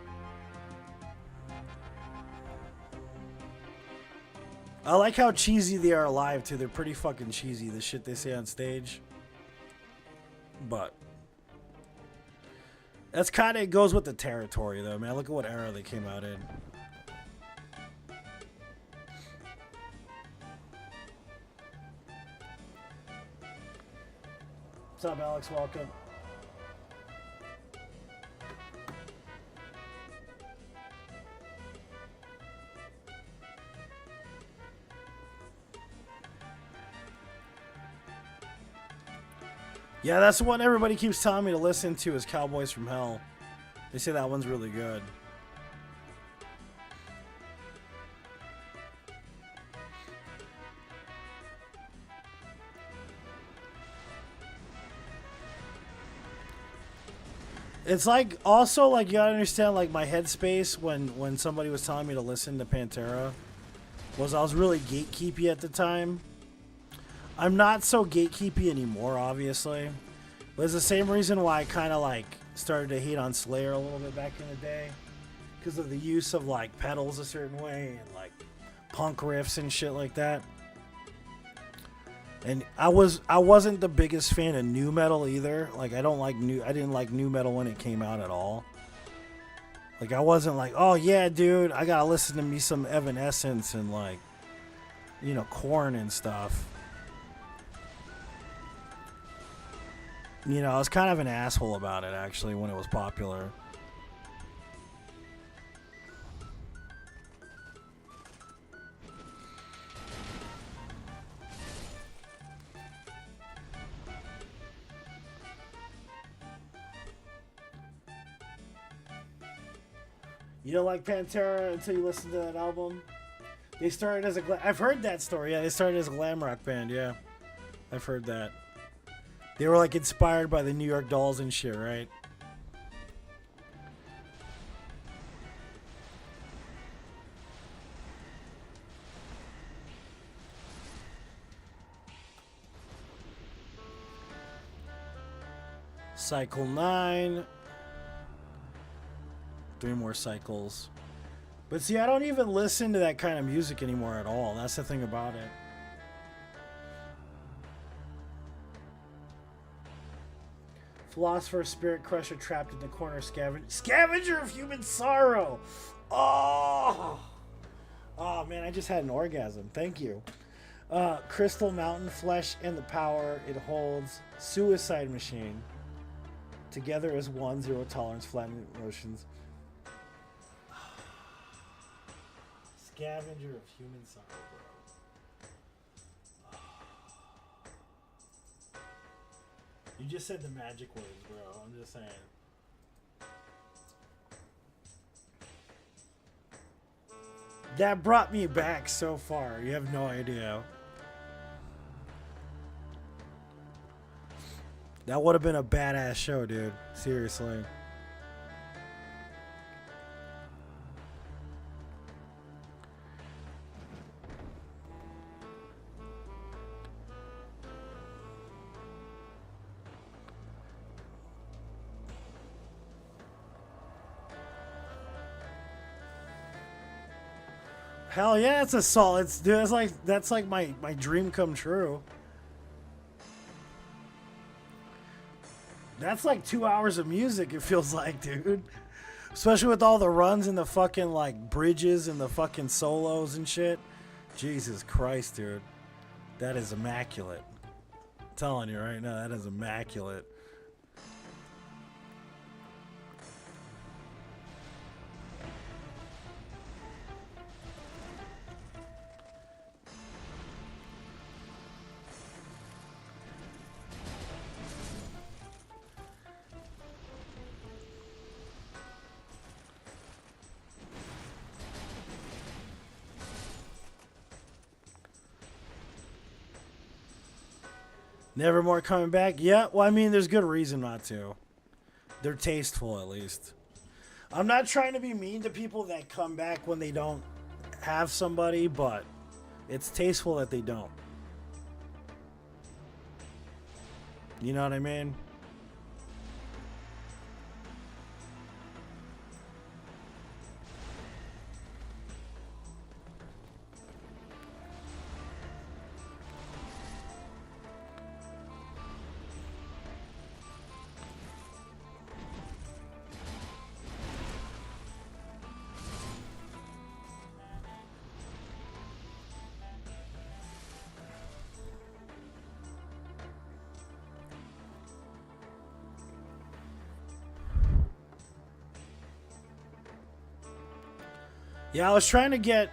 I like how cheesy they are live too. They're pretty fucking cheesy, the shit they say on stage. But that's kind of, it goes with the territory though, man. Look at what era they came out in. What's up, Alex? Welcome. Yeah, that's the one everybody keeps telling me to listen to is Cowboys from Hell. They say that one's really good. It's like, also, like, you gotta understand, like, my headspace when somebody was telling me to listen to Pantera was I was really gatekeepy at the time. I'm not so gatekeepy anymore, obviously. But it's the same reason why I kind of, like, started to hate on Slayer a little bit back in the day. Because of the use of, like, pedals a certain way and, like, punk riffs and shit like that. And I wasn't the biggest fan of nu metal either. Like, I didn't like nu metal when it came out at all. Like, I wasn't like, oh yeah, dude, I gotta listen to me some Evanescence and, like, you know, Korn and stuff. You know, I was kind of an asshole about it, actually, when it was popular. You don't like Pantera until you listen to that album? They started as I've heard that story, yeah. They started as a glam rock band, yeah. I've heard that. They were, like, inspired by the New York Dolls and shit, right? Cycle 9. 3 more cycles. But see, I don't even listen to that kind of music anymore at all. That's the thing about it. Philosopher, Spirit Crusher, Trapped in the Corner, Scavenger of Human Sorrow. Oh! Oh, man, I just had an orgasm. Thank you. Crystal Mountain, Flesh and the Power It Holds, Suicide Machine. Together as One, Zero Tolerance, Flattened Emotions. Scavenger of Human Sorrow, bro. You just said the magic words, bro. I'm just saying. That brought me back so far. You have no idea. That would have been a badass show, dude. Seriously. Hell yeah, it's a solid. Dude, that's like my dream come true. That's like 2 hours of music, it feels like, dude. Especially with all the runs and the fucking, like, bridges and the fucking solos and shit. Jesus Christ, dude. That is immaculate. I'm telling you right now, that is immaculate. Nevermore coming back? Yeah, well, I mean, there's good reason not to. They're tasteful, at least. I'm not trying to be mean to people that come back when they don't have somebody, but it's tasteful that they don't. You know what I mean? Yeah, I was trying to get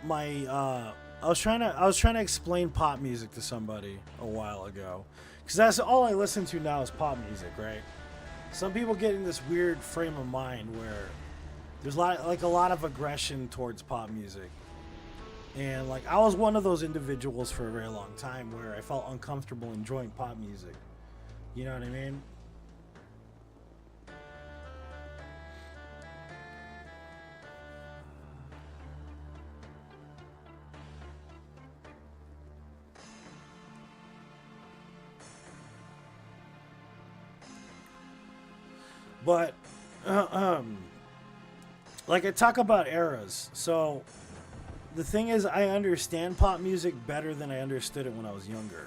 my I was trying to explain pop music to somebody a while ago, because that's all I listen to now is pop music, right? Some people get in this weird frame of mind where there's a lot of aggression towards pop music, and like I was one of those individuals for a very long time where I felt uncomfortable enjoying pop music. You know what I mean? But like I talk about eras. So the thing is, I understand pop music better than I understood it when I was younger.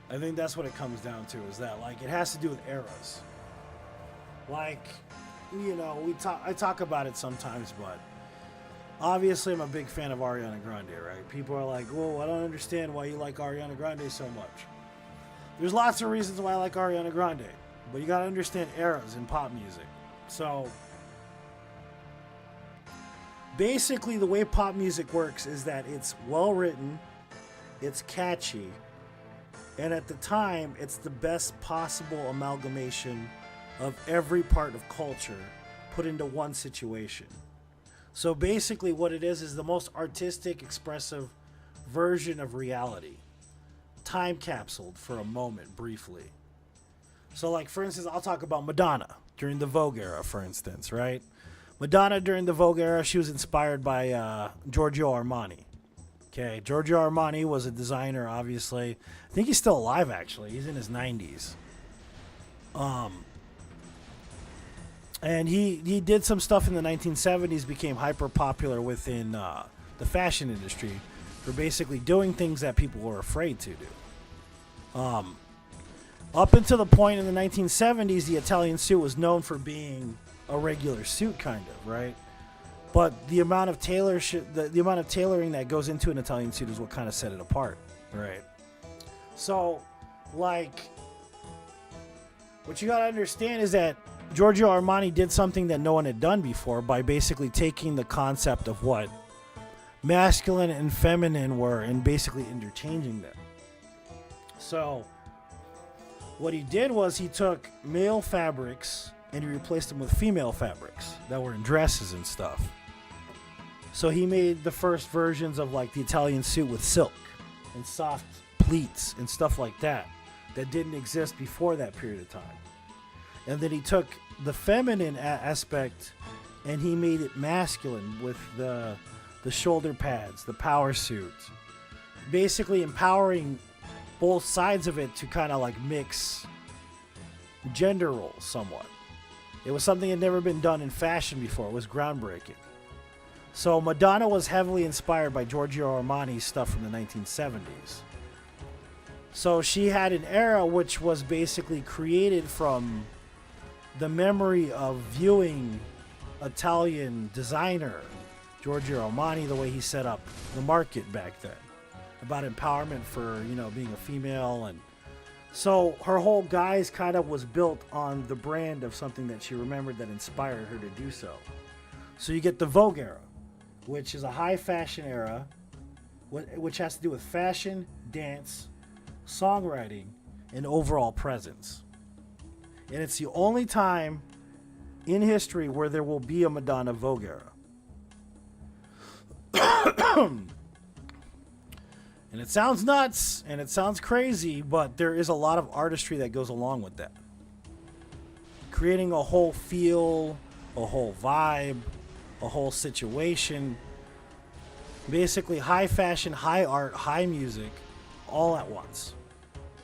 I think that's what it comes down to, is that like it has to do with eras. Like, you know, I talk about it sometimes, but obviously I'm a big fan of Ariana Grande, right? People are like, "Whoa, I don't understand why you like Ariana Grande so much." There's lots of reasons why I like Ariana Grande, but you gotta understand eras in pop music. So basically the way pop music works is that it's well written, it's catchy, and at the time it's the best possible amalgamation of every part of culture put into one situation. So basically what it is the most artistic, expressive version of reality, time capsuled for a moment briefly. So like, for instance, I'll talk about Madonna during the Vogue era, for instance, right? Madonna during the Vogue era, she was inspired by Giorgio Armani. Okay, Giorgio Armani was a designer, obviously. I think he's still alive, actually. He's in his 90s. And he did some stuff in the 1970s, became hyper popular within the fashion industry for basically doing things that people were afraid to do. Up until the point in the 1970s, the Italian suit was known for being a regular suit, kind of, right? But the amount of the amount of tailoring that goes into an Italian suit is what kind of set it apart, right? So, like, what you gotta understand is that Giorgio Armani did something that no one had done before by basically taking the concept of what masculine and feminine were and basically interchanging them. So what he did was he took male fabrics and he replaced them with female fabrics that were in dresses and stuff. So he made the first versions of like the Italian suit with silk and soft pleats and stuff like that didn't exist before that period of time. And then he took the feminine aspect and he made it masculine with the shoulder pads, the power suit, basically empowering both sides of it to kind of like mix gender roles somewhat. It was something that had never been done in fashion before. It was groundbreaking. So Madonna was heavily inspired by Giorgio Armani's stuff from the 1970s. So she had an era which was basically created from the memory of viewing Italian designer Giorgio Armani, the way he set up the market back then, about empowerment for, you know, being a female. And so her whole guise kind of was built on the brand of something that she remembered that inspired her to do so. So you get the Vogue era, which is a high fashion era, which has to do with fashion, dance, songwriting, and overall presence. And it's the only time in history where there will be a Madonna Vogue era. And it sounds nuts and it sounds crazy, but there is a lot of artistry that goes along with that. Creating a whole feel, a whole vibe, a whole situation. Basically high fashion, high art, high music, all at once.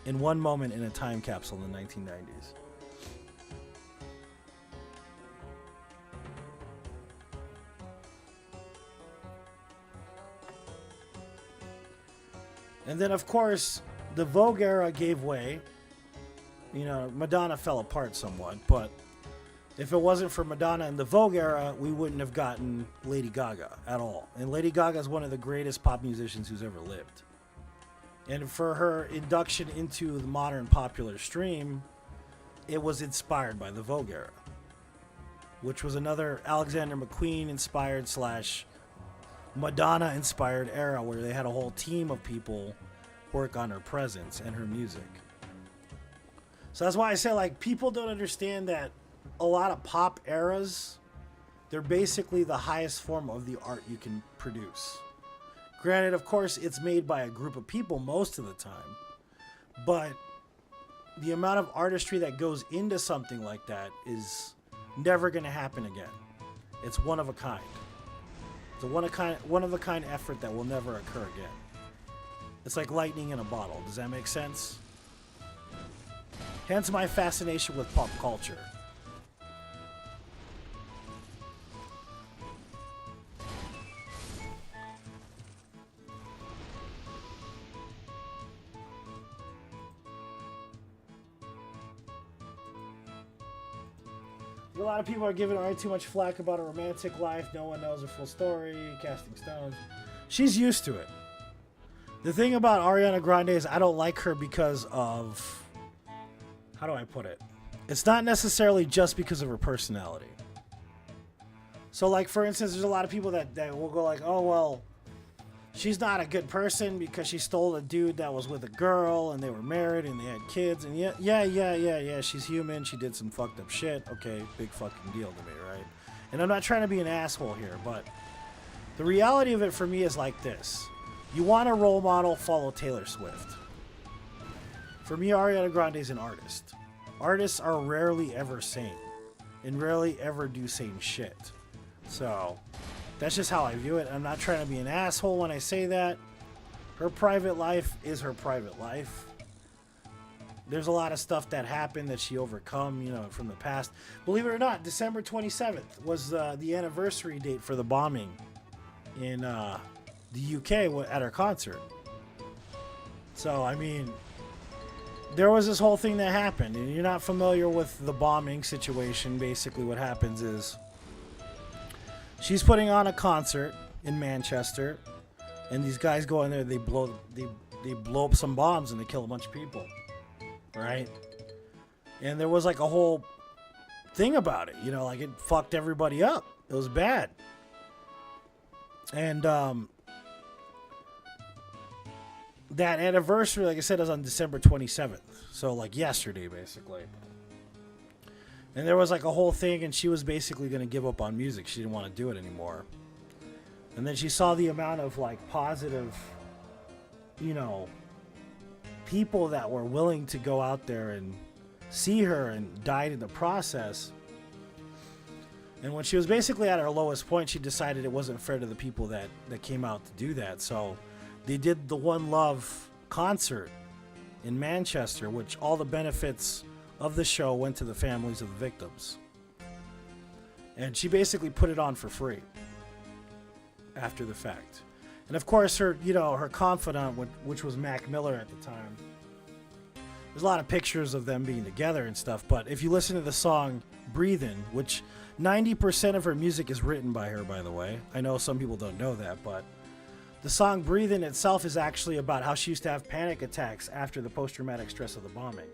In one moment in a time capsule in the 1990s. And then, of course, the Vogue era gave way. You know, Madonna fell apart somewhat, but if it wasn't for Madonna and the Vogue era, we wouldn't have gotten Lady Gaga at all. And Lady Gaga is one of the greatest pop musicians who's ever lived. And for her induction into the modern popular stream, it was inspired by the Vogue era, which was another Alexander McQueen inspired / Madonna inspired era where they had a whole team of people work on her presence and her music. So that's why I say, like, people don't understand that a lot of pop eras, they're basically the highest form of the art you can produce. Granted, of course, it's made by a group of people most of the time, but the amount of artistry that goes into something like that is never going to happen again. It's one of a kind. It's a one of a kind effort that will never occur again. It's like lightning in a bottle. Does that make sense? Hence my fascination with pop culture. A lot of people are giving Ari too much flack about her romantic life. No one knows her full story. Casting stones. She's used to it. The thing about Ariana Grande is I don't like her because of... How do I put it? It's not necessarily just because of her personality. So, like, for instance, there's a lot of people that will go like, oh, well, she's not a good person because she stole a dude that was with a girl and they were married and they had kids. And yeah, she's human. She did some fucked up shit. Okay, big fucking deal to me, right? And I'm not trying to be an asshole here, but the reality of it for me is like this. You want a role model, follow Taylor Swift. For me, Ariana Grande is an artist. Artists are rarely ever sane and rarely ever do sane shit. So that's just how I view it. I'm not trying to be an asshole when I say that. Her private life is her private life. There's a lot of stuff that happened that she overcome, you know, from the past. Believe it or not, December 27th was the anniversary date for the bombing in the UK at her concert. So, I mean, there was this whole thing that happened, and you're not familiar with the bombing situation. Basically what happens is she's putting on a concert in Manchester, and these guys go in there, they blow up some bombs and they kill a bunch of people, right? And there was like a whole thing about it, you know, like it fucked everybody up. It was bad. And that anniversary, like I said, is on December 27th. So like yesterday, basically. And there was like a whole thing, and she was basically going to give up on music. She didn't want to do it anymore. And then she saw the amount of like positive, you know, people that were willing to go out there and see her, and died in the process. And when she was basically at her lowest point, she decided it wasn't fair to the people that came out to do that. So they did the One Love concert in Manchester, which all the benefits of the show went to the families of the victims. And she basically put it on for free after the fact. And of course, her, you know, her confidant, which was Mac Miller at the time, there's a lot of pictures of them being together and stuff. But if you listen to the song "Breathin'," which 90% of her music is written by her, by the way. I know some people don't know that, but the song "Breathin'" itself is actually about how she used to have panic attacks after the post-traumatic stress of the bombing,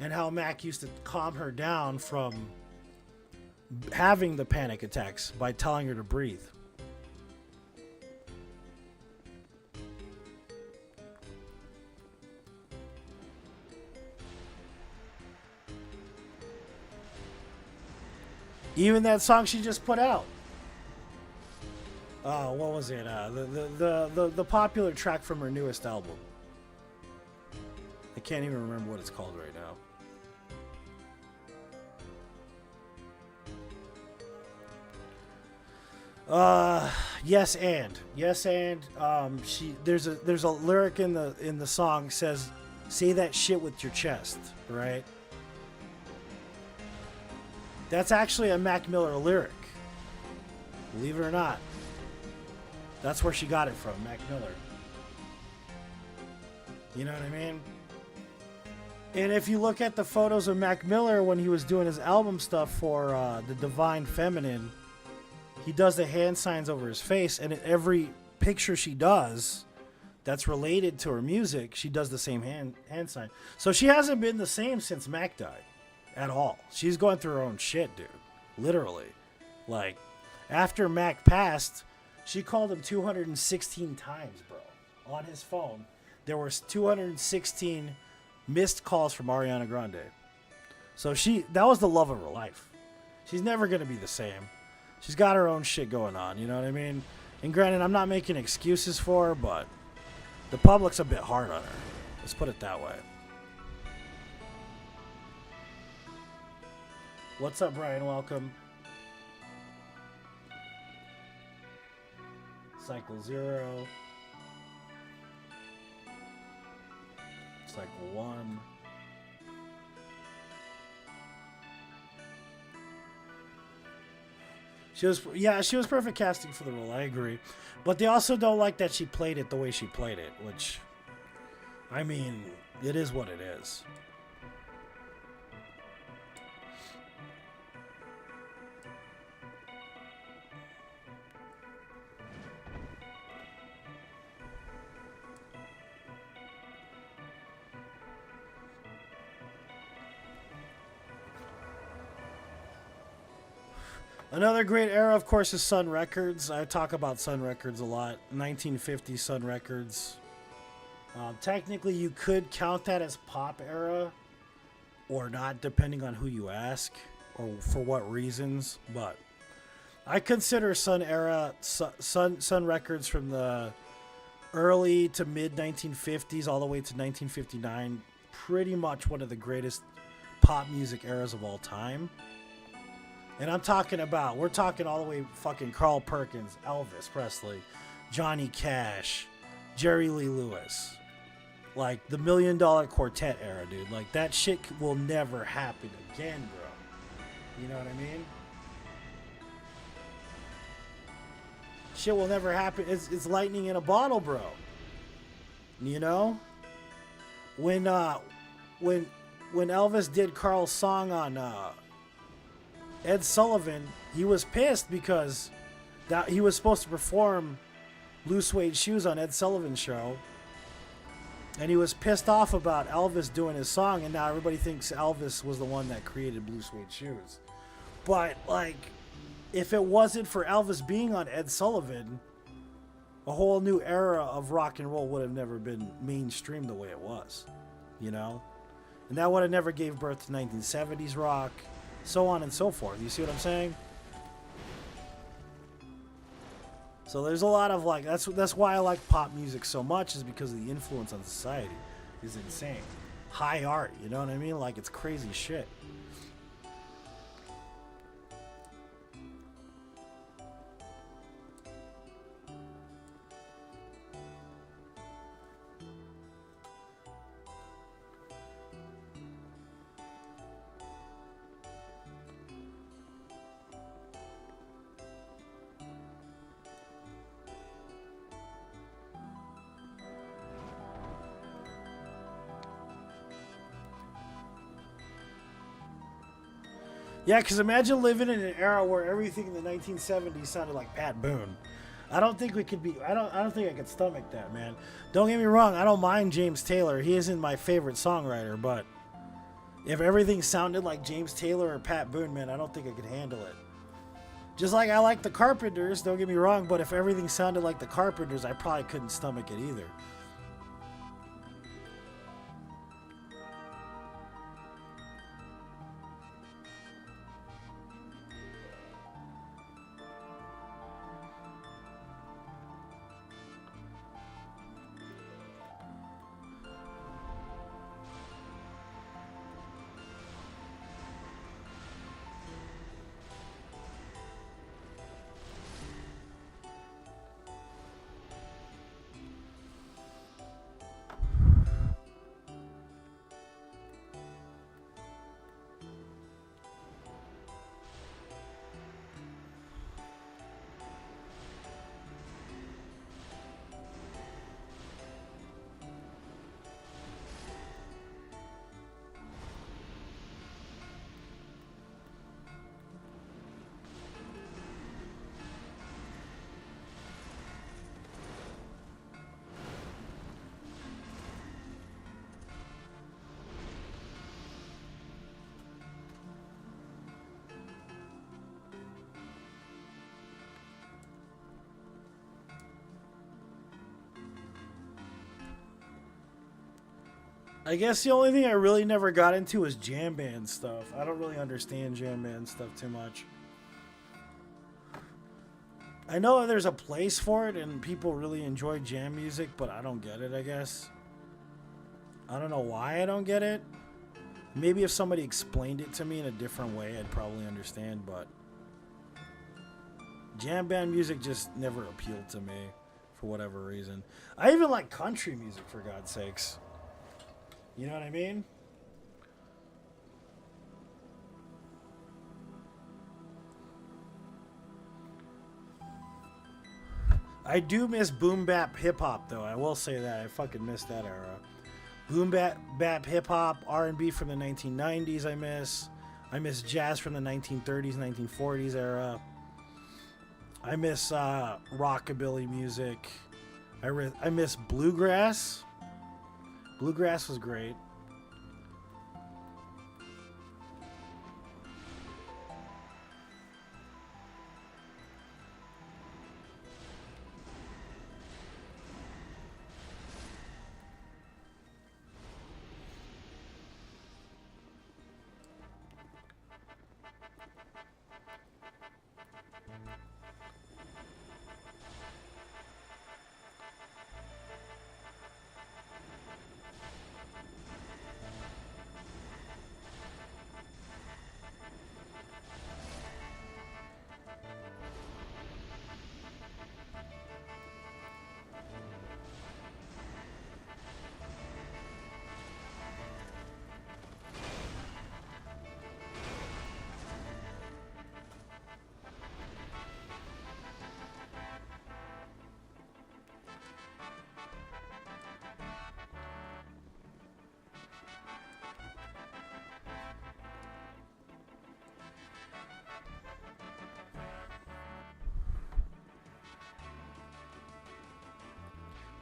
and how Mac used to calm her down from having the panic attacks by telling her to breathe. Even that song she just put out. What was it? The popular track from her newest album. I can't even remember what it's called right now. Yes and there's a lyric in the song says, "Say that shit with your chest," right? That's actually a Mac Miller lyric. Believe it or not. That's where she got it from, Mac Miller. You know what I mean? And if you look at the photos of Mac Miller when he was doing his album stuff for The Divine Feminine, he does the hand signs over his face, and in every picture she does that's related to her music, she does the same hand sign. So she hasn't been the same since Mac died. At all. She's going through her own shit, dude. Literally. Like, after Mac passed, she called him 216 times, bro. On his phone. There were 216 missed calls from Ariana Grande. So that was the love of her life. She's never going to be the same. She's got her own shit going on, you know what I mean? And granted, I'm not making excuses for her, but the public's a bit hard on her. Let's put it that way. What's up, Brian? Welcome. Cycle 0. Cycle 1. She was perfect casting for the role, I agree. But they also don't like that she played it the way she played it, which, I mean, it is what it is. Another great era, of course, is Sun Records. I talk about Sun Records a lot. 1950 Sun Records. Technically, you could count that as pop era or not, depending on who you ask or for what reasons. But I consider Sun Records from the early to mid 1950s all the way to 1959 pretty much one of the greatest pop music eras of all time. And we're talking all the way fucking Carl Perkins, Elvis Presley, Johnny Cash, Jerry Lee Lewis. Like the $1 Million Quartet era, dude. Like that shit will never happen again, bro. You know what I mean? Shit will never happen. It's lightning in a bottle, bro. You know? When Elvis did Carl's song on Ed Sullivan, he was pissed because that he was supposed to perform Blue Suede Shoes on Ed Sullivan's show, and he was pissed off about Elvis doing his song, and now everybody thinks Elvis was the one that created Blue Suede Shoes. But like, if it wasn't for Elvis being on Ed Sullivan, a whole new era of rock and roll would have never been mainstream the way it was, you know? And that would have never gave birth to 1970s rock, so on and so forth. You see what I'm saying? So there's a lot of like, that's why I like pop music so much, is because of the influence on society is insane. High art, you know what I mean? Like, it's crazy shit. Yeah, because imagine living in an era where everything in the 1970s sounded like Pat Boone. I don't think we could be. I don't think I could stomach that, man. Don't get me wrong. I don't mind James Taylor. He isn't my favorite songwriter, but if everything sounded like James Taylor or Pat Boone, man, I don't think I could handle it. Just like I like the Carpenters. Don't get me wrong, but if everything sounded like the Carpenters, I probably couldn't stomach it either. I guess the only thing I really never got into was jam band stuff. I don't really understand jam band stuff too much. I know there's a place for it and people really enjoy jam music, but I don't get it, I guess. I don't know why I don't get it. Maybe if somebody explained it to me in a different way, I'd probably understand, but jam band music just never appealed to me for whatever reason. I even like country music, for God's sakes. You know what I mean? I do miss boom bap hip hop though. I will say that. I fucking miss that era. Boom bap hip hop, R&B from the 1990s I miss. I miss jazz from the 1930s, 1940s era. I miss rockabilly music. I miss bluegrass. Bluegrass was great.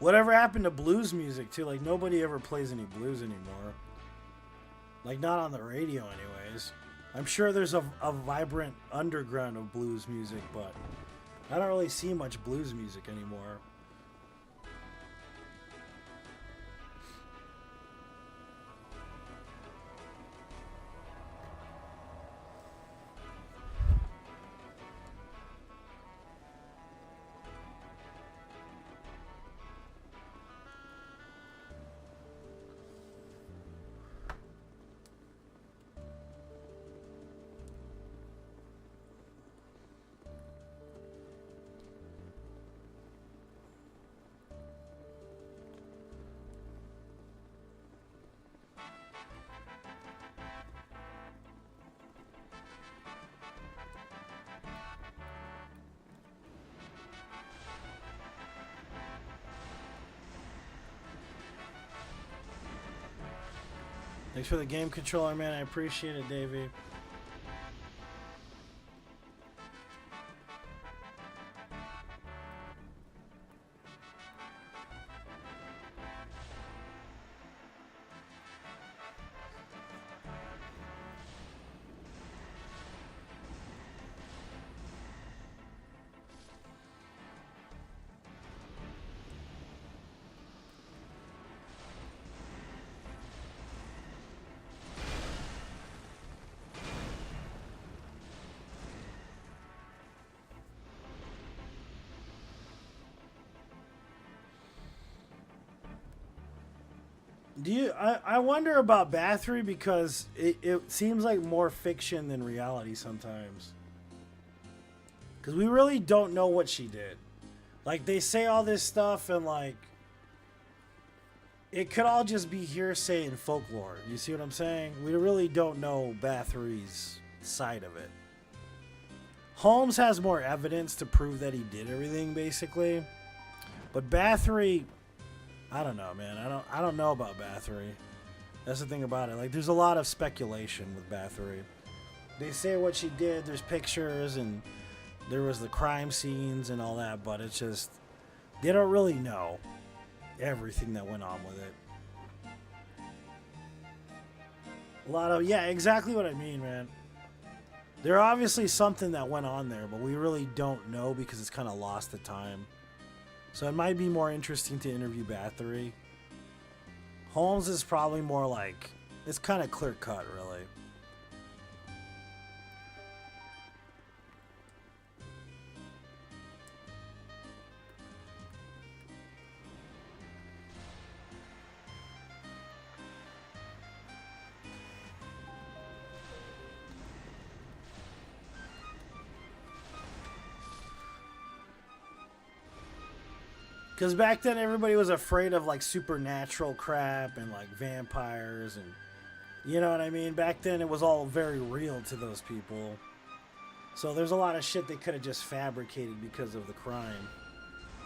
Whatever happened to blues music too? Like nobody ever plays any blues anymore. Like not on the radio anyways. I'm sure there's a vibrant underground of blues music, but I don't really see much blues music anymore. Thanks for the game controller, man. I appreciate it, Davey. Do you? I wonder about Bathory because it seems like more fiction than reality sometimes. Because we really don't know what she did. Like, they say all this stuff and, like, it could all just be hearsay and folklore. You see what I'm saying? We really don't know Bathory's side of it. Holmes has more evidence to prove that he did everything, basically. But Bathory, I don't know, man. I don't know about Bathory. That's the thing about it. Like, there's a lot of speculation with Bathory. They say what she did. There's pictures and there was the crime scenes and all that, but it's just they don't really know everything that went on with it. A lot of, yeah, exactly what I mean, man. There obviously something that went on there, but we really don't know because it's kind of lost to time. So it might be more interesting to interview Bathory. Holmes is probably more like, it's kind of clear cut, really. Because back then everybody was afraid of like supernatural crap and like vampires and you know what I mean? Back then it was all very real to those people. So there's a lot of shit they could have just fabricated because of the crime.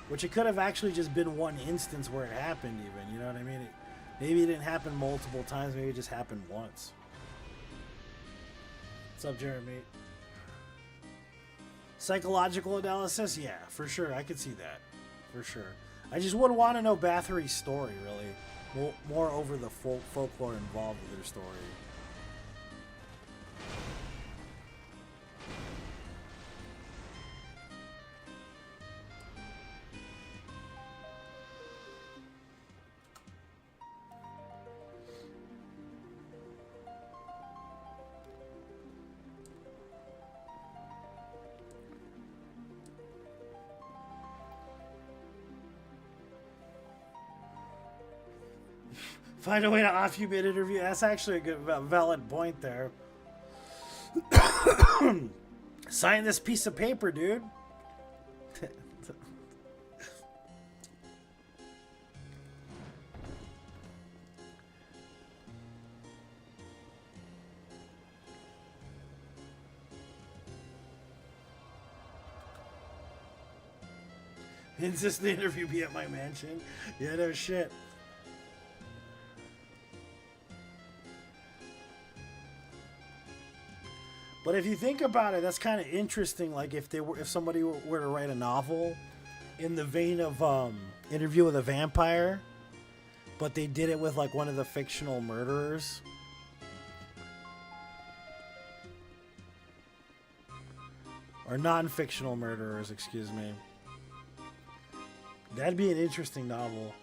Which it could have actually just been one instance where it happened even, you know what I mean? Maybe it didn't happen multiple times, maybe it just happened once. What's up, Jeremy? Psychological analysis? Yeah, for sure. I could see that. For sure. I just would want to know Bathory's story, really. More over the folklore involved with her story. Find a way to off you mid-interview. That's actually a good, valid point there. Sign this piece of paper, dude. Insist the interview be at my mansion. Yeah, no shit. But if you think about it, that's kind of interesting. Like if somebody were to write a novel in the vein of Interview with a Vampire, but they did it with like one of the fictional murderers. Or non-fictional murderers, excuse me. That'd be an interesting novel.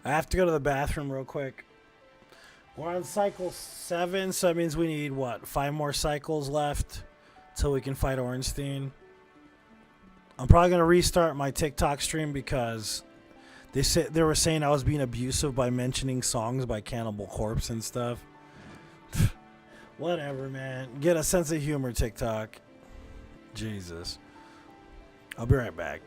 I have to go to the bathroom real quick. We're on cycle 7, so that means we need, what, 5 more cycles left till we can fight Ornstein. I'm probably going to restart my TikTok stream because they were saying I was being abusive by mentioning songs by Cannibal Corpse and stuff. Whatever, man. Get a sense of humor, TikTok. Jesus. I'll be right back.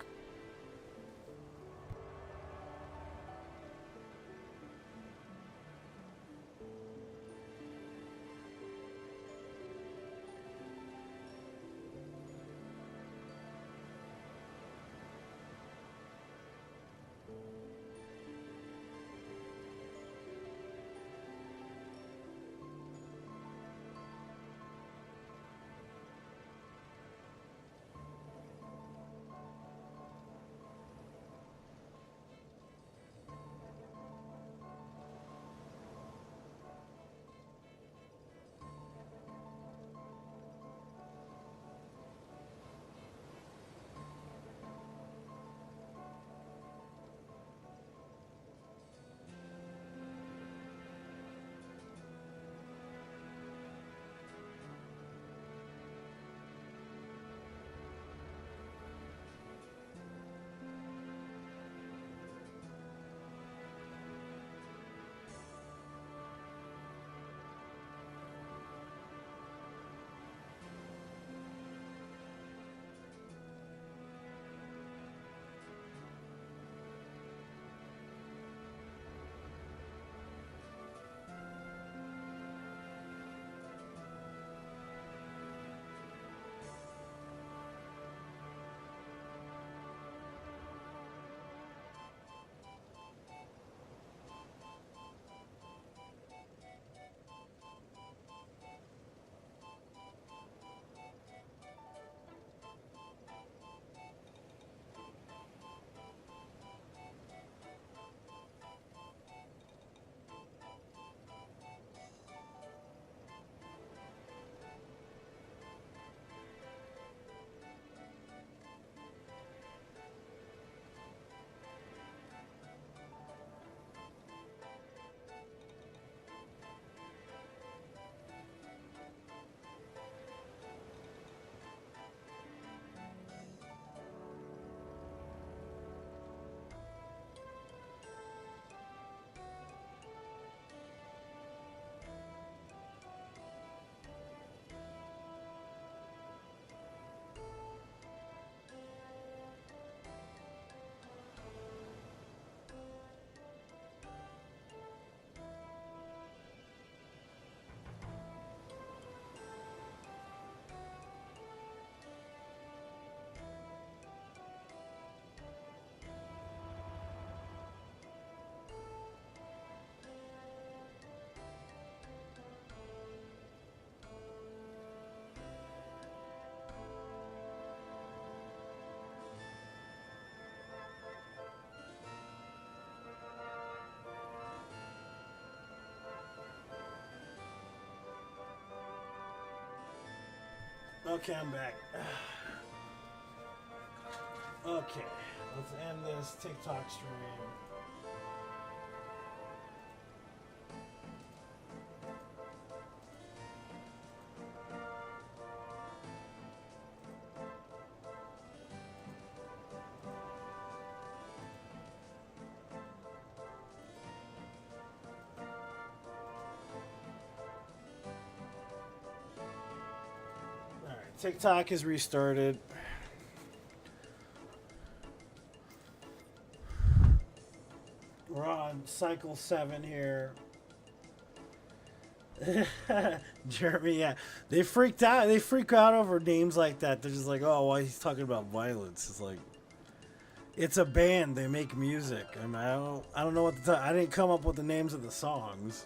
Okay, I'm back. Okay, let's end this TikTok stream. Alright, TikTok is restarted. We're on cycle 7 here. Jeremy, yeah. They freaked out. They freak out over names like that. They're just like, oh, why he's talking about violence. It's like, it's a band. They make music. I mean, I don't know what to I didn't come up with the names of the songs.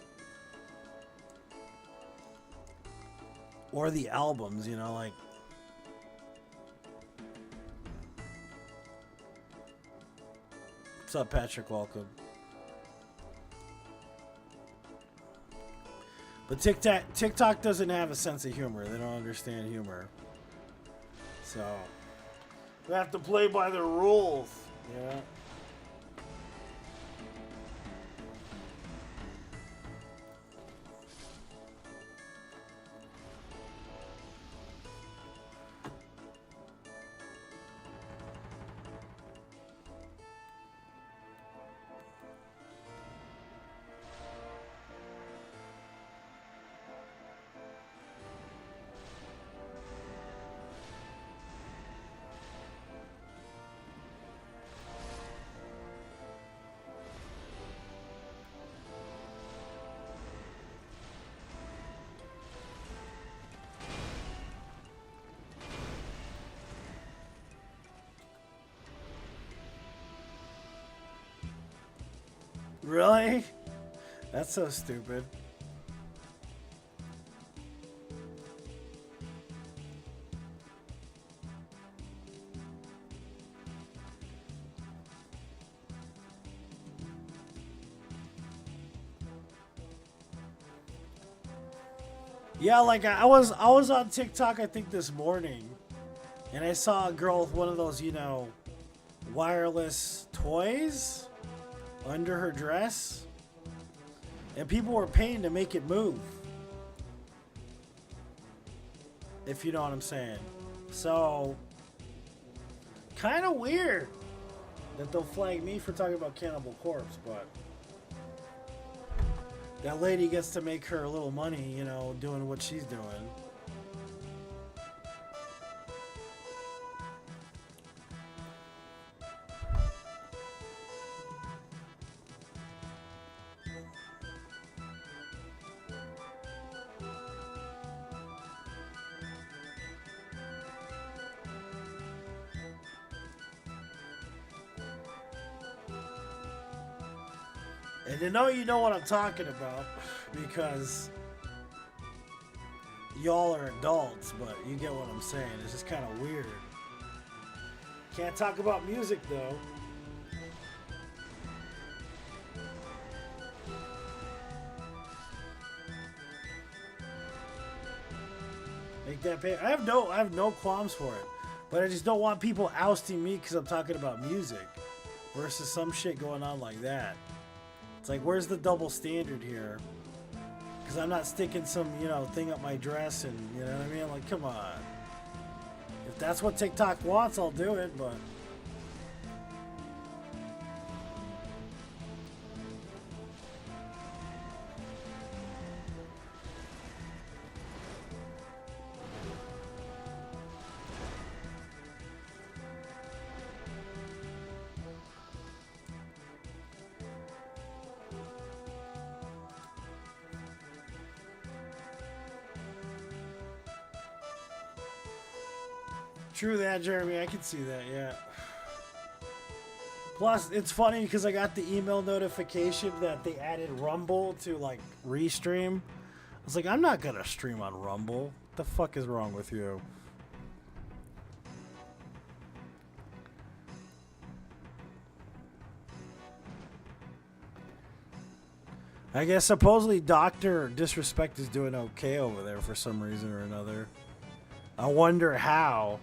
Or the albums, you know, like. What's up, Patrick? Welcome. But TikTok doesn't have a sense of humor. They don't understand humor. So, we have to play by the rules. Yeah. Really? That's so stupid. Yeah, like I was on TikTok I think this morning, and I saw a girl with one of those, you know, wireless toys under her dress, and people were paying to make it move, if you know what I'm saying. So kind of weird that they'll flag me for talking about Cannibal Corpse, but that lady gets to make her a little money, you know, doing what she's doing. And to know you know what I'm talking about, because y'all are adults, but you get what I'm saying. It's just kind of weird. Can't talk about music though. Make that pay. I have no qualms for it, but I just don't want people ousting me because I'm talking about music versus some shit going on like that. It's like, where's the double standard here? Because I'm not sticking some, you know, thing up my dress and, you know what I mean? Like, come on. If that's what TikTok wants, I'll do it, but... True that, Jeremy. I can see that, yeah. Plus, it's funny because I got the email notification that they added Rumble to, like, restream. I was like, I'm not going to stream on Rumble. What the fuck is wrong with you? I guess supposedly Dr. Disrespect is doing okay over there for some reason or another. I wonder how.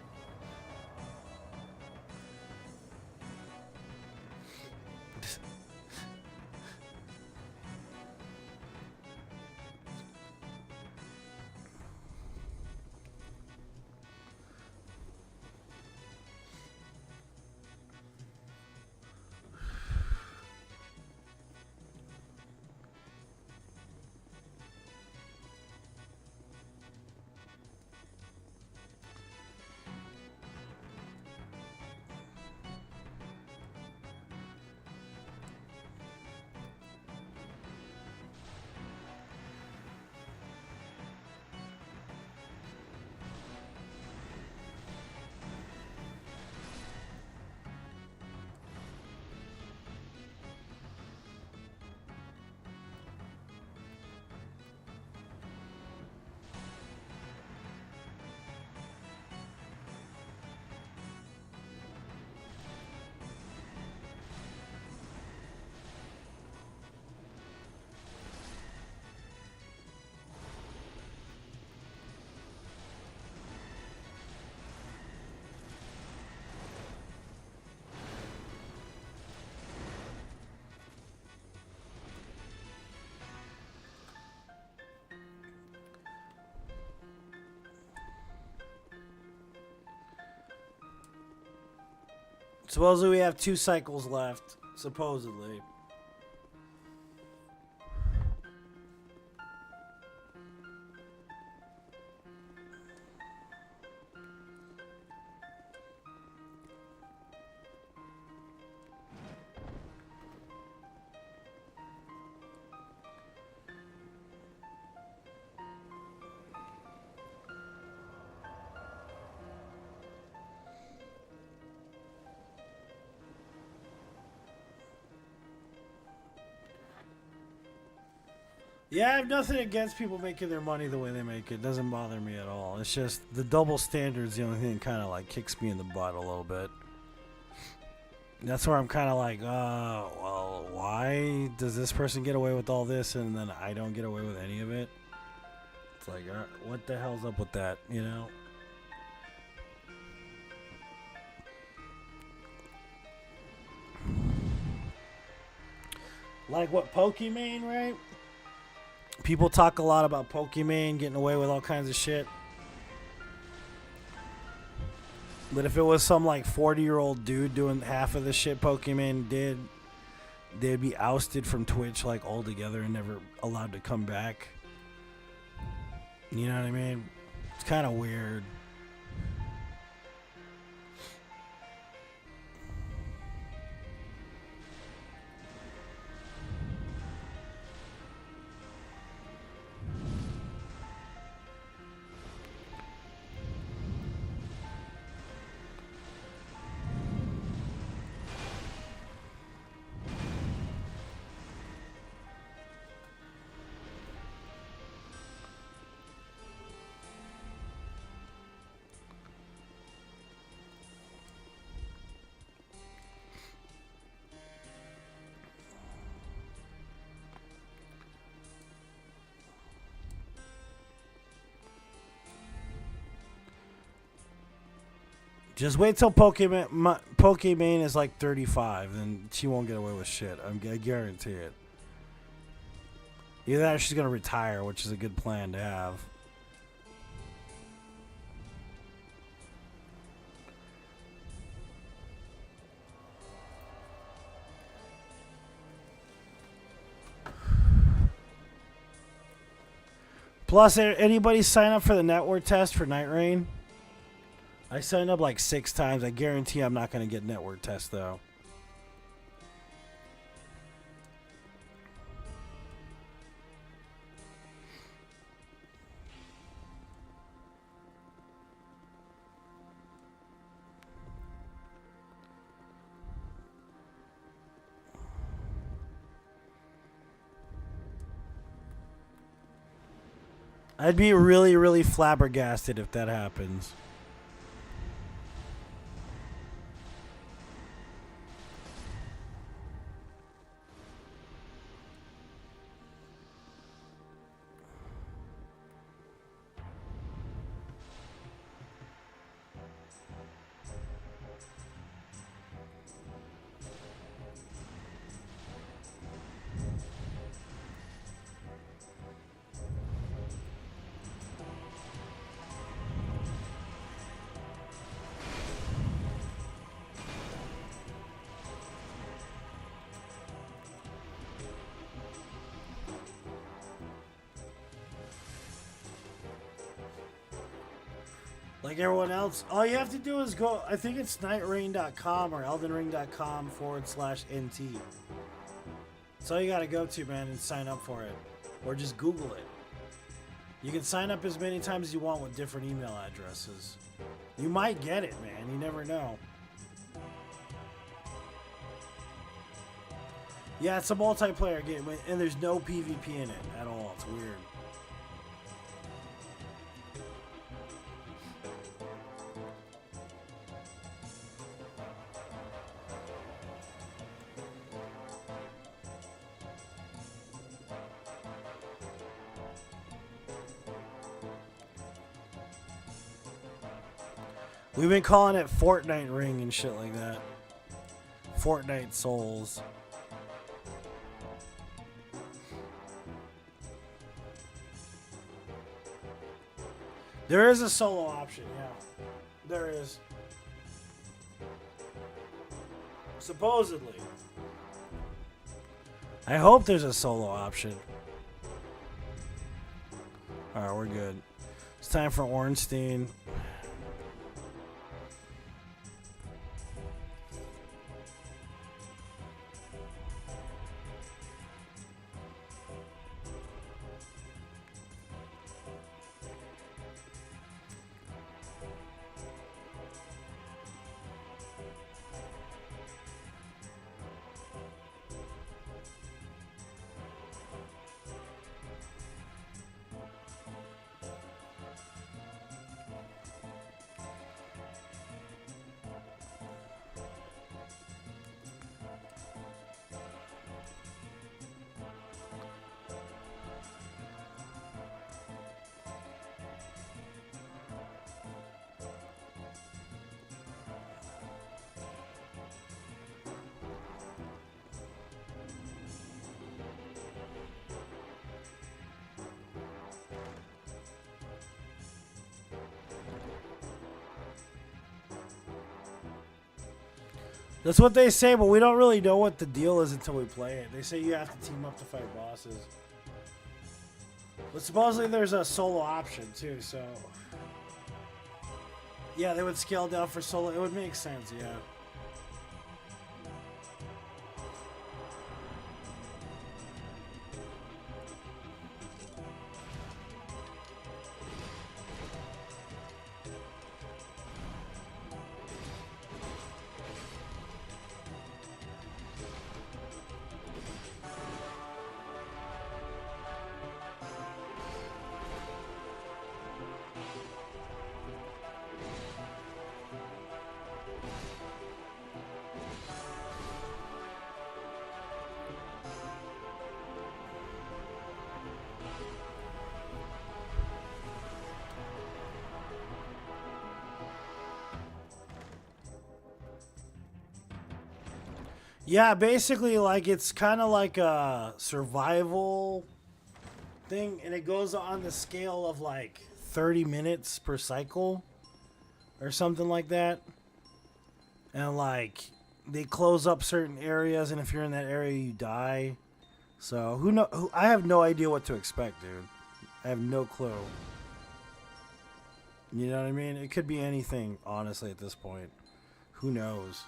Supposedly we have 2 cycles left. Supposedly. Yeah, I have nothing against people making their money the way they make it. It doesn't bother me at all. It's just the double standards, the only thing that kind of like kicks me in the butt a little bit. That's where I'm kind of like, well, why does this person get away with all this and then I don't get away with any of it? It's like, what the hell's up with that, you know? Like what, Pokimane, right? People talk a lot about Pokimane getting away with all kinds of shit. But if it was some like 40-year-old dude doing half of the shit Pokimane did, they'd be ousted from Twitch like altogether and never allowed to come back. You know what I mean? It's kind of weird. Just wait till Pokimane is like 35, then she won't get away with shit. I guarantee it. Either that or she's going to retire, which is a good plan to have. Plus, anybody sign up for the network test for Night Rain? I signed up like 6 times. I guarantee I'm not going to get network test, though. I'd be really, really flabbergasted if that happens. Like everyone else, all you have to do is go, I think it's nightring.com or eldenring.com/NT. That's all you gotta go to, man, and sign up for it. Or just Google it. You can sign up as many times as you want with different email addresses. You might get it, man. You never know. Yeah, it's a multiplayer game, and there's no PvP in it at all. It's weird. We've been calling it Fortnite Ring and shit like that. Fortnite Souls. There is a solo option, yeah. There is. Supposedly. I hope there's a solo option. Alright, we're good. It's time for Ornstein. That's what they say, but we don't really know what the deal is until we play it. They say you have to team up to fight bosses. But supposedly there's a solo option too, so... Yeah, they would scale down for solo. It would make sense, yeah. Yeah, basically, like, it's kind of like a survival thing, and it goes on the scale of, like, 30 minutes per cycle or something like that. And, like, they close up certain areas, and if you're in that area, you die. So, I have no idea what to expect, dude. I have no clue. You know what I mean? It could be anything, honestly, at this point. Who knows?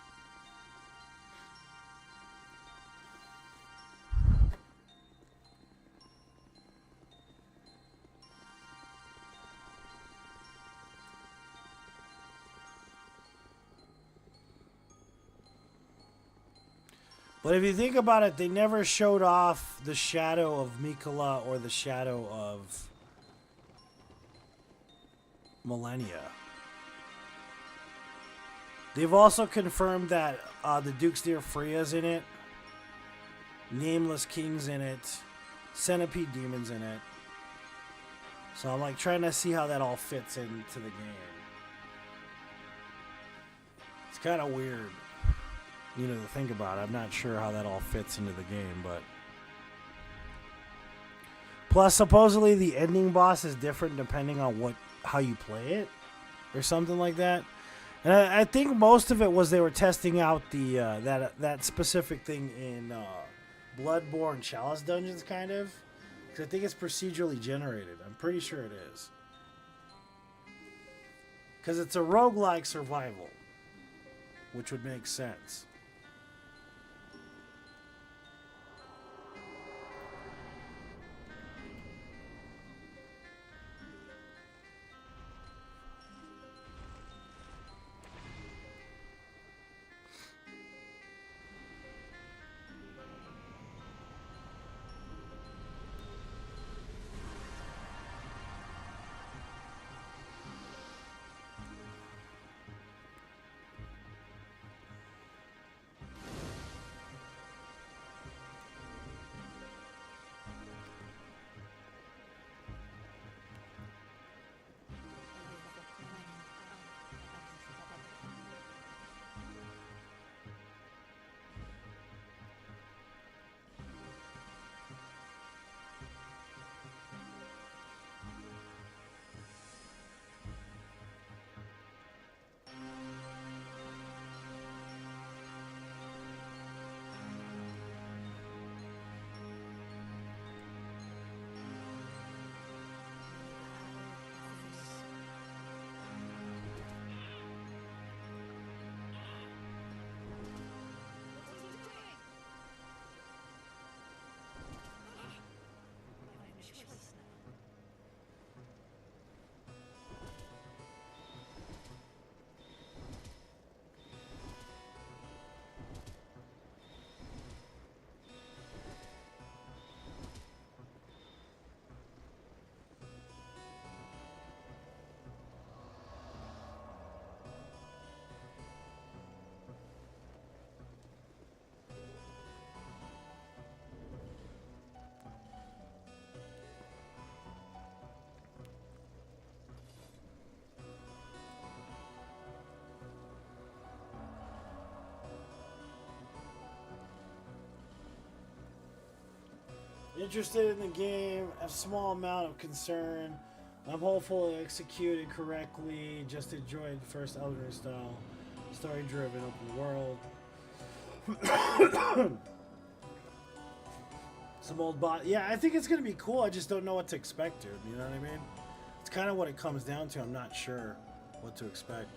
But if you think about it, they never showed off the shadow of Mikola or the shadow of Millennia. They've also confirmed that the Duke's Dear Freya's in it, Nameless King's in it, Centipede Demon's in it. So I'm like trying to see how that all fits into the game. It's kind of weird. You know, to think about it. I'm not sure how that all fits into the game, but... Plus, supposedly the ending boss is different depending on how you play it, or something like that. And I think most of it was they were testing out the that specific thing in Bloodborne Chalice Dungeons, kind of. Because I think it's procedurally generated. I'm pretty sure it is. Because it's a roguelike survival, which would make sense. Interested in the game, a small amount of concern. I'm hopeful it executed correctly. Just enjoyed the first Elden Ring style, story-driven open world. Some old bot. Yeah, I think it's gonna be cool. I just don't know what to expect, dude. You know what I mean? It's kind of what it comes down to. I'm not sure what to expect.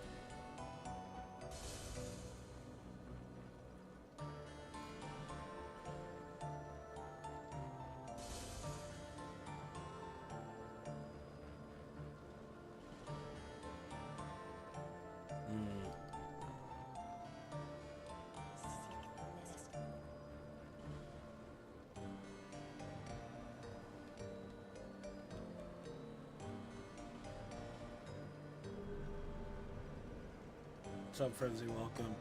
What's up, Frenzy? Welcome.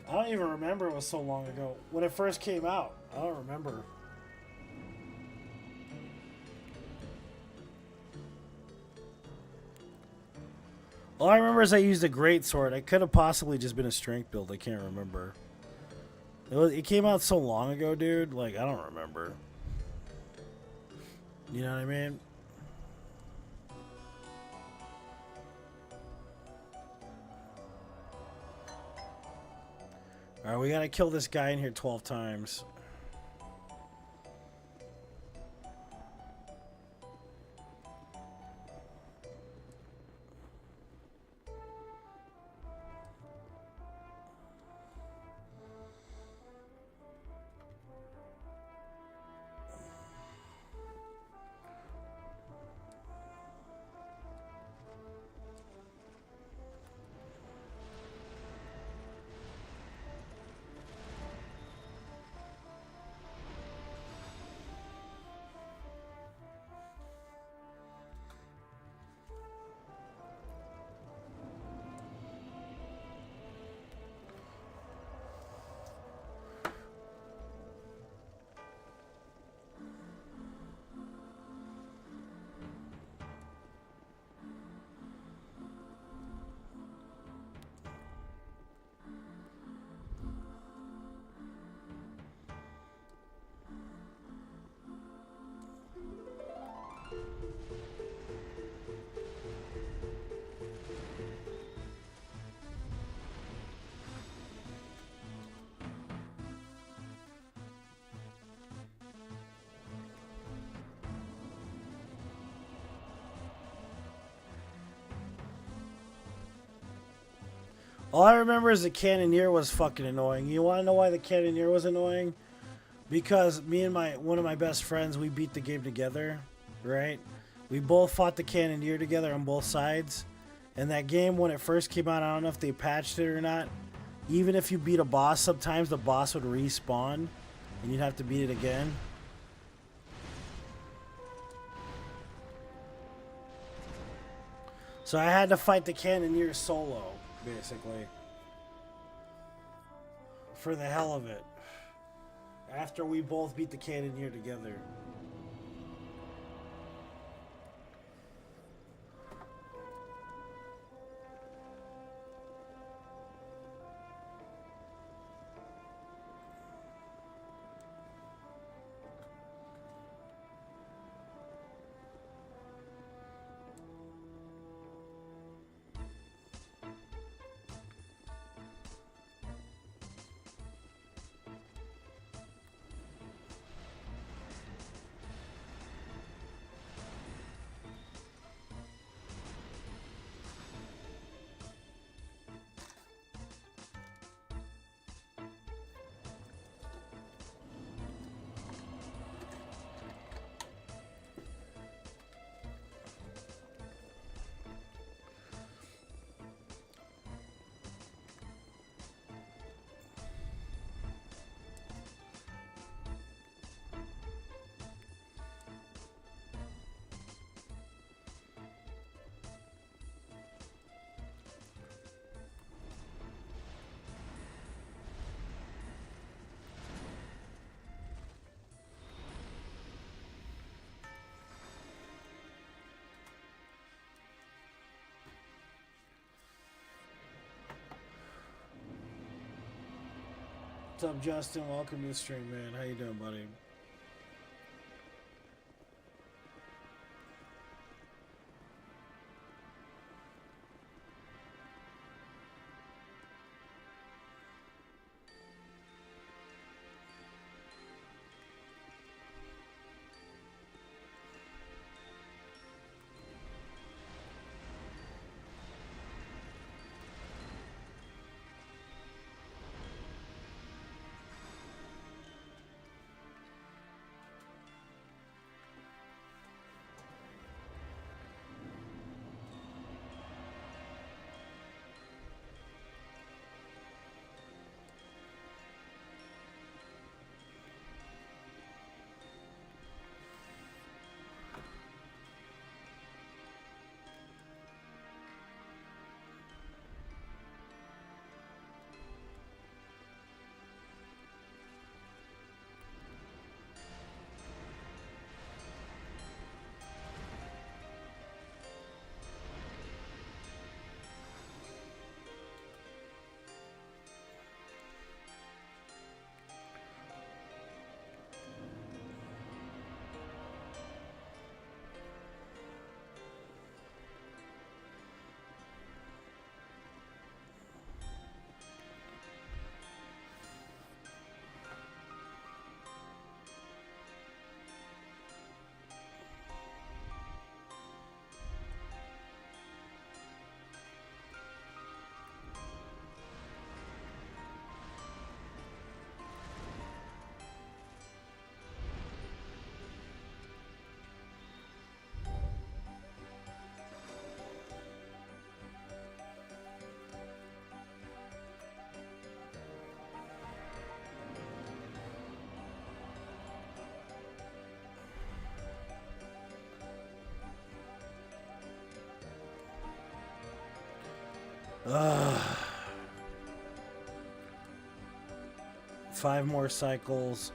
I don't even remember, it was so long ago. When it first came out, I don't remember. All I remember is I used a great sword. It could have possibly just been a strength build. I can't remember. It came out so long ago, dude. Like, I don't remember. You know what I mean? Alright, we gotta kill this guy in here 12 times. All I remember is the Cannoneer was fucking annoying. You want to know why the Cannoneer was annoying? Because me and one of my best friends, we beat the game together, right? We both fought the Cannoneer together on both sides. And that game, when it first came out, I don't know if they patched it or not. Even if you beat a boss, sometimes the boss would respawn. And you'd have to beat it again. So I had to fight the Cannoneer solo, basically. For the hell of it. After we both beat the Cannoneer together. What's up, Justin? Welcome to the stream, man. How you doing, buddy? Ugh. 5 more cycles.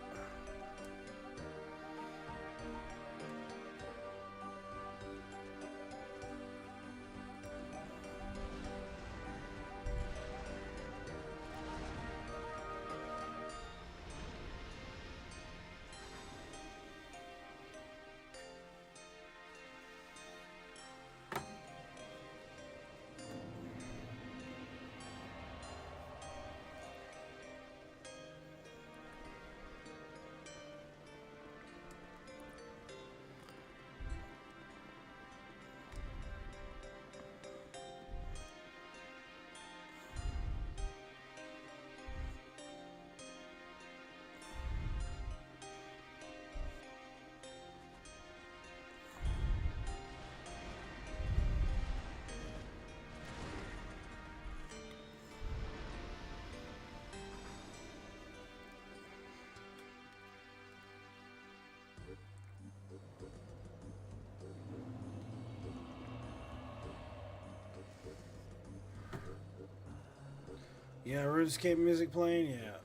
Yeah, RuneScape music playing. Yeah,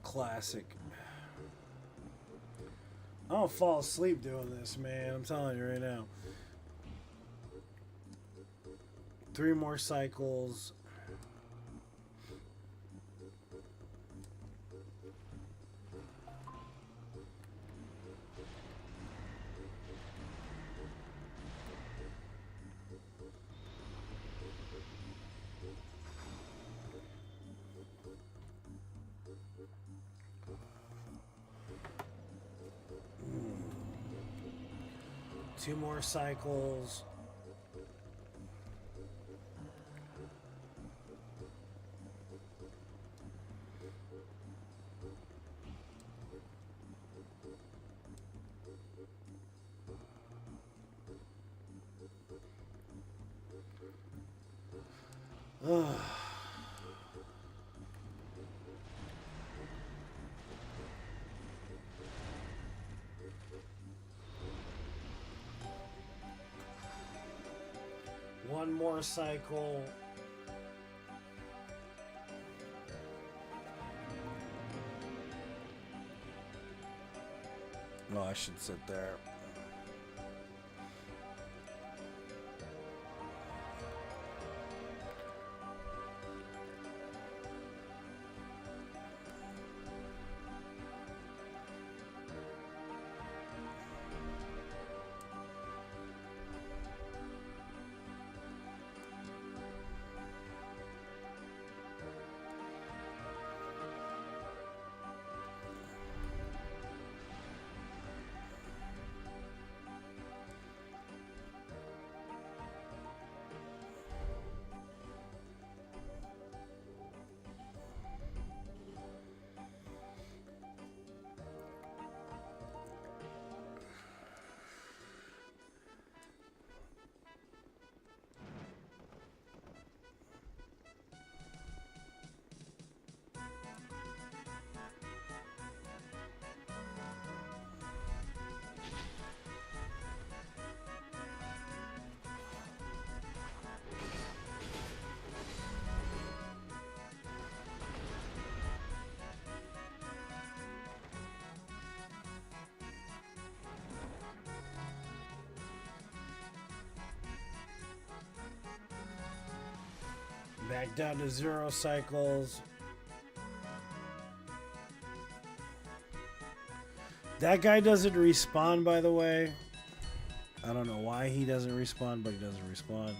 classic. I don't fall asleep doing this, man. I'm telling you right now. 3 more cycles. Two more cycles. Ugh. One more cycle. No, I should sit there. Back down to 0 cycles. That guy doesn't respawn, by the way. I don't know why he doesn't respawn, but he doesn't respawn.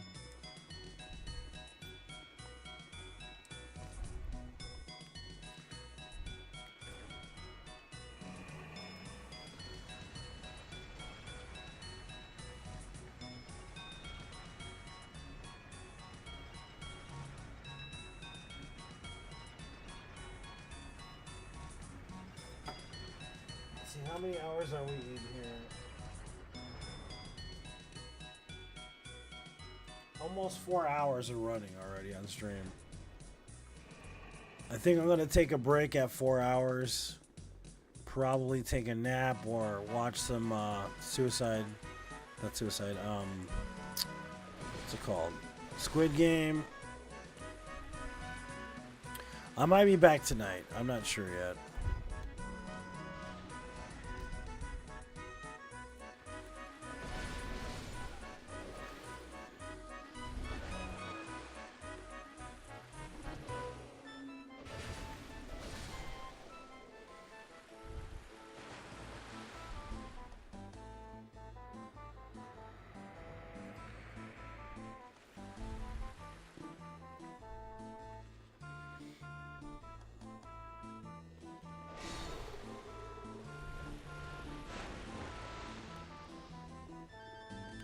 See, how many hours are we in here? Almost 4 hours of running already on stream. I think I'm going to take a break at 4 hours. Probably take a nap or watch some suicide. Not suicide. What's it called? Squid Game. I might be back tonight. I'm not sure yet.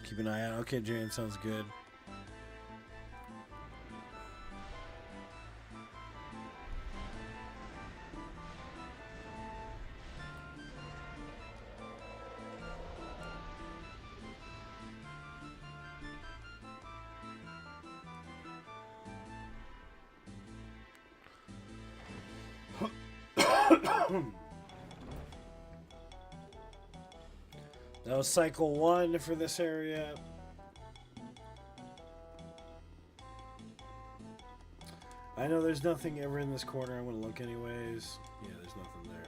Keep an eye out. Okay, Jane, sounds good. That was cycle 1 for this area. I know there's nothing ever in this corner. I'm gonna look anyways. Yeah, there's nothing there.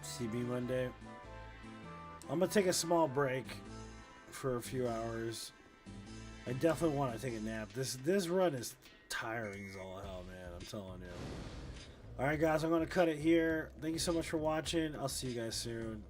CB Monday. I'm gonna take a small break for a few hours. I definitely want to take a nap. This run is tiring as all hell, man. I'm telling you. All right, guys, I'm gonna cut it here. Thank you so much for watching. I'll see you guys soon.